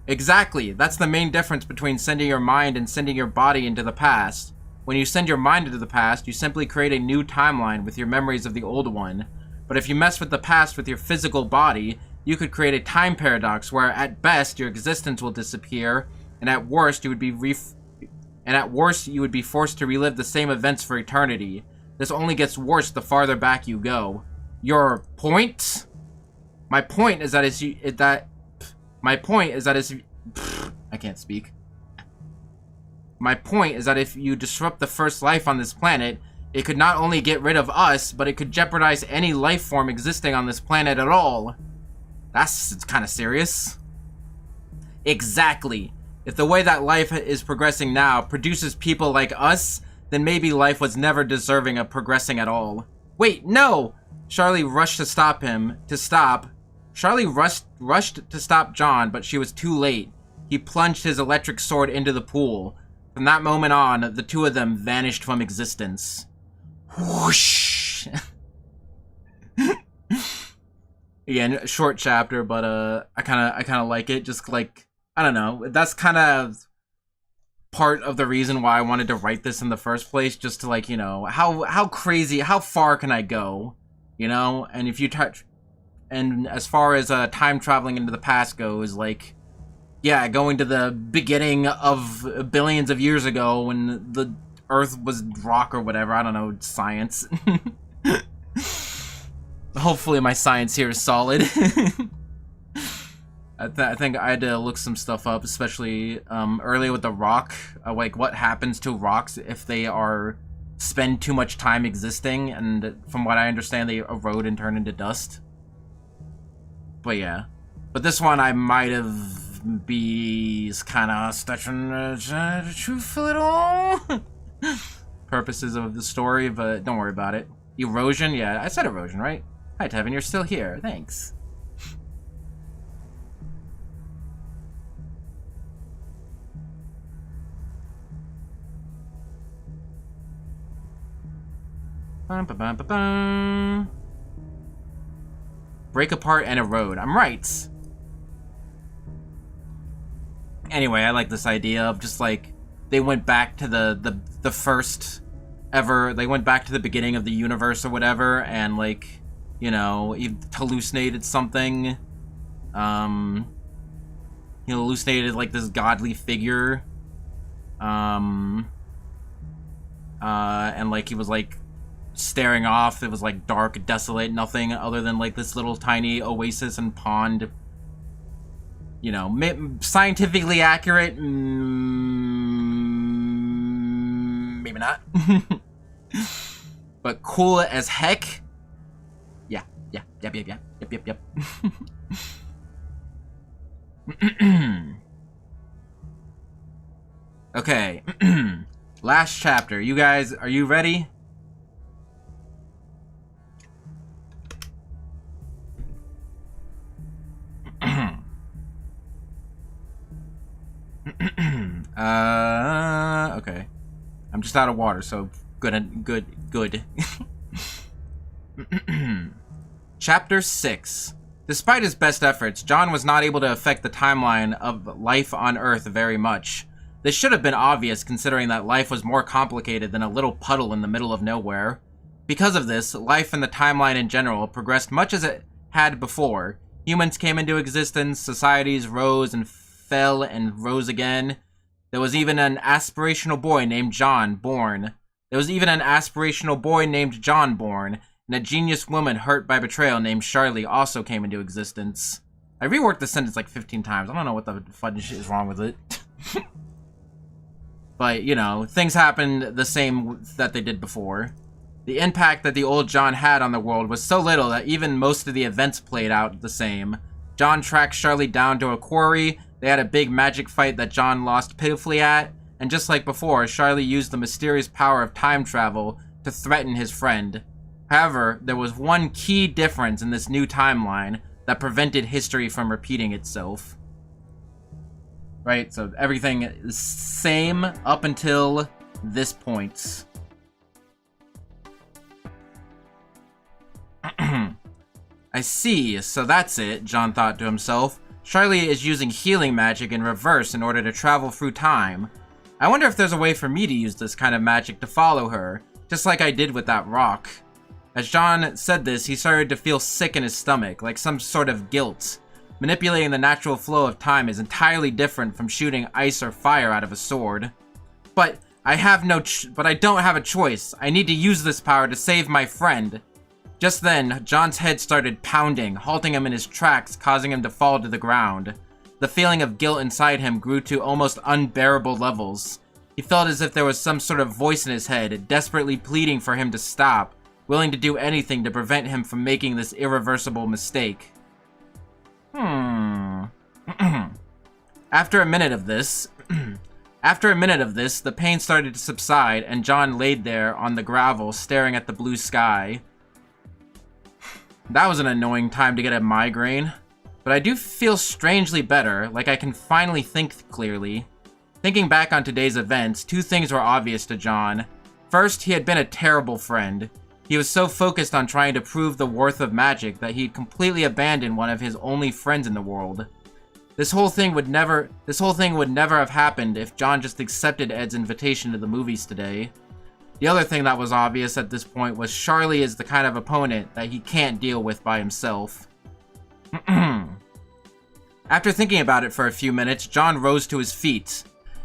Exactly. That's the main difference between sending your mind and sending your body into the past. When you send your mind into the past, you simply create a new timeline with your memories of the old one. But if you mess with the past with your physical body, you could create a time paradox where at best your existence will disappear, and at worst you would be forced to relive the same events for eternity. This only gets worse the farther back you go. Your point? My point is that I can't speak. My point is that if you disrupt the first life on this planet, it could not only get rid of us, but it could jeopardize any life form existing on this planet at all. That's kind of serious. Exactly. If the way that life is progressing now produces people like us, then maybe life was never deserving of progressing at all. Wait, no! Charlie rushed to stop him. Charlie rushed to stop John, but she was too late. He plunged his electric sword into the pool. From that moment on, the two of them vanished from existence. Whoosh! Again, short chapter, but I kind of like it. Just like, I don't know. That's kind of part of the reason why I wanted to write this in the first place, just to, like, you know, how crazy, how far can I go, you know? And if you touch, and as far as time traveling into the past goes, like, yeah, going to the beginning of billions of years ago when the Earth was rock or whatever. I don't know, science. Hopefully my science here is solid. I think I had to look some stuff up, especially earlier with the rock. Like, what happens to rocks if they spend too much time existing, and from what I understand, they erode and turn into dust. But yeah. But this one I might have kind of stretching the truth a little. Purposes of the story, but don't worry about it. Erosion? Yeah, I said erosion, right? Hi, Tevin, you're still here. Thanks. Break apart and erode. I'm right. Anyway, I like this idea of just like they went back to the first ever. They went back to the beginning of the universe or whatever, and like, you know, he hallucinated something. He hallucinated like this godly figure. And like he was like staring off. It was like dark, desolate, nothing other than like this little tiny oasis and pond. You know, scientifically accurate, maybe not. But cool as heck. Yeah. Yep. Okay. Last chapter. You guys, are you ready? Okay. I'm just out of water, so good. Chapter 6. Despite his best efforts, John was not able to affect the timeline of life on Earth very much. This should have been obvious, considering that life was more complicated than a little puddle in the middle of nowhere. Because of this, life and the timeline in general progressed much as it had before. Humans came into existence, societies rose and fell and rose again. There was even an aspirational boy named John born. And a genius woman hurt by betrayal named Charlie also came into existence. I reworked the sentence like 15 times. I don't know what the fun shit is wrong with it. But, you know, things happened the same that they did before. The impact that the old John had on the world was so little that even most of the events played out the same. John tracked Charlie down to a quarry, they had a big magic fight that John lost pitifully at, and just like before, Charlie used the mysterious power of time travel to threaten his friend. However, there was one key difference in this new timeline that prevented history from repeating itself. Right, so everything is same up until this point. I see, so that's it, John thought to himself. Charlie is using healing magic in reverse in order to travel through time. I wonder if there's a way for me to use this kind of magic to follow her, just like I did with that rock. As John said this, he started to feel sick in his stomach, like some sort of guilt. Manipulating the natural flow of time is entirely different from shooting ice or fire out of a sword. But I don't have a choice. I need to use this power to save my friend. Just then, John's head started pounding, halting him in his tracks, causing him to fall to the ground. The feeling of guilt inside him grew to almost unbearable levels. He felt as if there was some sort of voice in his head, desperately pleading for him to stop, willing to do anything to prevent him from making this irreversible mistake. After a minute of this, the pain started to subside, and John laid there on the gravel, staring at the blue sky. That was an annoying time to get a migraine, but I do feel strangely better, like I can finally think clearly. Thinking back on today's events, two things were obvious to John. First, he had been a terrible friend. He was so focused on trying to prove the worth of magic that he'd completely abandoned one of his only friends in the world. This whole thing would never have happened if John just accepted Ed's invitation to the movies today. The other thing that was obvious at this point was Charlie is the kind of opponent that he can't deal with by himself. After thinking about it for a few minutes, John rose to his feet.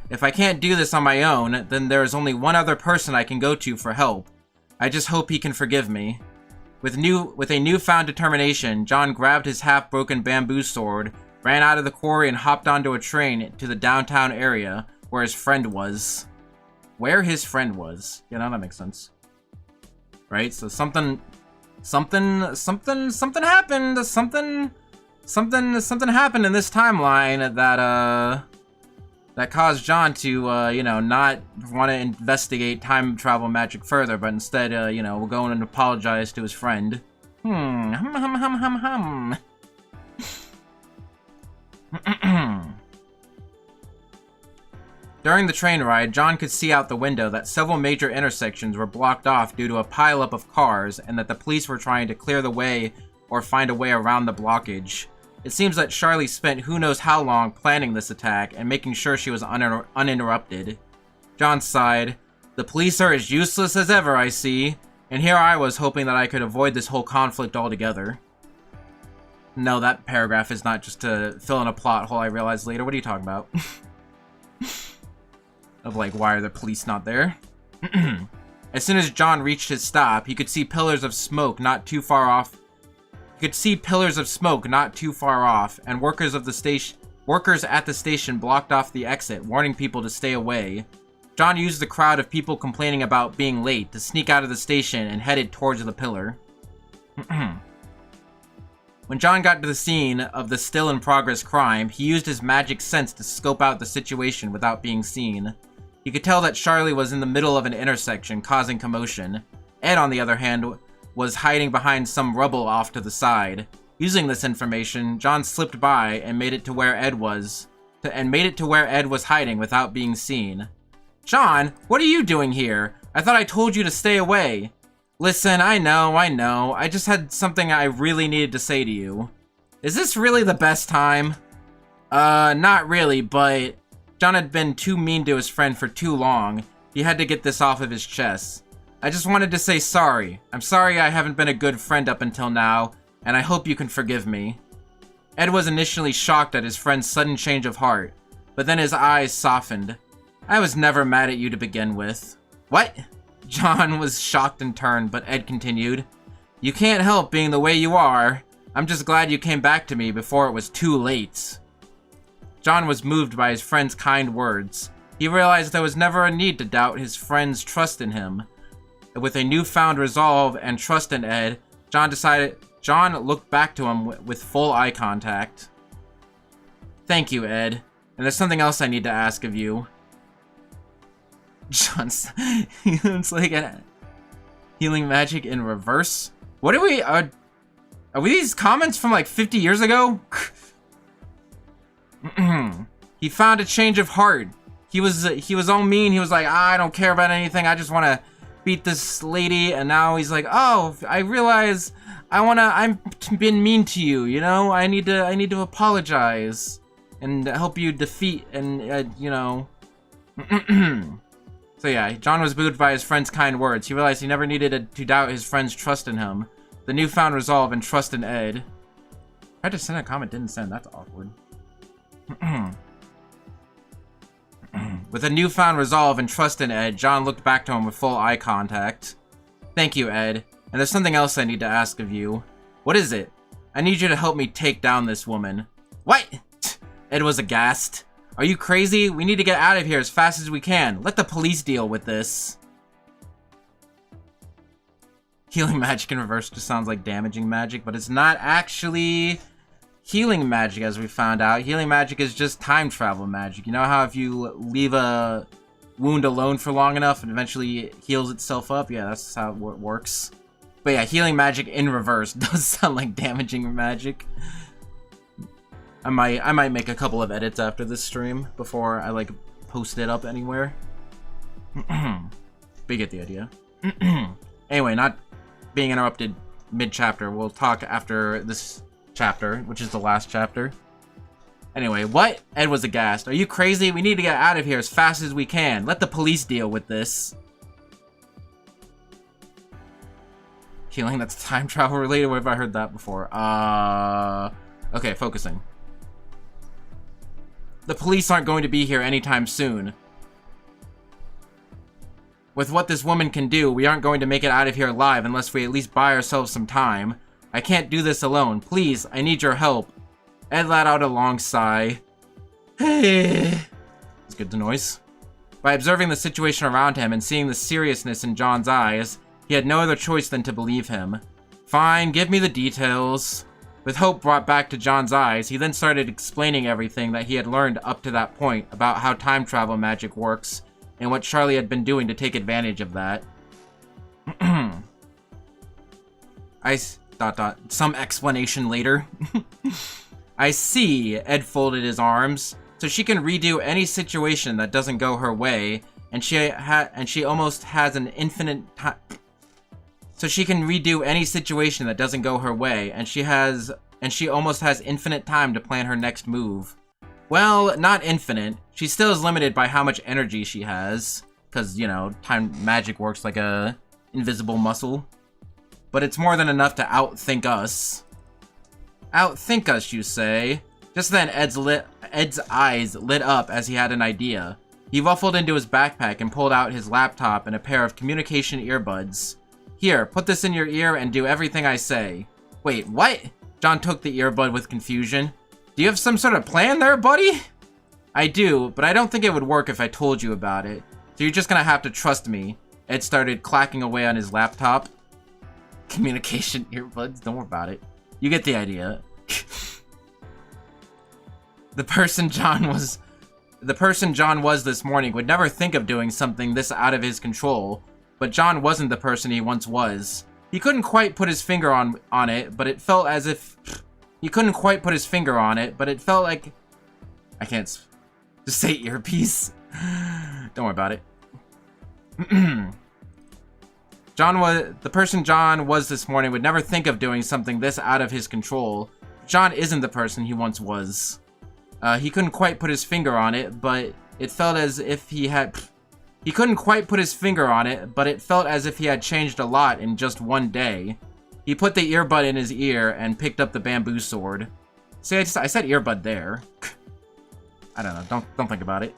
If I can't do this on my own, then there is only one other person I can go to for help. I just hope he can forgive me. With a newfound determination, John grabbed his half-broken bamboo sword, ran out of the quarry, and hopped onto a train to the downtown area where his friend was. Where his friend was. Yeah, no, that makes sense. Right, so something happened. Something happened in this timeline that caused John to, not want to investigate time travel magic further, but instead, will go in and apologize to his friend. During the train ride, John could see out the window that several major intersections were blocked off due to a pileup of cars, and that the police were trying to clear the way or find a way around the blockage. It seems that Charlie spent who knows how long planning this attack and making sure she was uninterrupted. John sighed. The police are as useless as ever, I see. And here I was hoping that I could avoid this whole conflict altogether. No, that paragraph is not just to fill in a plot hole I realized later. What are you talking about? Of like, why are the police not there? As soon as John reached his stop, he could see pillars of smoke not too far off. And workers at the station blocked off the exit, warning people to stay away. John used the crowd of people complaining about being late to sneak out of the station and headed towards the pillar. When John got to the scene of the still-in-progress crime, he used his magic sense to scope out the situation without being seen. He could tell that Charlie was in the middle of an intersection, causing commotion. Ed, on the other hand, was hiding behind some rubble off to the side. Using this information, John slipped by and made it to where Ed was hiding without being seen. John, what are you doing here? I thought I told you to stay away. Listen, I know. I just had something I really needed to say to you. Is this really the best time? Not really, but John had been too mean to his friend for too long. He had to get this off of his chest. I just wanted to say sorry. I'm sorry I haven't been a good friend up until now, and I hope you can forgive me. Ed was initially shocked at his friend's sudden change of heart, but then his eyes softened. I was never mad at you to begin with. What? John was shocked in turn, but Ed continued. You can't help being the way you are. I'm just glad you came back to me before it was too late. John was moved by his friend's kind words. He realized there was never a need to doubt his friend's trust in him. With a newfound resolve and trust in Ed, John looked back to him with full eye contact. Thank you, Ed. And there's something else I need to ask of you. John's it's like a healing magic in reverse. What are we these comments from like 50 years ago? He found a change of heart. He was all mean. He was like, I don't care about anything. I just want to beat this lady. And now he's like, oh, I realize I'm been mean to you. You know, I need to apologize and help you defeat and you know. So yeah, John was moved by his friend's kind words. He realized he never needed to doubt his friend's trust in him. The newfound resolve and trust in Ed. Tried to send a comment, didn't send. That's awkward. With a newfound resolve and trust in Ed, John looked back to him with full eye contact. Thank you, Ed. And there's something else I need to ask of you. What is it? I need you to help me take down this woman. What? Ed was aghast. Are you crazy? We need to get out of here as fast as we can. Let the police deal with this. Healing magic in reverse just sounds like damaging magic, but it's not actually healing magic, as we found out. Healing magic is just time travel magic. You know how if you leave a wound alone for long enough and eventually it heals itself up? Yeah, that's how it works. But yeah, healing magic in reverse does sound like damaging magic. I might make a couple of edits after this stream before I like post it up anywhere. But you get the idea. Anyway, not being interrupted mid-chapter. We'll talk after this chapter, which is the last chapter. Anyway, what? Ed was aghast. Are you crazy? We need to get out of here as fast as we can. Let the police deal with this. Healing, that's time travel related. Where have I heard that before? Okay, focusing. The police aren't going to be here anytime soon. With what this woman can do, we aren't going to make it out of here alive unless we at least buy ourselves some time. I can't do this alone. Please, I need your help. Ed let out a long sigh. Hey. It's good to noise. By observing the situation around him and seeing the seriousness in John's eyes, he had no other choice than to believe him. Fine, give me the details. With hope brought back to John's eyes, he then started explaining everything that he had learned up to that point about how time travel magic works and what Charlie had been doing to take advantage of that. Some explanation later. I see, Ed folded his arms. So she can redo any situation that doesn't go her way, and she almost has an infinite time. So she can redo any situation that doesn't go her way, and she almost has infinite time to plan her next move. Well, not infinite. She still is limited by how much energy she has, because, you know, time magic works like a invisible muscle. But it's more than enough to outthink us. Outthink us, you say? Just then, Ed's eyes lit up as he had an idea. He ruffled into his backpack and pulled out his laptop and a pair of communication earbuds. Here, put this in your ear and do everything I say. Wait, what? John took the earbud with confusion. Do you have some sort of plan there, buddy? I do, but I don't think it would work if I told you about it. So you're just gonna have to trust me. Ed started clacking away on his laptop. Communication earbuds, don't worry about it. You get the idea. The person John was this morning would never think of doing something this out of his control. But John wasn't the person he once was. He couldn't quite put his finger on it, but it felt as if... He couldn't quite put his finger on it, but it felt like... I can't... Just say earpiece. Don't worry about it. The person John was this morning would never think of doing something this out of his control. John isn't the person he once was. He couldn't quite put his finger on it, but it felt as if he had... He couldn't quite put his finger on it, but it felt as if he had changed a lot in just one day. He put the earbud in his ear and picked up the bamboo sword. See, I said earbud there. I don't know, don't think about it.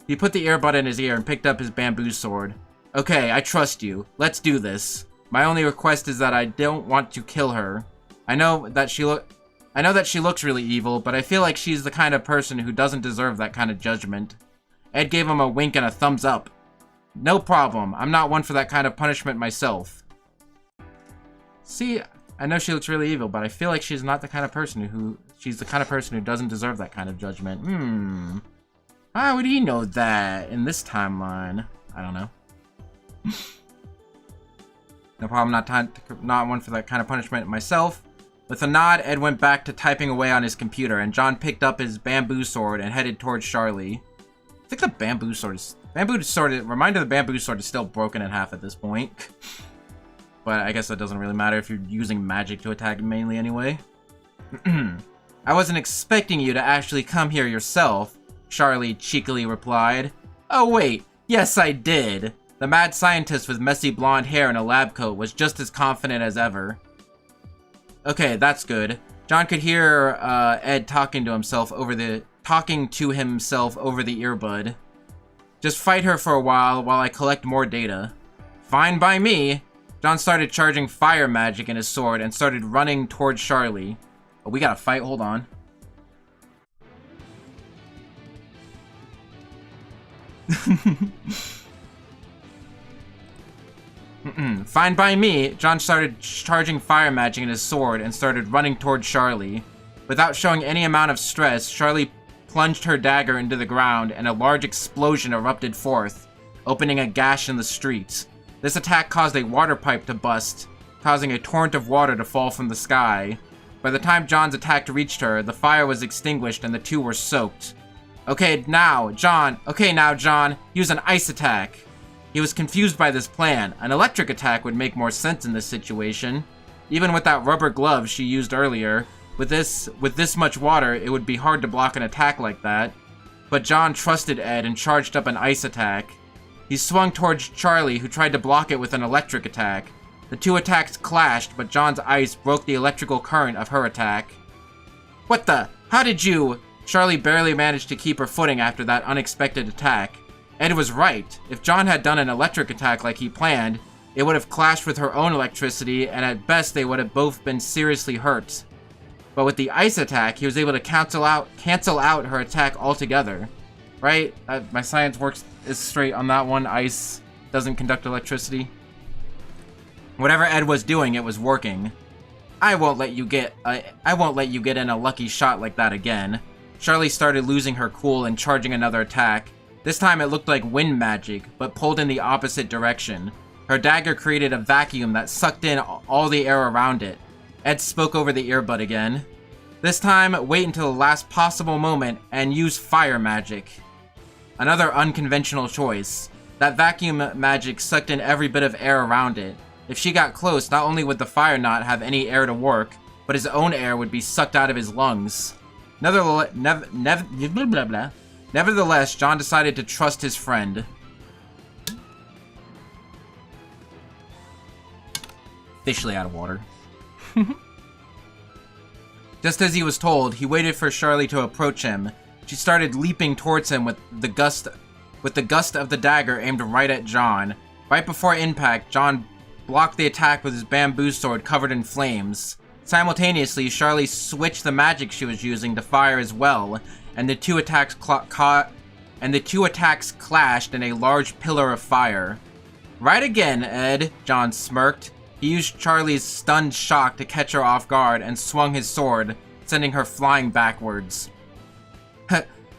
He put the earbud in his ear and picked up his bamboo sword. Okay, I trust you. Let's do this. My only request is that I don't want to kill her. I know that she looks really evil, but I feel like she's the kind of person who doesn't deserve that kind of judgment. Ed gave him a wink and a thumbs up. No problem. I'm not one for that kind of punishment myself. See, I know she looks really evil, but I feel like she's not the kind of person who... She's the kind of person who doesn't deserve that kind of judgment. How would he know that in this timeline? I don't know. No problem, not one for that kind of punishment myself. With a nod, Ed went back to typing away on his computer, and John picked up his bamboo sword and headed towards Charlie. I think the bamboo sword, reminder the bamboo sword is still broken in half at this point. But I guess that doesn't really matter if you're using magic to attack mainly anyway. I wasn't expecting you to actually come here yourself, Charlie cheekily replied. Oh wait, yes I did. The mad scientist with messy blonde hair and a lab coat was just as confident as ever. Okay, that's good. John could hear Ed talking to himself over the earbud. Just fight her for a while I collect more data. Fine by me. John started charging fire magic in his sword and started running towards Charlie. Oh, we gotta fight, hold on. Fine by me. John started charging fire magic in his sword and started running towards Charlie. Without showing any amount of stress, Charlie plunged her dagger into the ground and a large explosion erupted forth, opening a gash in the street. This attack caused a water pipe to bust, causing a torrent of water to fall from the sky. By the time John's attack reached her, the fire was extinguished and the two were soaked. Okay, now, John, use an ice attack. He was confused by this plan. An electric attack would make more sense in this situation. Even with that rubber glove she used earlier, with this much water, it would be hard to block an attack like that. But John trusted Ed and charged up an ice attack. He swung towards Charlie, who tried to block it with an electric attack. The two attacks clashed, but John's ice broke the electrical current of her attack. What the? How did you? Charlie barely managed to keep her footing after that unexpected attack. Ed was right. If John had done an electric attack like he planned, it would have clashed with her own electricity, and at best they would have both been seriously hurt. But with the ice attack, he was able to cancel out her attack altogether. Right? My science is straight on that one. Ice doesn't conduct electricity. Whatever Ed was doing, it was working. I won't let you get in a lucky shot like that again. Charlie started losing her cool and charging another attack. This time it looked like wind magic, but pulled in the opposite direction. Her dagger created a vacuum that sucked in all the air around it. Ed spoke over the earbud again. This time, wait until the last possible moment and use fire magic. Another unconventional choice. That vacuum magic sucked in every bit of air around it. If she got close, not only would the fire not have any air to work, but his own air would be sucked out of his lungs. Nevertheless, John decided to trust his friend. Officially out of water. Just as he was told, he waited for Charlie to approach him. She started leaping towards him with the gust of the dagger aimed right at John. Right before impact, John blocked the attack with his bamboo sword covered in flames. Simultaneously, Charlie switched the magic she was using to fire as well, and the two attacks clashed in a large pillar of fire. Right again, Ed, John smirked. He used Charlie's stunned shock to catch her off guard and swung his sword, sending her flying backwards.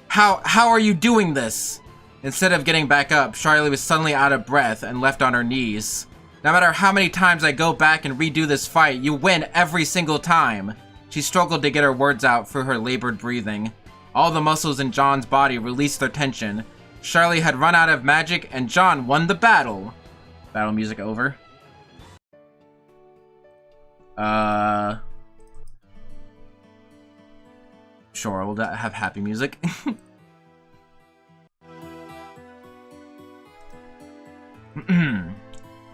How are you doing this? Instead of getting back up, Charlie was suddenly out of breath and left on her knees. No matter how many times I go back and redo this fight, you win every single time. She struggled to get her words out through her labored breathing. All the muscles in John's body released their tension. Charlie had run out of magic and John won the battle. Battle music over. Sure, we'll have happy music.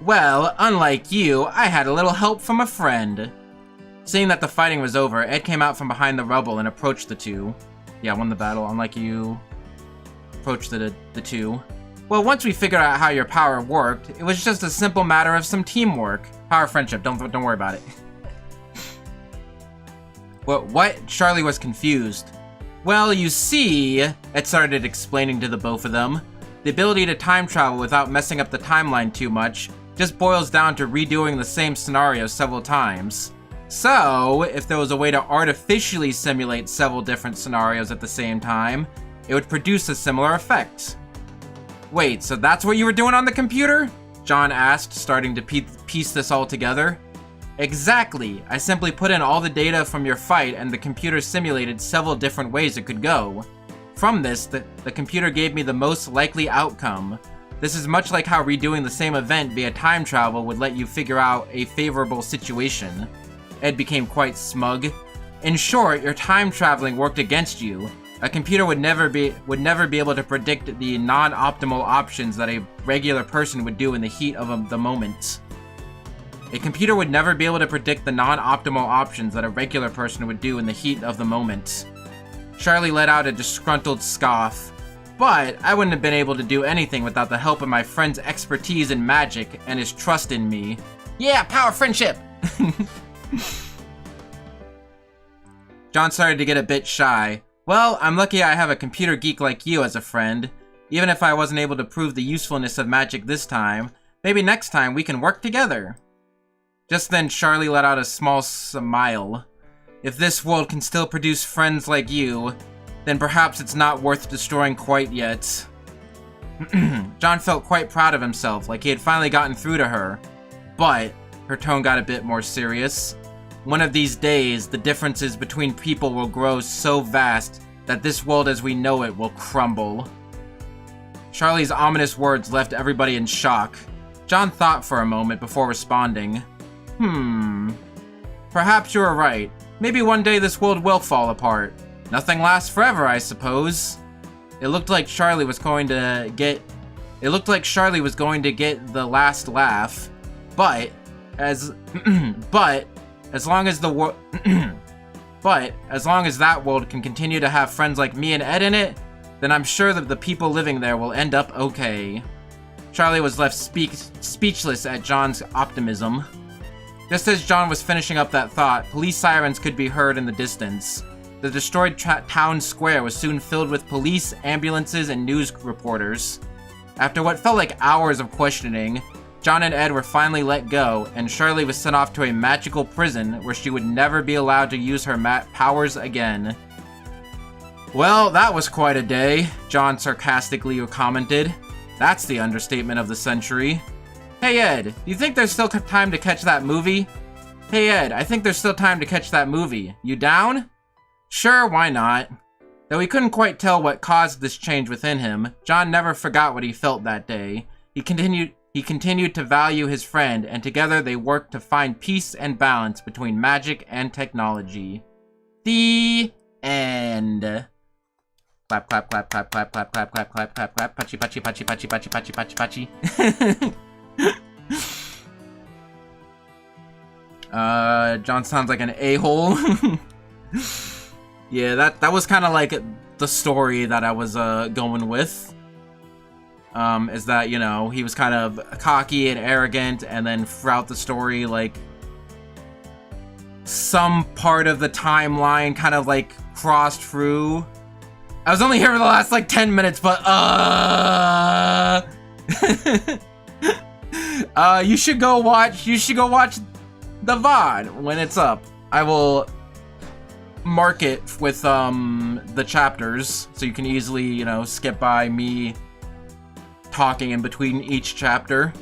Well, unlike you, I had a little help from a friend. Seeing that the fighting was over, Ed came out from behind the rubble and approached the two. Yeah, won the battle, unlike you. Approached the two. Well, once we figured out how your power worked, it was just a simple matter of some teamwork. Power friendship, don't worry about it. What? Charlie was confused. Well, you see, Ed started explaining to the both of them. The ability to time travel without messing up the timeline too much just boils down to redoing the same scenario several times. So, if there was a way to artificially simulate several different scenarios at the same time, it would produce a similar effect. Wait, so that's what you were doing on the computer? John asked, starting to piece this all together. Exactly. I simply put in all the data from your fight and the computer simulated several different ways it could go. From this, the computer gave me the most likely outcome. This is much like how redoing the same event via time travel would let you figure out a favorable situation. Ed became quite smug. In short, your time traveling worked against you. A computer would never be able to predict the non-optimal options that a regular person would do in the heat of the moment. A computer would never be able to predict the non-optimal options that a regular person would do in the heat of the moment. Charlie let out a disgruntled scoff. But I wouldn't have been able to do anything without the help of my friend's expertise in magic and his trust in me. Yeah, power friendship! John started to get a bit shy. Well, I'm lucky I have a computer geek like you as a friend. Even if I wasn't able to prove the usefulness of magic this time, maybe next time we can work together. Just then, Charlie let out a small smile. If this world can still produce friends like you, then perhaps it's not worth destroying quite yet. John felt quite proud of himself, like he had finally gotten through to her. But her tone got a bit more serious. One of these days, the differences between people will grow so vast that this world as we know it will crumble. Charlie's ominous words left everybody in shock. John thought for a moment before responding. Perhaps you are right. Maybe one day this world will fall apart. Nothing lasts forever, I suppose. It looked like Charlie was going to get the last laugh, but as long as that world can continue to have friends like me and Ed in it, then I'm sure that the people living there will end up okay. Charlie was left speechless at John's optimism. Just as John was finishing up that thought, police sirens could be heard in the distance. The destroyed town square was soon filled with police, ambulances, and news reporters. After what felt like hours of questioning, John and Ed were finally let go, and Charlie was sent off to a magical prison where she would never be allowed to use her powers again. Well, that was quite a day, John sarcastically commented. That's the understatement of the century. Hey Ed, do you think there's still time to catch that movie? Hey Ed, I think there's still time to catch that movie. You down? Sure, why not? Though he couldn't quite tell what caused this change within him, John never forgot what he felt that day. He continued to value his friend, and together they worked to find peace and balance between magic and technology. The end. Clap, clap, clap, clap, clap, clap, clap, clap, clap, clap, clap, patchy, patchy, patchy, patchy, patchy, patchy, patchy, patchy. John sounds like an a-hole. Yeah, that was kind of like the story that I was going with. Is that, you know, he was kind of cocky and arrogant, and then throughout the story, like, some part of the timeline kind of, like, crossed through. I was only here for the last, like, 10 minutes, but, you should go watch the VOD when it's up. I will mark it with, the chapters, so you can easily, you know, skip by me talking in between each chapter.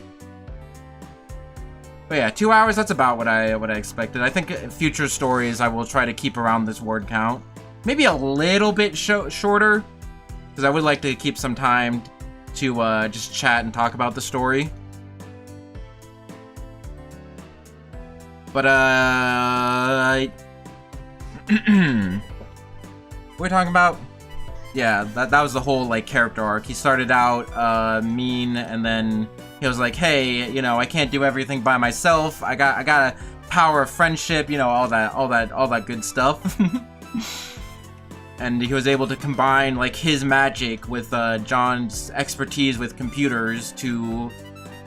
But yeah, 2 hours, that's about what I expected. I think future stories I will try to keep around this word count. Maybe a little bit shorter, because I would like to keep some time to just chat and talk about the story. But what are we talking about? Yeah, that was the whole, like, character arc. He started out, mean, and then he was like, hey, you know, I can't do everything by myself. I got a power of friendship, you know, all that good stuff. And he was able to combine, like, his magic with, John's expertise with computers to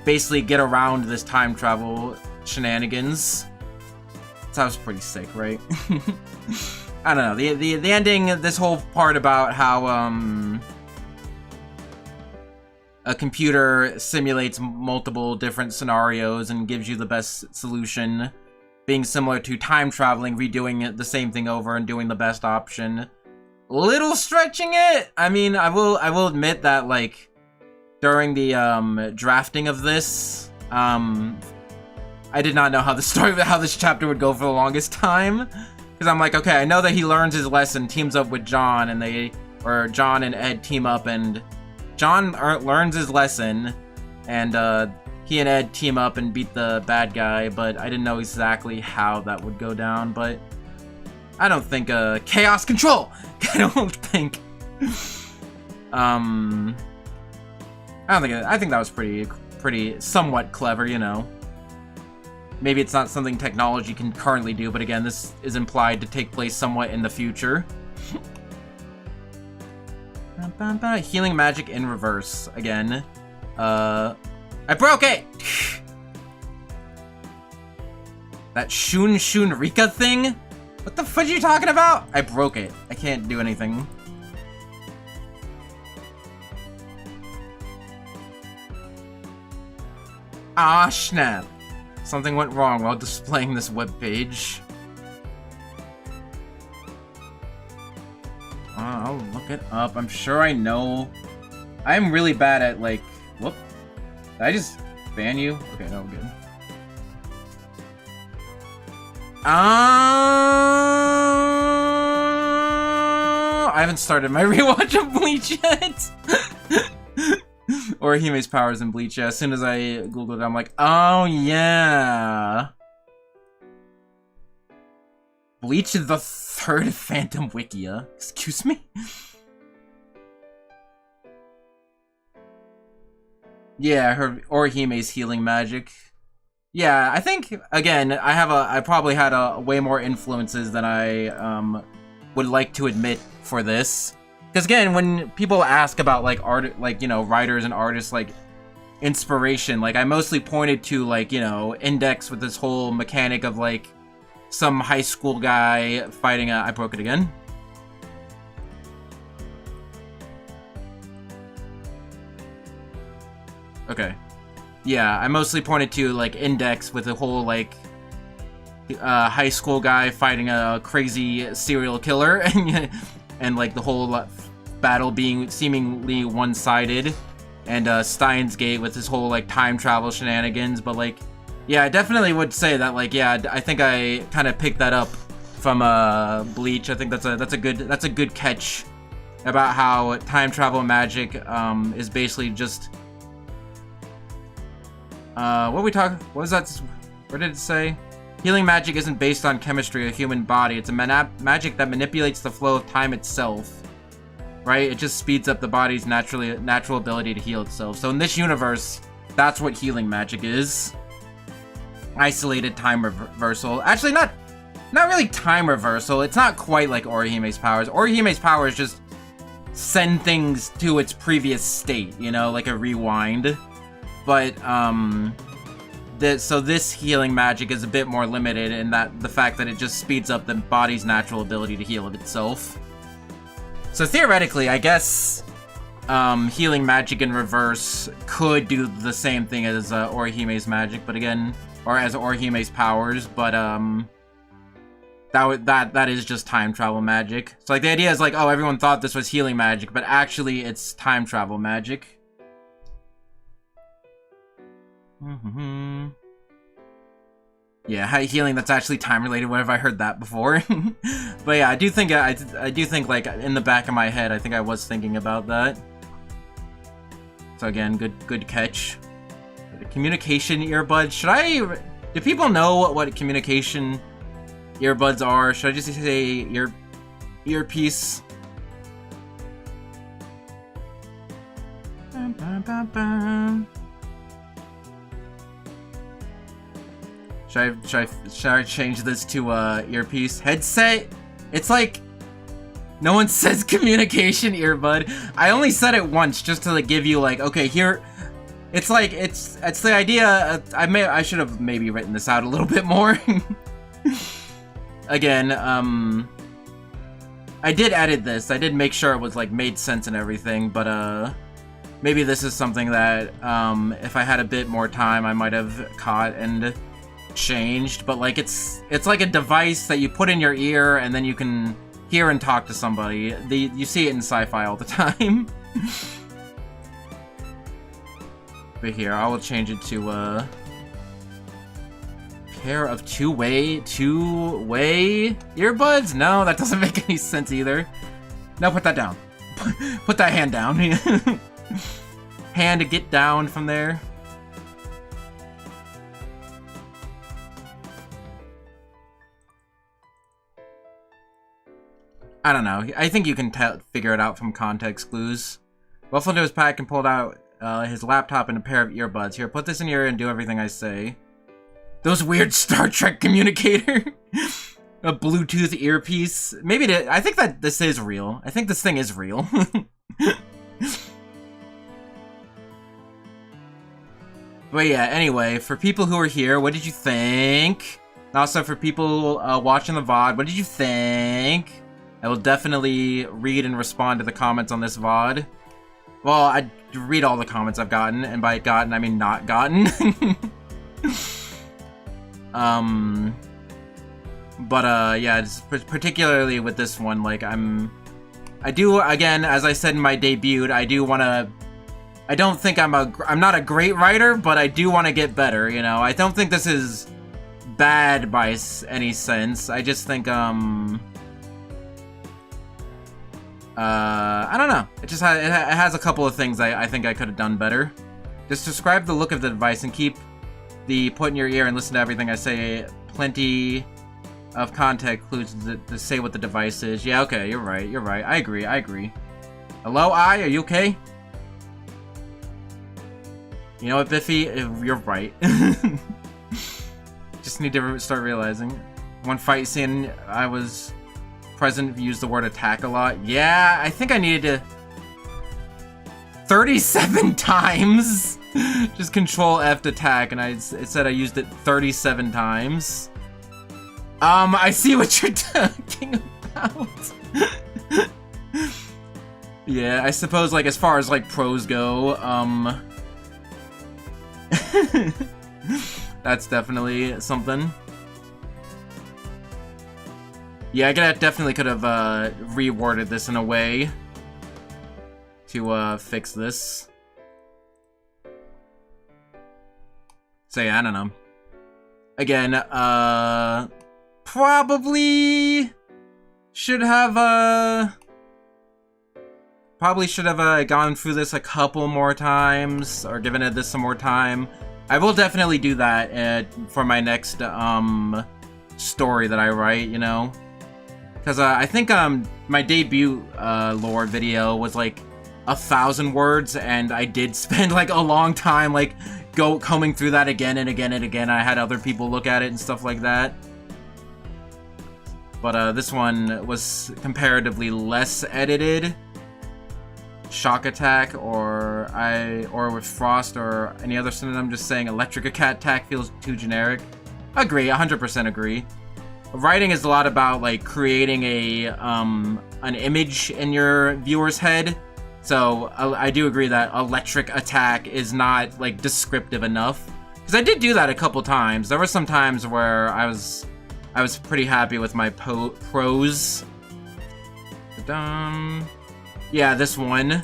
basically get around this time travel shenanigans. So that was pretty sick, right? I don't know, the ending, this whole part about how, a computer simulates multiple different scenarios and gives you the best solution, being similar to time traveling, redoing the same thing over and doing the best option. Little stretching it! I mean, I will admit that, like, during the, drafting of this, I did not know how this chapter would go for the longest time. Because I'm like, okay, I know that he learns his lesson, teams up with John, and John and Ed team up, and John learns his lesson, and he and Ed team up and beat the bad guy, but I didn't know exactly how that would go down, but I don't think, chaos control! I don't think, I think that was pretty somewhat clever, you know. Maybe it's not something technology can currently do, but again, this is implied to take place somewhat in the future. Healing magic in reverse, again. I broke it! That Shun Rika thing? What the fudge are you talking about? I broke it. I can't do anything. Ah, snap. Something went wrong while displaying this webpage. I'll look it up. I'm sure I know. I'm really bad at, like... Whoop. Did I just ban you? Okay, no, we're good. I haven't started my rewatch of Bleach yet. Or Hime's powers in Bleach. Yeah, as soon as I googled it, I'm like, oh yeah. Bleach is the third Phantom Wikia. Excuse me? Yeah, or Hime's healing magic. Yeah, I think, again, I probably had way more influences than I would like to admit for this. Because again, when people ask about like you know, writers and artists, like inspiration, like I mostly pointed to like, you know, Index with this whole mechanic of like some high school guy fighting I broke it again. Okay. Yeah, I mostly pointed to like Index with the whole like high school guy fighting a crazy serial killer and like the whole battle being seemingly one-sided, and Steins Gate with his whole like time travel shenanigans. But like, yeah, I definitely would say that like, yeah, I think I kind of picked that up from Bleach. I think that's a good catch about how time travel magic is basically just what was that? What did it say? Healing magic isn't based on chemistry or human body. It's a magic that manipulates the flow of time itself. Right? It just speeds up the body's natural ability to heal itself. So in this universe, that's what healing magic is. Isolated time reversal. Actually, not really time reversal. It's not quite like Orihime's powers. Orihime's powers just send things to its previous state, you know, like a rewind. But so this healing magic is a bit more limited in that the fact that it just speeds up the body's natural ability to heal of itself. So theoretically, I guess healing magic in reverse could do the same thing as Orihime's magic, but again, or as Orihime's powers, but that is just time travel magic. So like the idea is like, oh, everyone thought this was healing magic, but actually it's time travel magic. Yeah, healing that's actually time related. Where have I heard that before? But yeah, I do think like in the back of my head, I think I was thinking about that. So again, good catch. Communication earbuds. Do people know what communication earbuds are? Should I just say earpiece? Should I change this to earpiece? Headset? It's like no one says communication earbud. I only said it once just to like give you like, okay, here it's like it's the idea. I should have maybe written this out a little bit more. Again, I did edit this. I did make sure it was like made sense and everything, but maybe this is something that if I had a bit more time I might have caught and changed. But like it's like a device that you put in your ear and then you can hear and talk to somebody. You see it in sci-fi all the time. But here, I will change it to pair of two-way earbuds? No, that doesn't make any sense either. No, put that down. Put that hand down. Hand to get down from there. I don't know. I think you can figure it out from context clues. Ruffled into his pack and pulled out his laptop and a pair of earbuds. Here, put this in your ear and do everything I say. Those weird Star Trek communicator. A Bluetooth earpiece. Maybe I think that this is real. I think this thing is real. But yeah, anyway, for people who are here, what did you think? And also for people watching the VOD, what did you think? I will definitely read and respond to the comments on this VOD. Well, I read all the comments I've gotten, and by gotten, I mean not gotten. Yeah, it's particularly with this one, like, I do, again, as I said in my debut, I don't think I'm not a great writer, but I do want to get better, you know? I don't think this is bad by any sense. I just think, I don't know. It just it has a couple of things I think I could have done better. Just describe the look of the device and keep the put in your ear and listen to everything I say. Plenty of context clues to say what the device is. Yeah, okay, you're right. I agree. Hello, are you okay? You know what, Biffy? You're right. Just need to start realizing. One fight scene I was present used the word attack a lot. Yeah, I think I needed to 37 times. Just control F to attack, and it said I used it 37 times. I see what you're talking about. Yeah, I suppose, like, as far as, like, pros go, that's definitely something. Yeah, I definitely could have reworded this in a way to fix this. So yeah, I don't know. Again, probably should have gone through this a couple more times or given it this some more time. I will definitely do that for my next story that I write, you know. Because I think my debut lore video was like 1,000 words, and I did spend like a long time like combing through that again and again and again. I had other people look at it and stuff like that. But this one was comparatively less edited. Shock attack or with frost or any other synonym, just saying electric attack feels too generic. Agree, 100% agree. Writing is a lot about like creating an image in your viewer's head. So I do agree that electric attack is not like descriptive enough. Because I did do that a couple times. There were some times where I was pretty happy with my prose. Yeah, this one.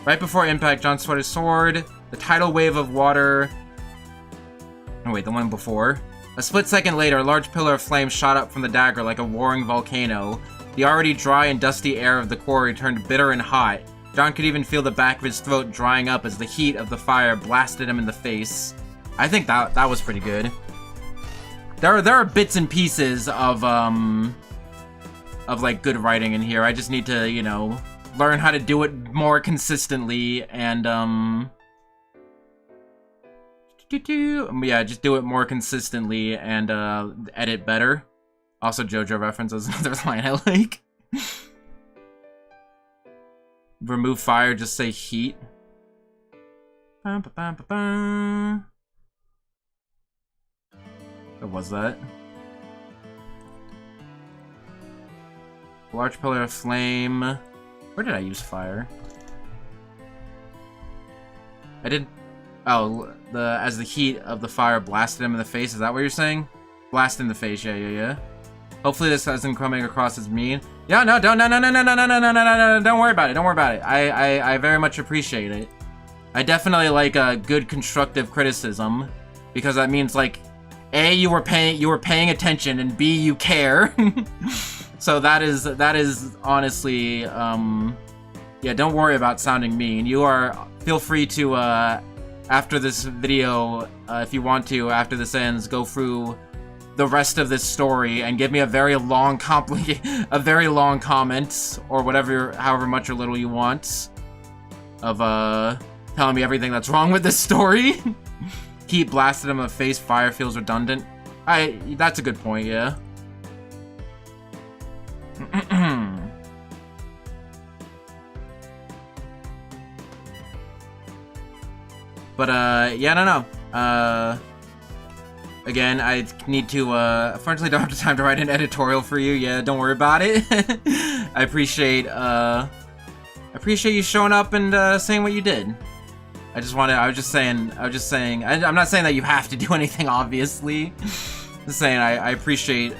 Right before impact, John swept his sword. The tidal wave of water. Oh wait, the one before. A split second later, a large pillar of flame shot up from the dagger like a roaring volcano. The already dry and dusty air of the quarry turned bitter and hot. John could even feel the back of his throat drying up as the heat of the fire blasted him in the face. I think that was pretty good. There are bits and pieces of like good writing in here. I just need to, you know, learn how to do it more consistently and Yeah, just do it more consistently and edit better. Also, JoJo reference is another line I like. Remove fire, just say heat. What was that? Large pillar of flame. Where did I use fire? I did. Oh, as the heat of the fire blasted him in the face. Is that what you're saying? Blast in the face. Yeah. Hopefully this isn't coming across as mean. Yeah, no, don't worry about it. Don't worry about it. I very much appreciate it. I definitely like a good constructive criticism, because that means like, A, you were paying attention, and B, you care. So that is honestly, yeah, don't worry about sounding mean. Feel free to, after this video, if you want to, after this ends, go through the rest of this story and give me a very long comment, or whatever, however much or little you want, of, telling me everything that's wrong with this story. Heat blasted him in the face, fire feels redundant. That's a good point, yeah. But, yeah, no. Again, I need to, unfortunately don't have the time to write an editorial for you. Yeah, don't worry about it. I appreciate you showing up and, saying what you did. I was just saying, I'm not saying that you have to do anything, obviously. Just saying, I appreciate,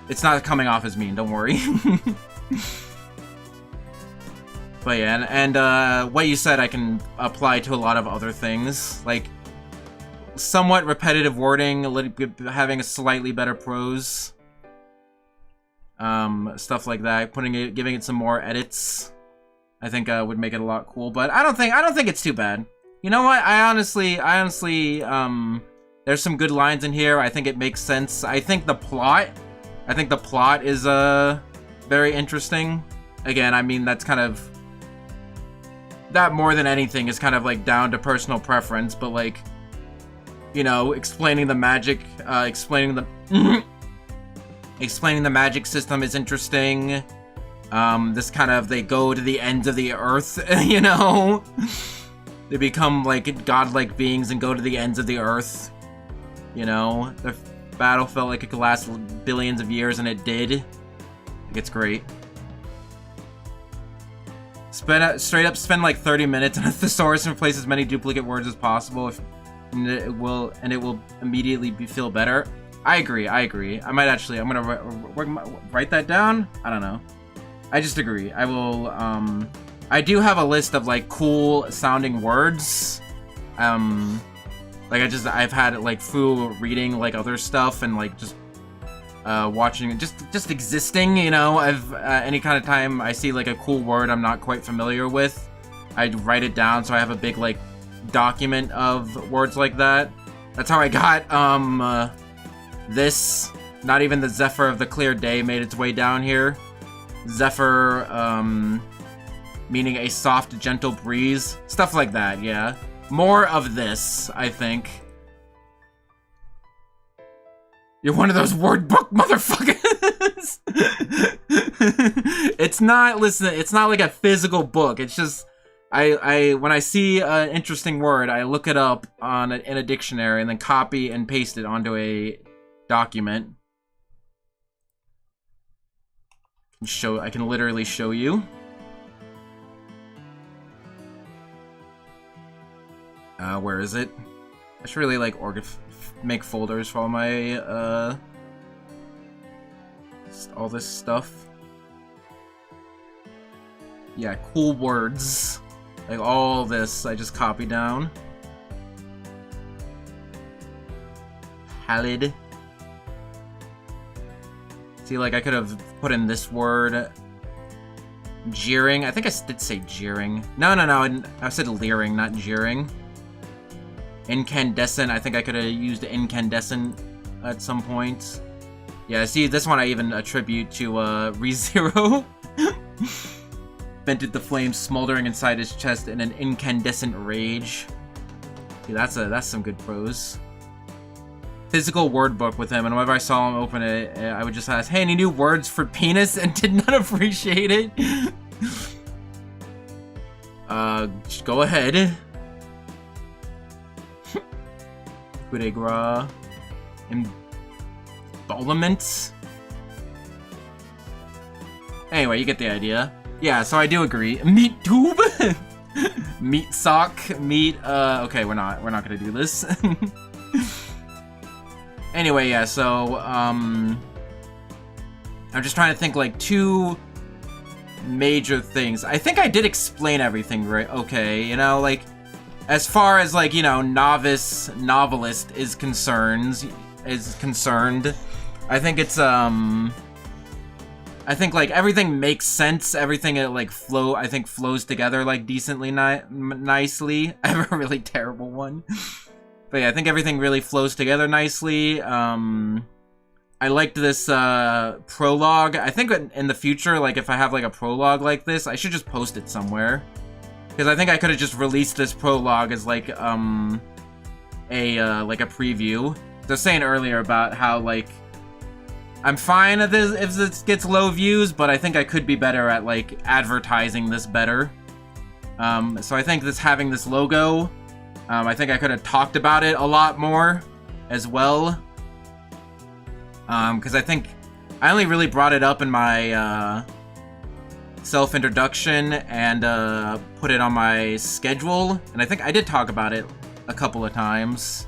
it's not coming off as mean, don't worry. But yeah, and what you said I can apply to a lot of other things, like somewhat repetitive wording, having a slightly better prose, stuff like that. Giving it some more edits, I think would make it a lot cool. But I don't think it's too bad. You know what? I honestly, there's some good lines in here. I think it makes sense. I think the plot is very interesting. Again, I mean, that's kind of, that more than anything is kind of like down to personal preference, but like, you know, explaining the magic, explaining the magic system is interesting. This kind of, they go to the ends of the earth, you know? They become like godlike beings and go to the ends of the earth. You know? The battle felt like it could last billions of years, and it did. Like, it's great. Straight up spend like 30 minutes on a thesaurus and replace as many duplicate words as possible, and it will immediately feel better. I agree. I'm gonna write that down. I don't know. I just agree. I will. I do have a list of like cool sounding words. Like I've had like through reading like other stuff and like just watching, just existing, you know. Any kind of time I see like a cool word I'm not quite familiar with, I write it down so I have a big like document of words like that. That's how I got this. Not even the Zephyr of the Clear Day made its way down here. Zephyr, meaning a soft, gentle breeze. Stuff like that, yeah. More of this, I think. You're one of those word book motherfuckers! It's not like a physical book. It's just, when I see an interesting word, I look it up in a dictionary and then copy and paste it onto a document. I can literally show you. Where is it? I should really like make folders for all my all this stuff. Yeah, cool words. Like all this I just copy down. Halid. See, like I could have put in this word. Jeering. I think I did say jeering. No. I said leering, not jeering. Incandescent. I think I could have used incandescent at some point. Yeah, see, this one I even attribute to ReZero. Vented the flames smoldering inside his chest in an incandescent rage. Dude, that's some good prose. Physical word book with him, and whenever I saw him open it, I would just ask, hey, any new words for penis? And did not appreciate it. Just go ahead. Coup de grace. Embolument. Anyway, you get the idea. Yeah, so I do agree. Meat tube? Meat sock? Meat, okay, we're not gonna do this. Anyway, yeah, so, I'm just trying to think, like, two major things. I think I did explain everything right, okay, you know, like, as far as, like, you know, novice novelist is concerned, I think it's, I think, like, everything makes sense, everything, like, flows together, like, decently nicely. I have a really terrible one. But yeah, I think everything really flows together nicely. I liked this prologue. I think in the future, like if I have like a prologue like this, I should just post it somewhere. Because I think I could have just released this prologue as like a preview. I was saying earlier about how like I'm fine if this gets low views, but I think I could be better at like advertising this better. So I think having this logo. I think I could have talked about it a lot more as well. Because I think I only really brought it up in my self-introduction and put it on my schedule. And I think I did talk about it a couple of times.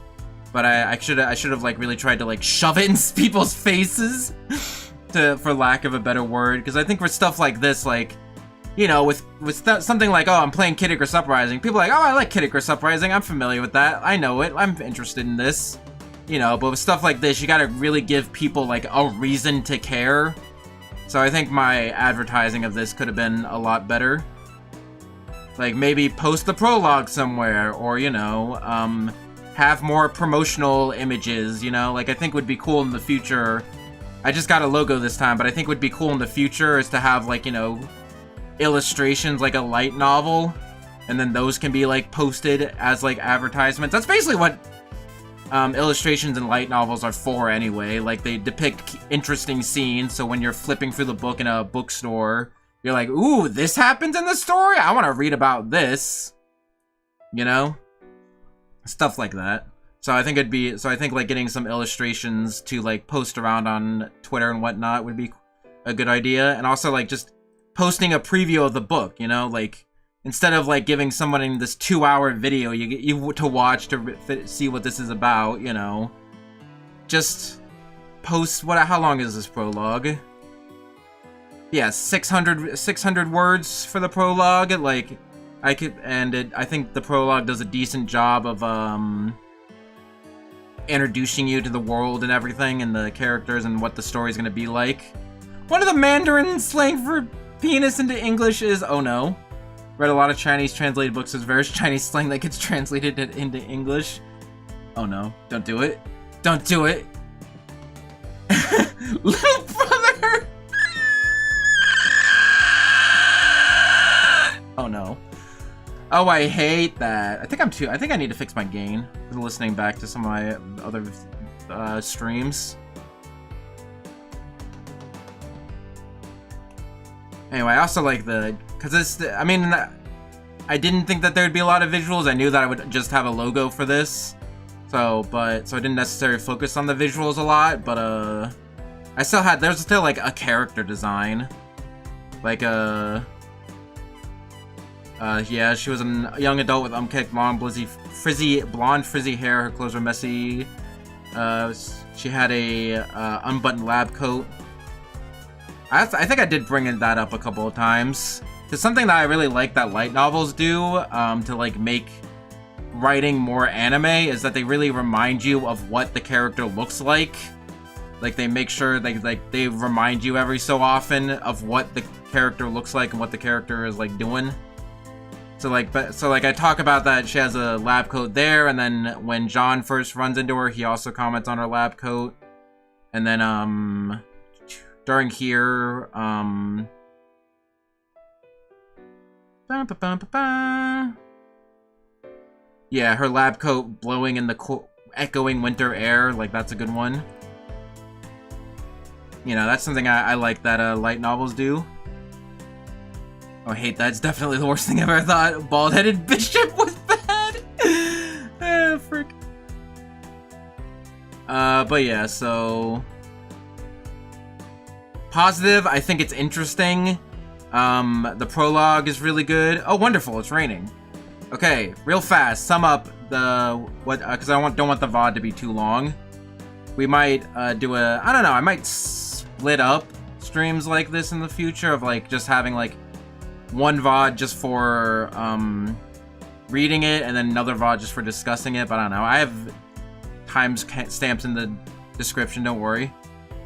But I should have like really tried to like shove it in people's faces for lack of a better word. Because I think for stuff like this, like, you know, with something like, oh, I'm playing Kid Icarus Uprising, people are like, oh, I like Kid Icarus Uprising, I'm familiar with that, I know it, I'm interested in this. You know, but with stuff like this, you gotta really give people, like, a reason to care. So I think my advertising of this could have been a lot better. Like, maybe post the prologue somewhere, or, you know, have more promotional images, you know? Like, I think would be cool in the future. I just got a logo this time, but I think would be cool in the future is to have, like, you know, illustrations like a light novel, and then those can be like posted as like advertisements. That's basically what illustrations and light novels are for anyway. Like they depict interesting scenes, so when you're flipping through the book in a bookstore, you're like, ooh, this happens in the story? I want to read about this. You know? Stuff like that. So I think like getting some illustrations to like post around on Twitter and whatnot would be a good idea. And also like just posting a preview of the book, you know, like instead of like giving someone this 2-hour video you to watch to see what this is about, you know, just post how long is this prologue? Yeah, 600 words for the prologue. Like I think the prologue does a decent job of introducing you to the world and everything and the characters and what the story's gonna be like. One of the Mandarin slang for penis into English is, oh no. Read a lot of Chinese translated books. There's various Chinese slang that gets translated into English. Oh no, don't do it. Don't do it. Little brother! Oh no. Oh, I hate that. I think I need to fix my gain. Listening back to some of my other streams. Anyway, I also like because I mean, I didn't think that there'd be a lot of visuals. I knew that I would just have a logo for this. So I didn't necessarily focus on the visuals a lot, but, there's still, like, a character design. Like, yeah, she was a young adult with unkempt, blonde, frizzy hair. Her clothes were messy. She had a, unbuttoned lab coat. I think I did bring that up a couple of times. It's something that I really like that light novels do, to like make writing more anime, is that they really remind you of what the character looks like. Like they make sure they remind you every so often of what the character looks like and what the character is like doing. So like I talk about that she has a lab coat there, and then when John first runs into her, he also comments on her lab coat. And then during here, Yeah, her lab coat blowing in the echoing winter air, like, that's a good one. You know, that's something I like that light novels do. Oh, I hate that. It's definitely the worst thing I've ever thought. Bald-headed bishop was bad! Frick. But yeah, so... Positive, I think it's interesting. The prologue is really good. Oh, wonderful, it's raining. Okay, real fast, sum up because I don't want the VOD to be too long. We might do I don't know, I might split up streams like this in the future of like just having like one VOD just for reading it and then another VOD just for discussing it, but I don't know. I have time stamps in the description, don't worry.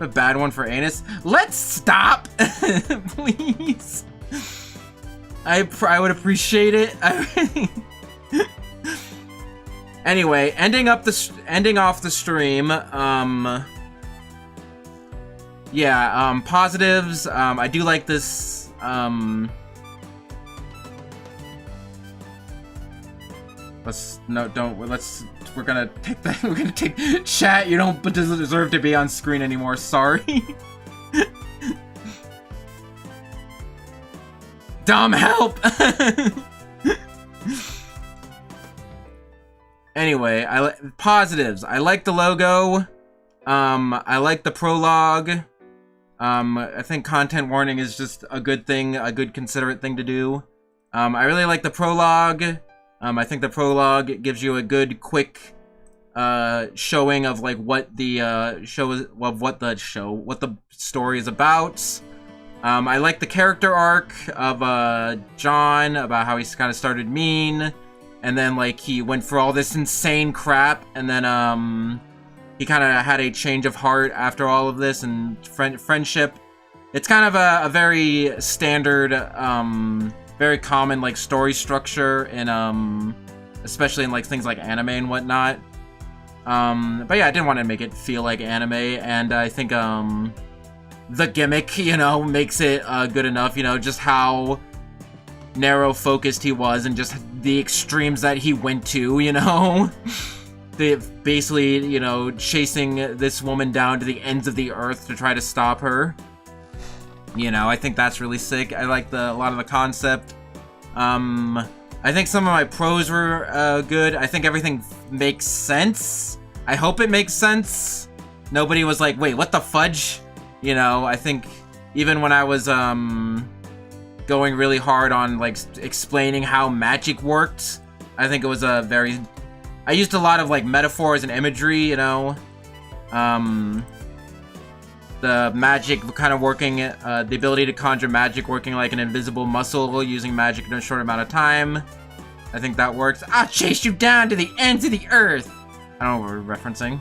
A bad one for anus. Let's stop, please. I would appreciate it. Anyway, ending off the stream. Yeah. Positives. I do like this. We're gonna take that. We're gonna take chat. You don't deserve to be on screen anymore. Sorry. Dom, help! Anyway, positives. I like the logo. I like the prologue. I think content warning is just a good thing, a good considerate thing to do. I really like the prologue. I think the prologue gives you a good, quick showing of like what the what the story is about. I like the character arc of John, about how he's kind of started mean, and then like he went for all this insane crap, and then he kind of had a change of heart after all of this, and friendship. It's kind of a very standard, very common like story structure in especially in like things like anime and whatnot. But yeah, I didn't want to make it feel like anime, and I think the gimmick, you know, makes it good enough, you know, just how narrow focused he was and just the extremes that he went to, you know. Basically, you know, chasing this woman down to the ends of the earth to try to stop her. You know, I think that's really sick. I like a lot of the concept. I think some of my pros were good. I think everything makes sense. I hope it makes sense. Nobody was like, wait, what the fudge? You know, I think even when I was going really hard on like explaining how magic worked, I think it was I used a lot of like metaphors and imagery, you know. The magic kind of working, the ability to conjure magic working like an invisible muscle, using magic in a short amount of time. I think that works. I'll chase you down to the ends of the earth. I don't know what we're referencing.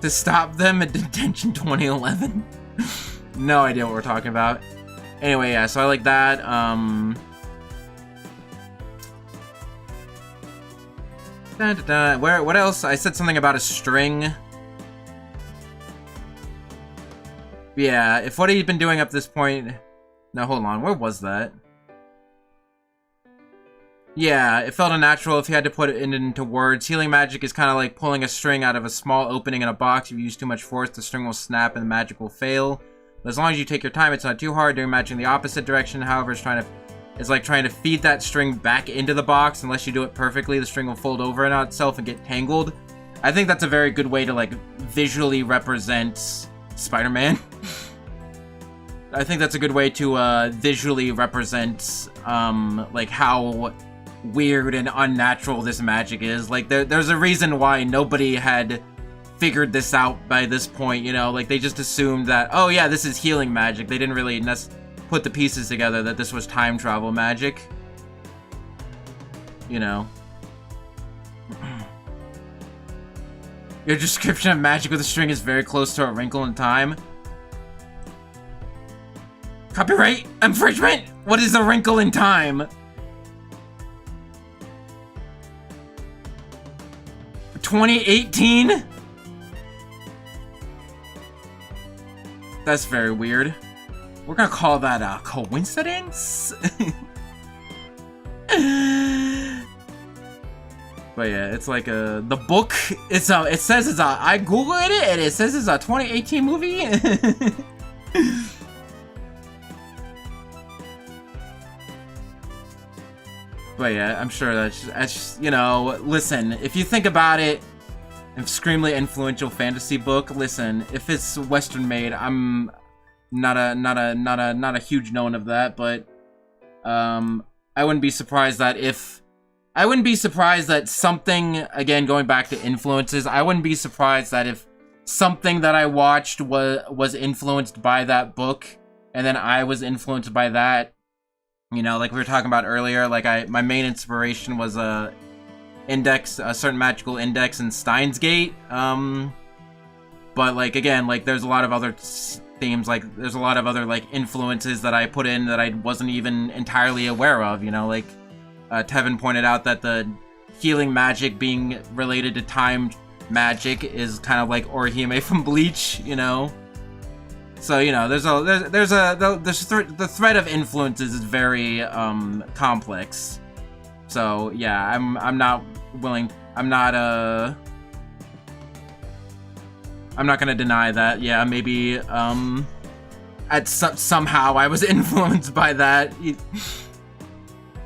To stop them in detention 2011. No idea what we're talking about. Anyway, yeah, so I like that. What else? I said something about a string. Yeah, if what he'd been doing up this point... No, hold on, where was that? Yeah, it felt unnatural if you had to put it into words. Healing magic is kind of like pulling a string out of a small opening in a box. If you use too much force, the string will snap and the magic will fail. But as long as you take your time, it's not too hard. Doing magic in the opposite direction, however, is like trying to feed that string back into the box. Unless you do it perfectly, the string will fold over on itself and get tangled. I think that's a very good way to like visually represent Spider-Man. I think that's a good way to visually represent like how weird and unnatural this magic is. Like there's a reason why nobody had figured this out by this point, you know, like they just assumed that, oh yeah, this is healing magic. They didn't really put the pieces together that this was time travel magic, you know. Your description of magic with a string is very close to a wrinkle in time. Copyright infringement? What is a wrinkle in time? 2018? That's very weird. We're gonna call that a coincidence? But yeah, it's like the book. It says it's a. I googled it and it says it's a 2018 movie. But yeah, I'm sure that's just, you know. Listen, if you think about it, an extremely influential fantasy book. Listen, if it's Western made, I'm not a huge known of that, but I wouldn't be surprised that something, again, going back to influences, I wouldn't be surprised that if something that I watched was influenced by that book, and then I was influenced by that, you know, like we were talking about earlier, like my main inspiration was a certain magical index in Steins Gate, but like, again, like there's a lot of other themes, like there's a lot of other like influences that I put in that I wasn't even entirely aware of, you know, like Tevin pointed out that the healing magic being related to time magic is kind of like Orihime from Bleach, you know. So, you know, the thread of influences is very complex. So yeah, I'm not gonna deny that. Yeah, maybe somehow I was influenced by that.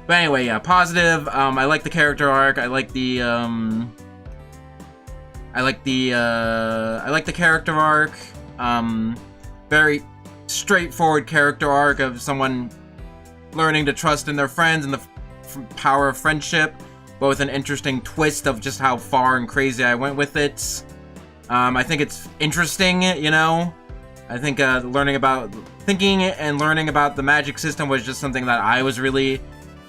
But anyway, yeah, positive. I like the character arc. I like the character arc. Very straightforward character arc of someone learning to trust in their friends and the power of friendship, but with an interesting twist of just how far and crazy I went with it. I think it's interesting, you know. I think thinking and learning about the magic system was just something that I was really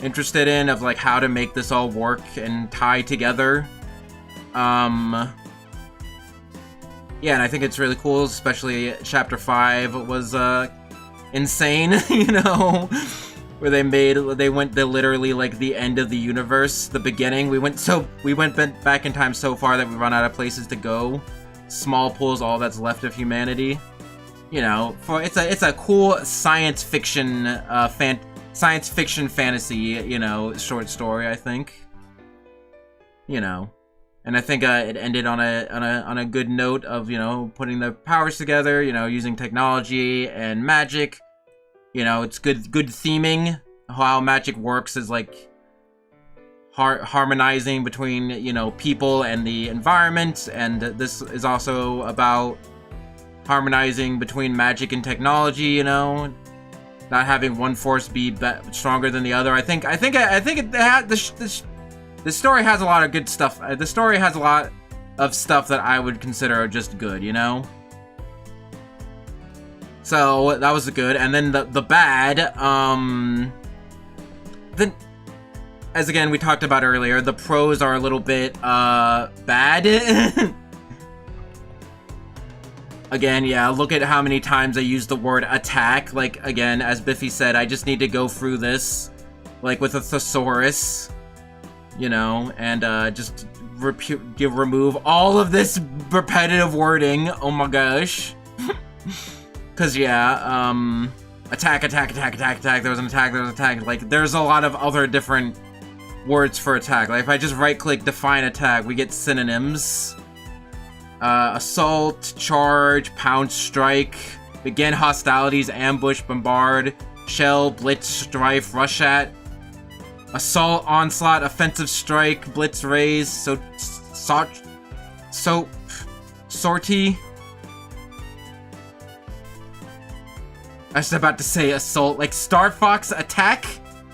interested in, of like how to make this all work and tie together. Yeah, and I think it's really cool, especially Chapter 5 was insane, you know, where they went literally like the end of the universe, the beginning. We went back in time so far that we run out of places to go. Small pool's all that's left of humanity. You know, it's a cool science fiction fantasy, you know, short story, I think. You know. And I think it ended on a good note of, you know, putting the powers together, you know, using technology and magic. You know, it's good theming. How magic works is like harmonizing between, you know, people and the environment, and this is also about harmonizing between magic and technology. You know, not having one force be stronger than the other. I think the story has a lot of good stuff. The story has a lot of stuff that I would consider just good, you know? So, that was the good. And then the bad, then, as again we talked about earlier, the pros are a little bit, bad. Again, yeah, look at how many times I use the word attack. Like, again, as Biffy said, I just need to go through this, like, with a thesaurus. You know, and just remove all of this repetitive wording. Oh my gosh. Cause yeah, attack. There was an attack. Like, there's a lot of other different words for attack. Like, if I just right-click define attack, we get synonyms. Assault, charge, pounce, strike, begin hostilities, ambush, bombard, shell, blitz, strife, rush at. Assault, onslaught, offensive strike, blitz, raise, sortie. I was about to say assault, like Star Fox attack?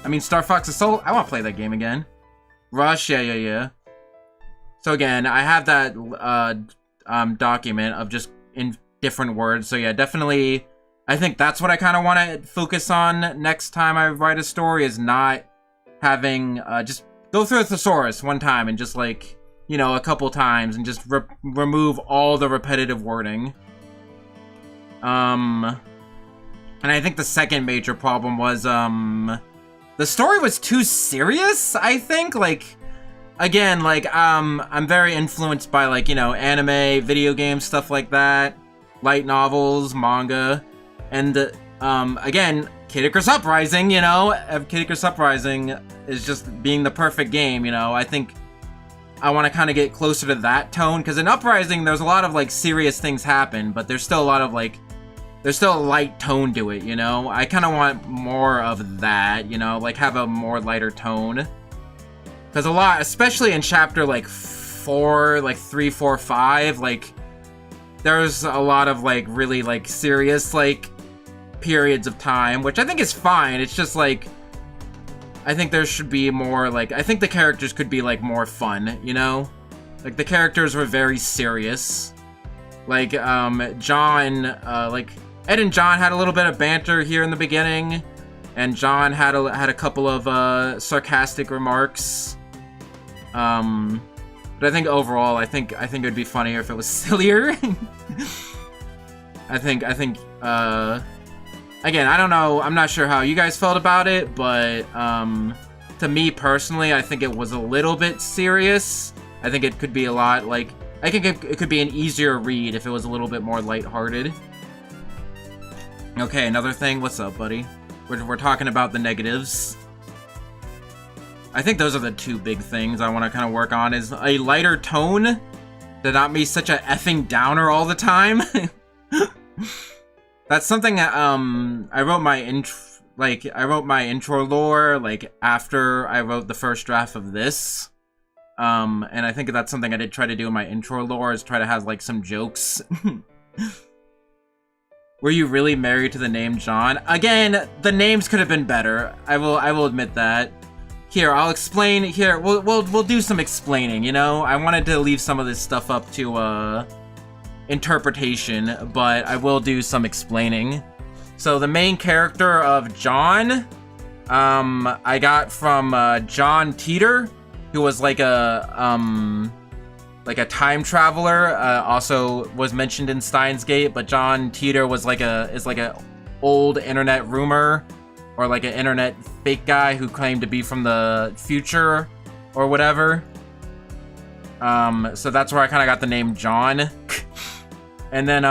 I mean Star Fox assault? I want to play that game again. Rush, yeah. So again, I have that document of just in different words. So yeah, definitely, I think that's what I kind of want to focus on next time I write a story, is not having, just go through a thesaurus one time and just, like, you know, a couple times and just remove all the repetitive wording. And I think the second major problem was, the story was too serious, I think. Like, again, like, I'm very influenced by, like, you know, anime, video games, stuff like that, light novels, manga, and, again, Kid Icarus Uprising, you know, Kid Icarus Uprising is just being the perfect game, you know. I think I want to kind of get closer to that tone, because in Uprising, there's a lot of, like, serious things happen, but there's still a lot of, like, there's still a light tone to it, you know? I kind of want more of that, you know? Like, have a more lighter tone. Because a lot, especially in chapter, like, 4, like, 3, 4, 5, like, there's a lot of, like, really, like, serious, like, periods of time, which I think is fine. It's just, like, I think there should be more, like, I think the characters could be, like, more fun, you know? Like, the characters were very serious. Like, John, like, Ed and John had a little bit of banter here in the beginning, and John had a couple of, sarcastic remarks. But I think overall, I think it would be funnier if it was sillier. I think, again, I don't know, I'm not sure how you guys felt about it, but, to me personally, I think it was a little bit serious. I think it could be a lot, like, I think it could be an easier read if it was a little bit more lighthearted. Okay, another thing, what's up, buddy? We're talking about the negatives. I think those are the two big things I want to kind of work on, is a lighter tone, to not be such a effing downer all the time. That's something that, I wrote my intro lore, like, after I wrote the first draft of this. And I think that's something I did try to do in my intro lore, is try to have, like, some jokes. Were you really married to the name John? Again, the names could have been better. I will admit that. Here, I'll explain. Here, we'll do some explaining, you know? I wanted to leave some of this stuff up to, interpretation, but I will do some explaining. So the main character of John, I got from, John Teeter, who was like a time traveler, also was mentioned in Steins Gate, but John Teeter was like a old internet rumor, or like an internet fake guy who claimed to be from the future, or whatever. So that's where I kind of got the name John. And then,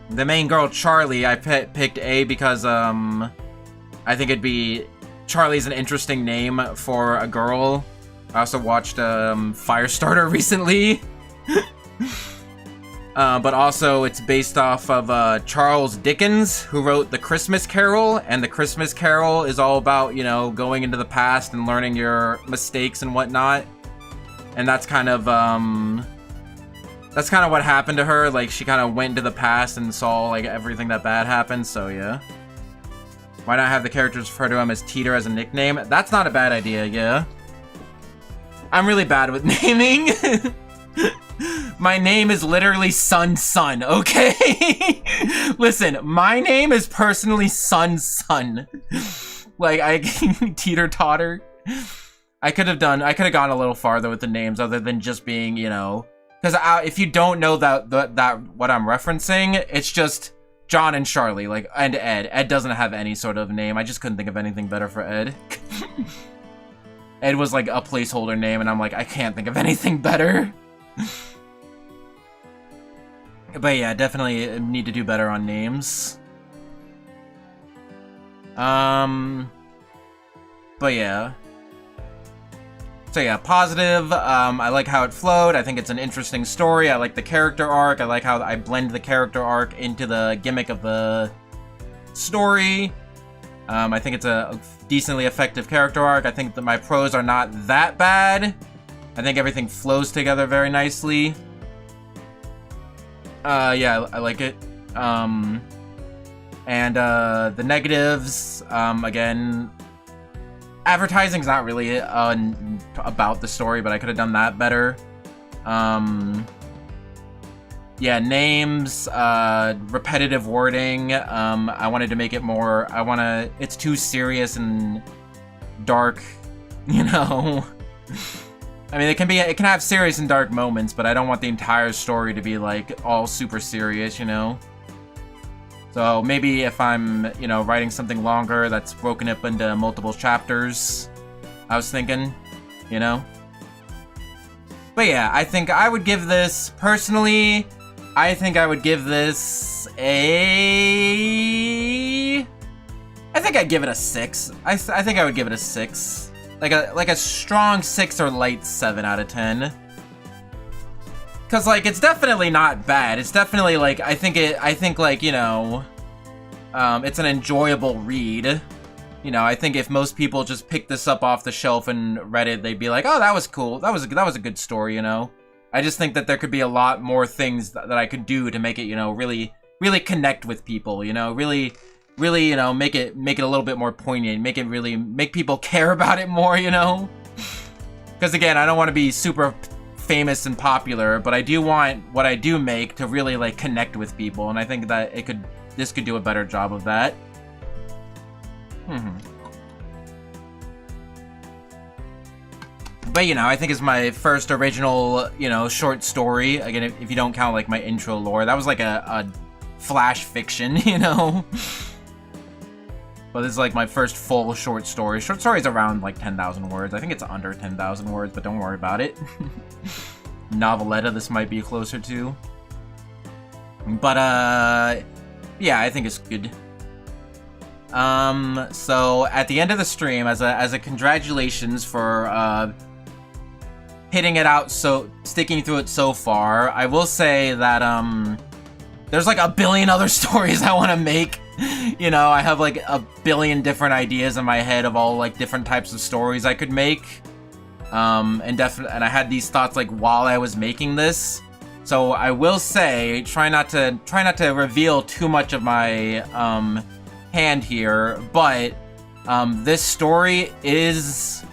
the main girl, Charlie, I picked A because, I think Charlie's an interesting name for a girl. I also watched, Firestarter recently. But also, it's based off of, Charles Dickens, who wrote The Christmas Carol, and The Christmas Carol is all about, you know, going into the past and learning your mistakes and whatnot. And that's kind of what happened to her. Like, she kind of went into the past and saw, like, everything that bad happened, so yeah. Why not have the characters refer to him as Teeter as a nickname? That's not a bad idea, yeah. I'm really bad with naming. My name is literally Sun, okay? Listen, my name is personally Sun. Like, Teeter Totter. I could have gone a little farther with the names other than just being, you know, because if you don't know that what I'm referencing, it's just John and Charlie, like, and Ed. Ed doesn't have any sort of name. I just couldn't think of anything better for Ed. Ed was like a placeholder name, and I'm like, I can't think of anything better. But yeah, definitely need to do better on names. But yeah. So yeah, positive. I like how it flowed. I think it's an interesting story. I like the character arc. I like how I blend the character arc into the gimmick of the story. I think it's a decently effective character arc. I think that my prose are not that bad. I think everything flows together very nicely. Yeah, I like it. And the negatives, again, advertising's not really about the story, but I could have done that better. Yeah, names, repetitive wording. I wanted to make it more, it's too serious and dark, you know? I mean, it can have serious and dark moments, but I don't want the entire story to be, like, all super serious, you know? So maybe if I'm, you know, writing something longer that's broken up into multiple chapters, I was thinking, you know? But yeah, I think I would give this, personally, I think I would give this I think I'd give it a 6. I think I would give it a 6. like a strong 6 or light 7 out of 10. Cause like it's definitely not bad. It's definitely like I think like, you know, it's an enjoyable read. You know, I think if most people just picked this up off the shelf and read it, they'd be like, "Oh, that was cool. That was a good story." You know, I just think that there could be a lot more things that I could do to make it, you know, really connect with people. You know, really, you know, make it a little bit more poignant. Make people care about it more. You know, because again, I don't want to be super famous and popular, but I do want what I do make to really like connect with people, and I think that this could do a better job of that. But, you know, I think it's my first original, you know, short story. Again, if you don't count, like, my intro lore. That was, like, a flash fiction, you know? But this is, like, my first full short story. Short story is around, like, 10,000 words. I think it's under 10,000 words, but don't worry about it. Noveletta, this might be closer to. But, yeah, I think it's good. So at the end of the stream, as a congratulations for hitting it out, sticking through it so far, I will say that there's like a billion other stories I want to make. You know, I have like a billion different ideas in my head of all like different types of stories I could make. And I had these thoughts like while I was making this. So I will say, try not to reveal too much of my hand here, but this story is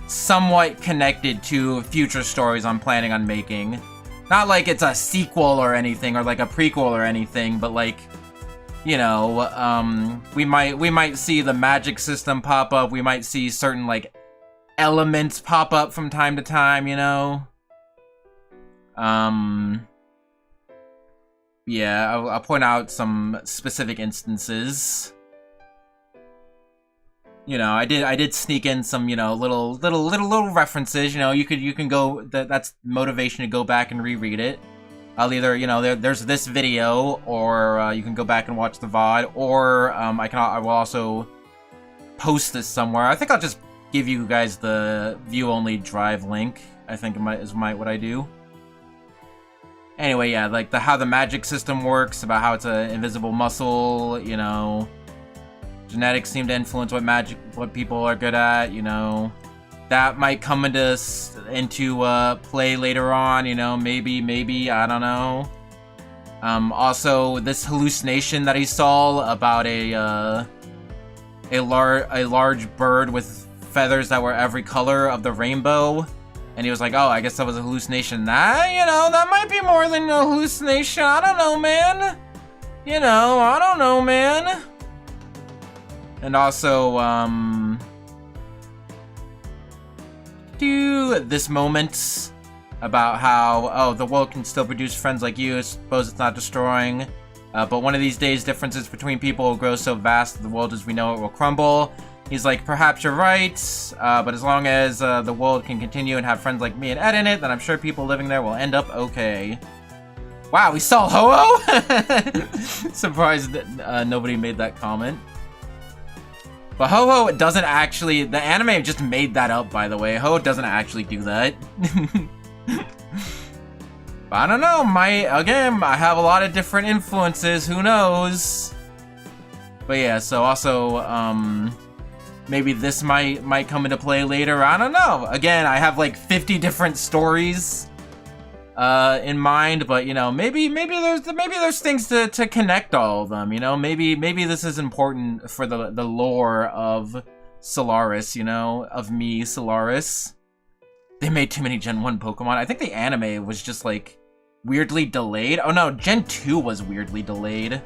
somewhat connected to future stories I'm planning on making. Not like it's a sequel or anything, or like a prequel or anything, but like, you know, we might see the magic system pop up. We might see certain like elements pop up from time to time, you know. Yeah, I'll point out some specific instances. You know, I did sneak in some, you know, little references. You know, you can go. That's motivation to go back and reread it. I'll either, you know, there's this video, or you can go back and watch the VOD, or I will also post this somewhere. I think I'll just give you guys the view-only drive link. I think is what I do. Anyway, yeah, like how the magic system works, about how it's an invisible muscle, you know. Genetics seem to influence what people are good at, you know. That might come into play later on, you know, maybe, I don't know. Also, this hallucination that he saw about a large bird with feathers that were every color of the rainbow. And he was like, oh, I guess that was a hallucination. That, you know, that might be more than a hallucination. I don't know, man. You know, I don't know, man. And also, this moment about how, oh, the world can still produce friends like you. I suppose it's not destroying. But one of these days, differences between people will grow so vast that the world as we know it will crumble. He's like, perhaps you're right, but as long as the world can continue and have friends like me and Ed in it, then I'm sure people living there will end up okay. Wow, we saw Ho-Oh? Surprised that nobody made that comment. But Ho-Oh doesn't actually... The anime just made that up, by the way. Ho-Oh doesn't actually do that. But I don't know, again, I have a lot of different influences, who knows? But yeah, so also, maybe this might come into play later, I don't know. Again, I have like 50 different stories in mind, but you know, maybe there's things to connect all of them, you know? Maybe this is important for the lore of Solaris, you know, of me, Solaris. They made too many Gen 1 Pokemon. I think the anime was just like weirdly delayed. Oh no, Gen 2 was weirdly delayed.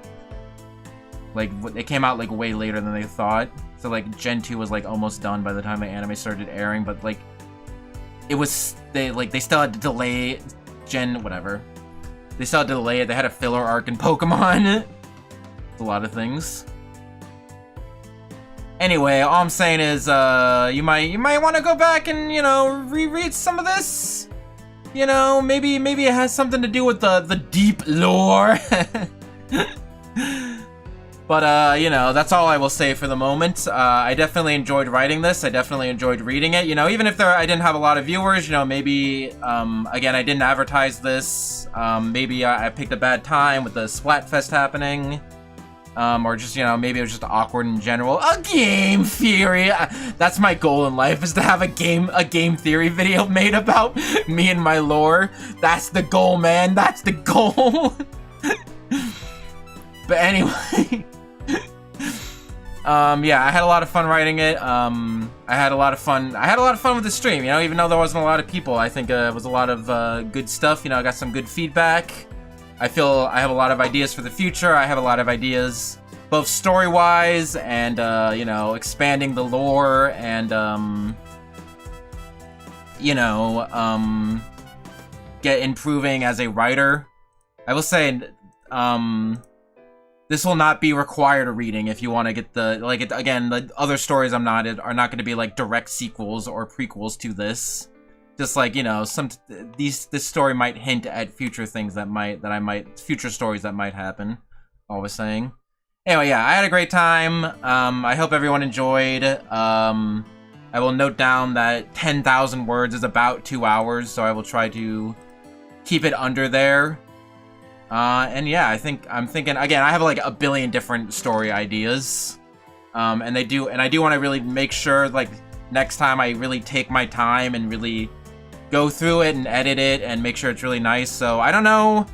Like, it came out like way later than they thought. So like Gen 2 was like almost done by the time the anime started airing, but like it was they still had to delay Gen whatever. They still had to delay it. They had a filler arc in Pokemon. It's a lot of things. Anyway, all I'm saying is you might want to go back and, you know, reread some of this. You know, maybe it has something to do with the deep lore. But, you know, that's all I will say for the moment. I definitely enjoyed writing this. I definitely enjoyed reading it. You know, even if I didn't have a lot of viewers, you know, maybe, again, I didn't advertise this. Maybe I picked a bad time with the Splatfest happening. Or just, you know, maybe it was just awkward in general. A game theory! That's my goal in life, is to have a game theory video made about me and my lore. That's the goal, man. That's the goal. But anyway... yeah, I had a lot of fun writing it. I had a lot of fun with the stream, you know, even though there wasn't a lot of people. I think it was a lot of good stuff, you know, I got some good feedback. I feel I have a lot of ideas for the future. I have a lot of ideas, both story-wise and, you know, expanding the lore and, you know, improving as a writer. I will say, this will not be required a reading if you want to get again, the other stories are not going to be like direct sequels or prequels to this. Just like, you know, this story might hint at future things future stories that might happen. All I was saying. Anyway, yeah, I had a great time. I hope everyone enjoyed. I will note down that 10,000 words is about 2 hours, so I will try to keep it under there. And yeah, I'm thinking, again, I have like a billion different story ideas. And I do want to really make sure, like, next time I really take my time and really go through it and edit it and make sure it's really nice. So I don't know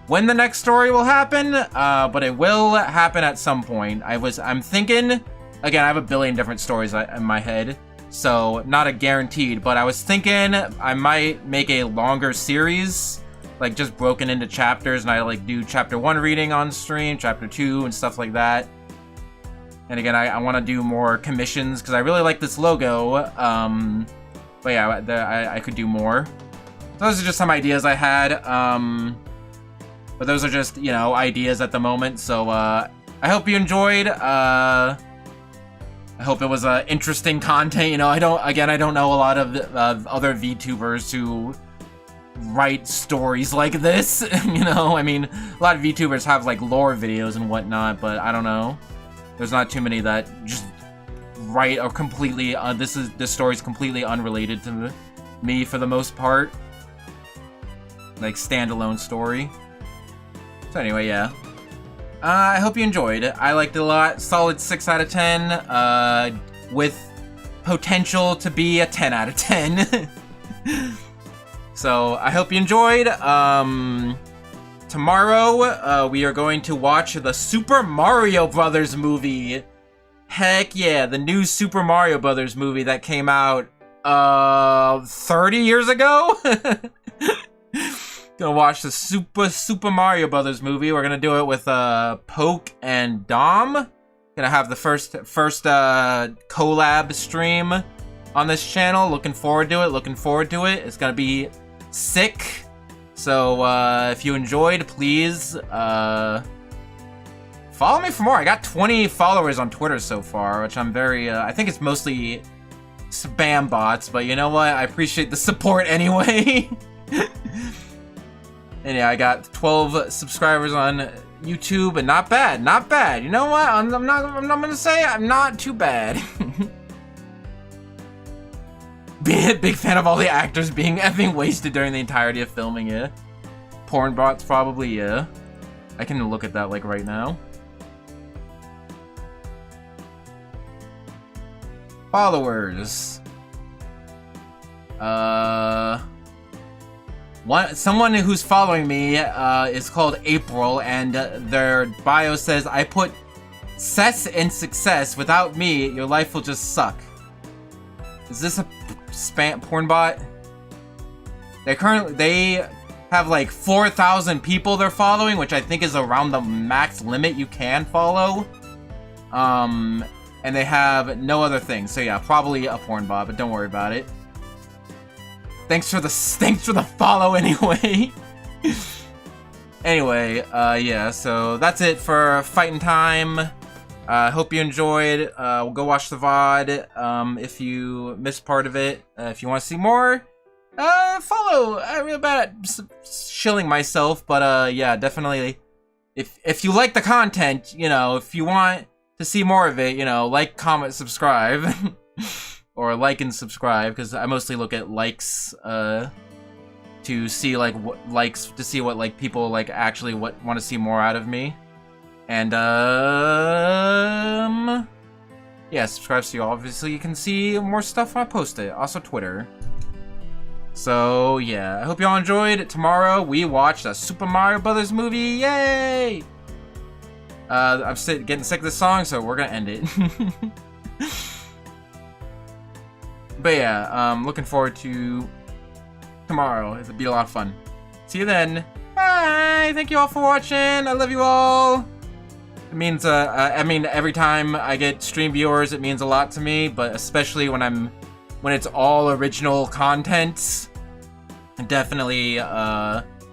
when the next story will happen, but it will happen at some point. I'm thinking, again, I have a billion different stories in my head, so not a guaranteed, but I was thinking I might make a longer series, like just broken into chapters, and I like do chapter 1 reading on stream, chapter 2 and stuff like that. And again, I want to do more commissions because I really like this logo. But yeah, I could do more. Those are just some ideas I had. But those are just, you know, ideas at the moment. So I hope you enjoyed. I hope it was interesting content. You know, I don't know a lot of other VTubers who write stories like this. You know, I mean, a lot of VTubers have like lore videos and whatnot, but I don't know. There's not too many that just write or completely. This story's completely unrelated to me for the most part. Like standalone story. So anyway, yeah. I hope you enjoyed. I liked it a lot. Solid 6 out of 10. With potential to be a 10 out of 10. So I hope you enjoyed. Tomorrow, we are going to watch the Super Mario Brothers movie. Heck yeah, the new Super Mario Brothers movie that came out 30 years ago. Gonna watch the Super Mario Brothers movie. We're gonna do it with Poke and Dom. Gonna have the first collab stream on this channel. Looking forward to it. It's gonna be sick. So if you enjoyed, please follow me for more. I got 20 followers on Twitter so far, which I'm very I think it's mostly spam bots, but you know what? I appreciate the support anyway. And yeah, I got 12 subscribers on YouTube, and not bad, not bad. You know what? I'm not gonna say I'm not too bad. Big fan of all the actors being effing wasted during the entirety of filming, yeah. Porn bots, probably, yeah. I can look at that, like, right now. Followers. Someone who's following me is called April, and their bio says, I put cess in success. Without me, your life will just suck. Is this a spam porn bot? They have like 4,000 people they're following, which I think is around the max limit you can follow. And they have no other thing. So yeah, probably a porn bot, but don't worry about it. Thanks for the follow anyway. Anyway, yeah, so that's it for Fightin' Time. Hope you enjoyed. We'll go watch the VOD if you missed part of it. If you want to see more, follow. I'm really bad at shilling myself, but yeah, definitely if you like the content, you know, if you want to see more of it, you know, like, comment, subscribe. Or like and subscribe, because I mostly look at likes, to see, like, what likes, to see what, like, people, like, actually want to see more out of me. And, yeah, subscribe so you obviously can see more stuff when I post it. Also Twitter. So, yeah, I hope y'all enjoyed. Tomorrow, we watch the Super Mario Brothers movie. Yay! I'm getting sick of this song, so we're gonna end it. But yeah, looking forward to tomorrow. It'll be a lot of fun. See you then. Bye! Thank you all for watching. I love you all. It means, I mean, every time I get stream viewers, it means a lot to me, but especially when it's all original content, I definitely,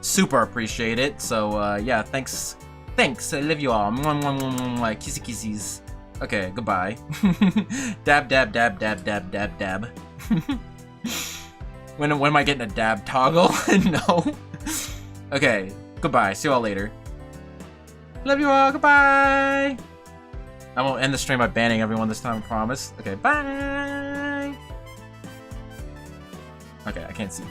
super appreciate it. So, yeah, thanks. Thanks, I love you all. Mwah, mwah, mwah, mwah, mwah. Kissy kissies. Okay, goodbye. Dab, dab, dab, dab, dab, dab, dab. When am I getting a dab toggle? No. Okay, goodbye. See you all later. Love you all. Goodbye. I won't end the stream by banning everyone this time, I promise. Okay, bye. Okay, I can't see.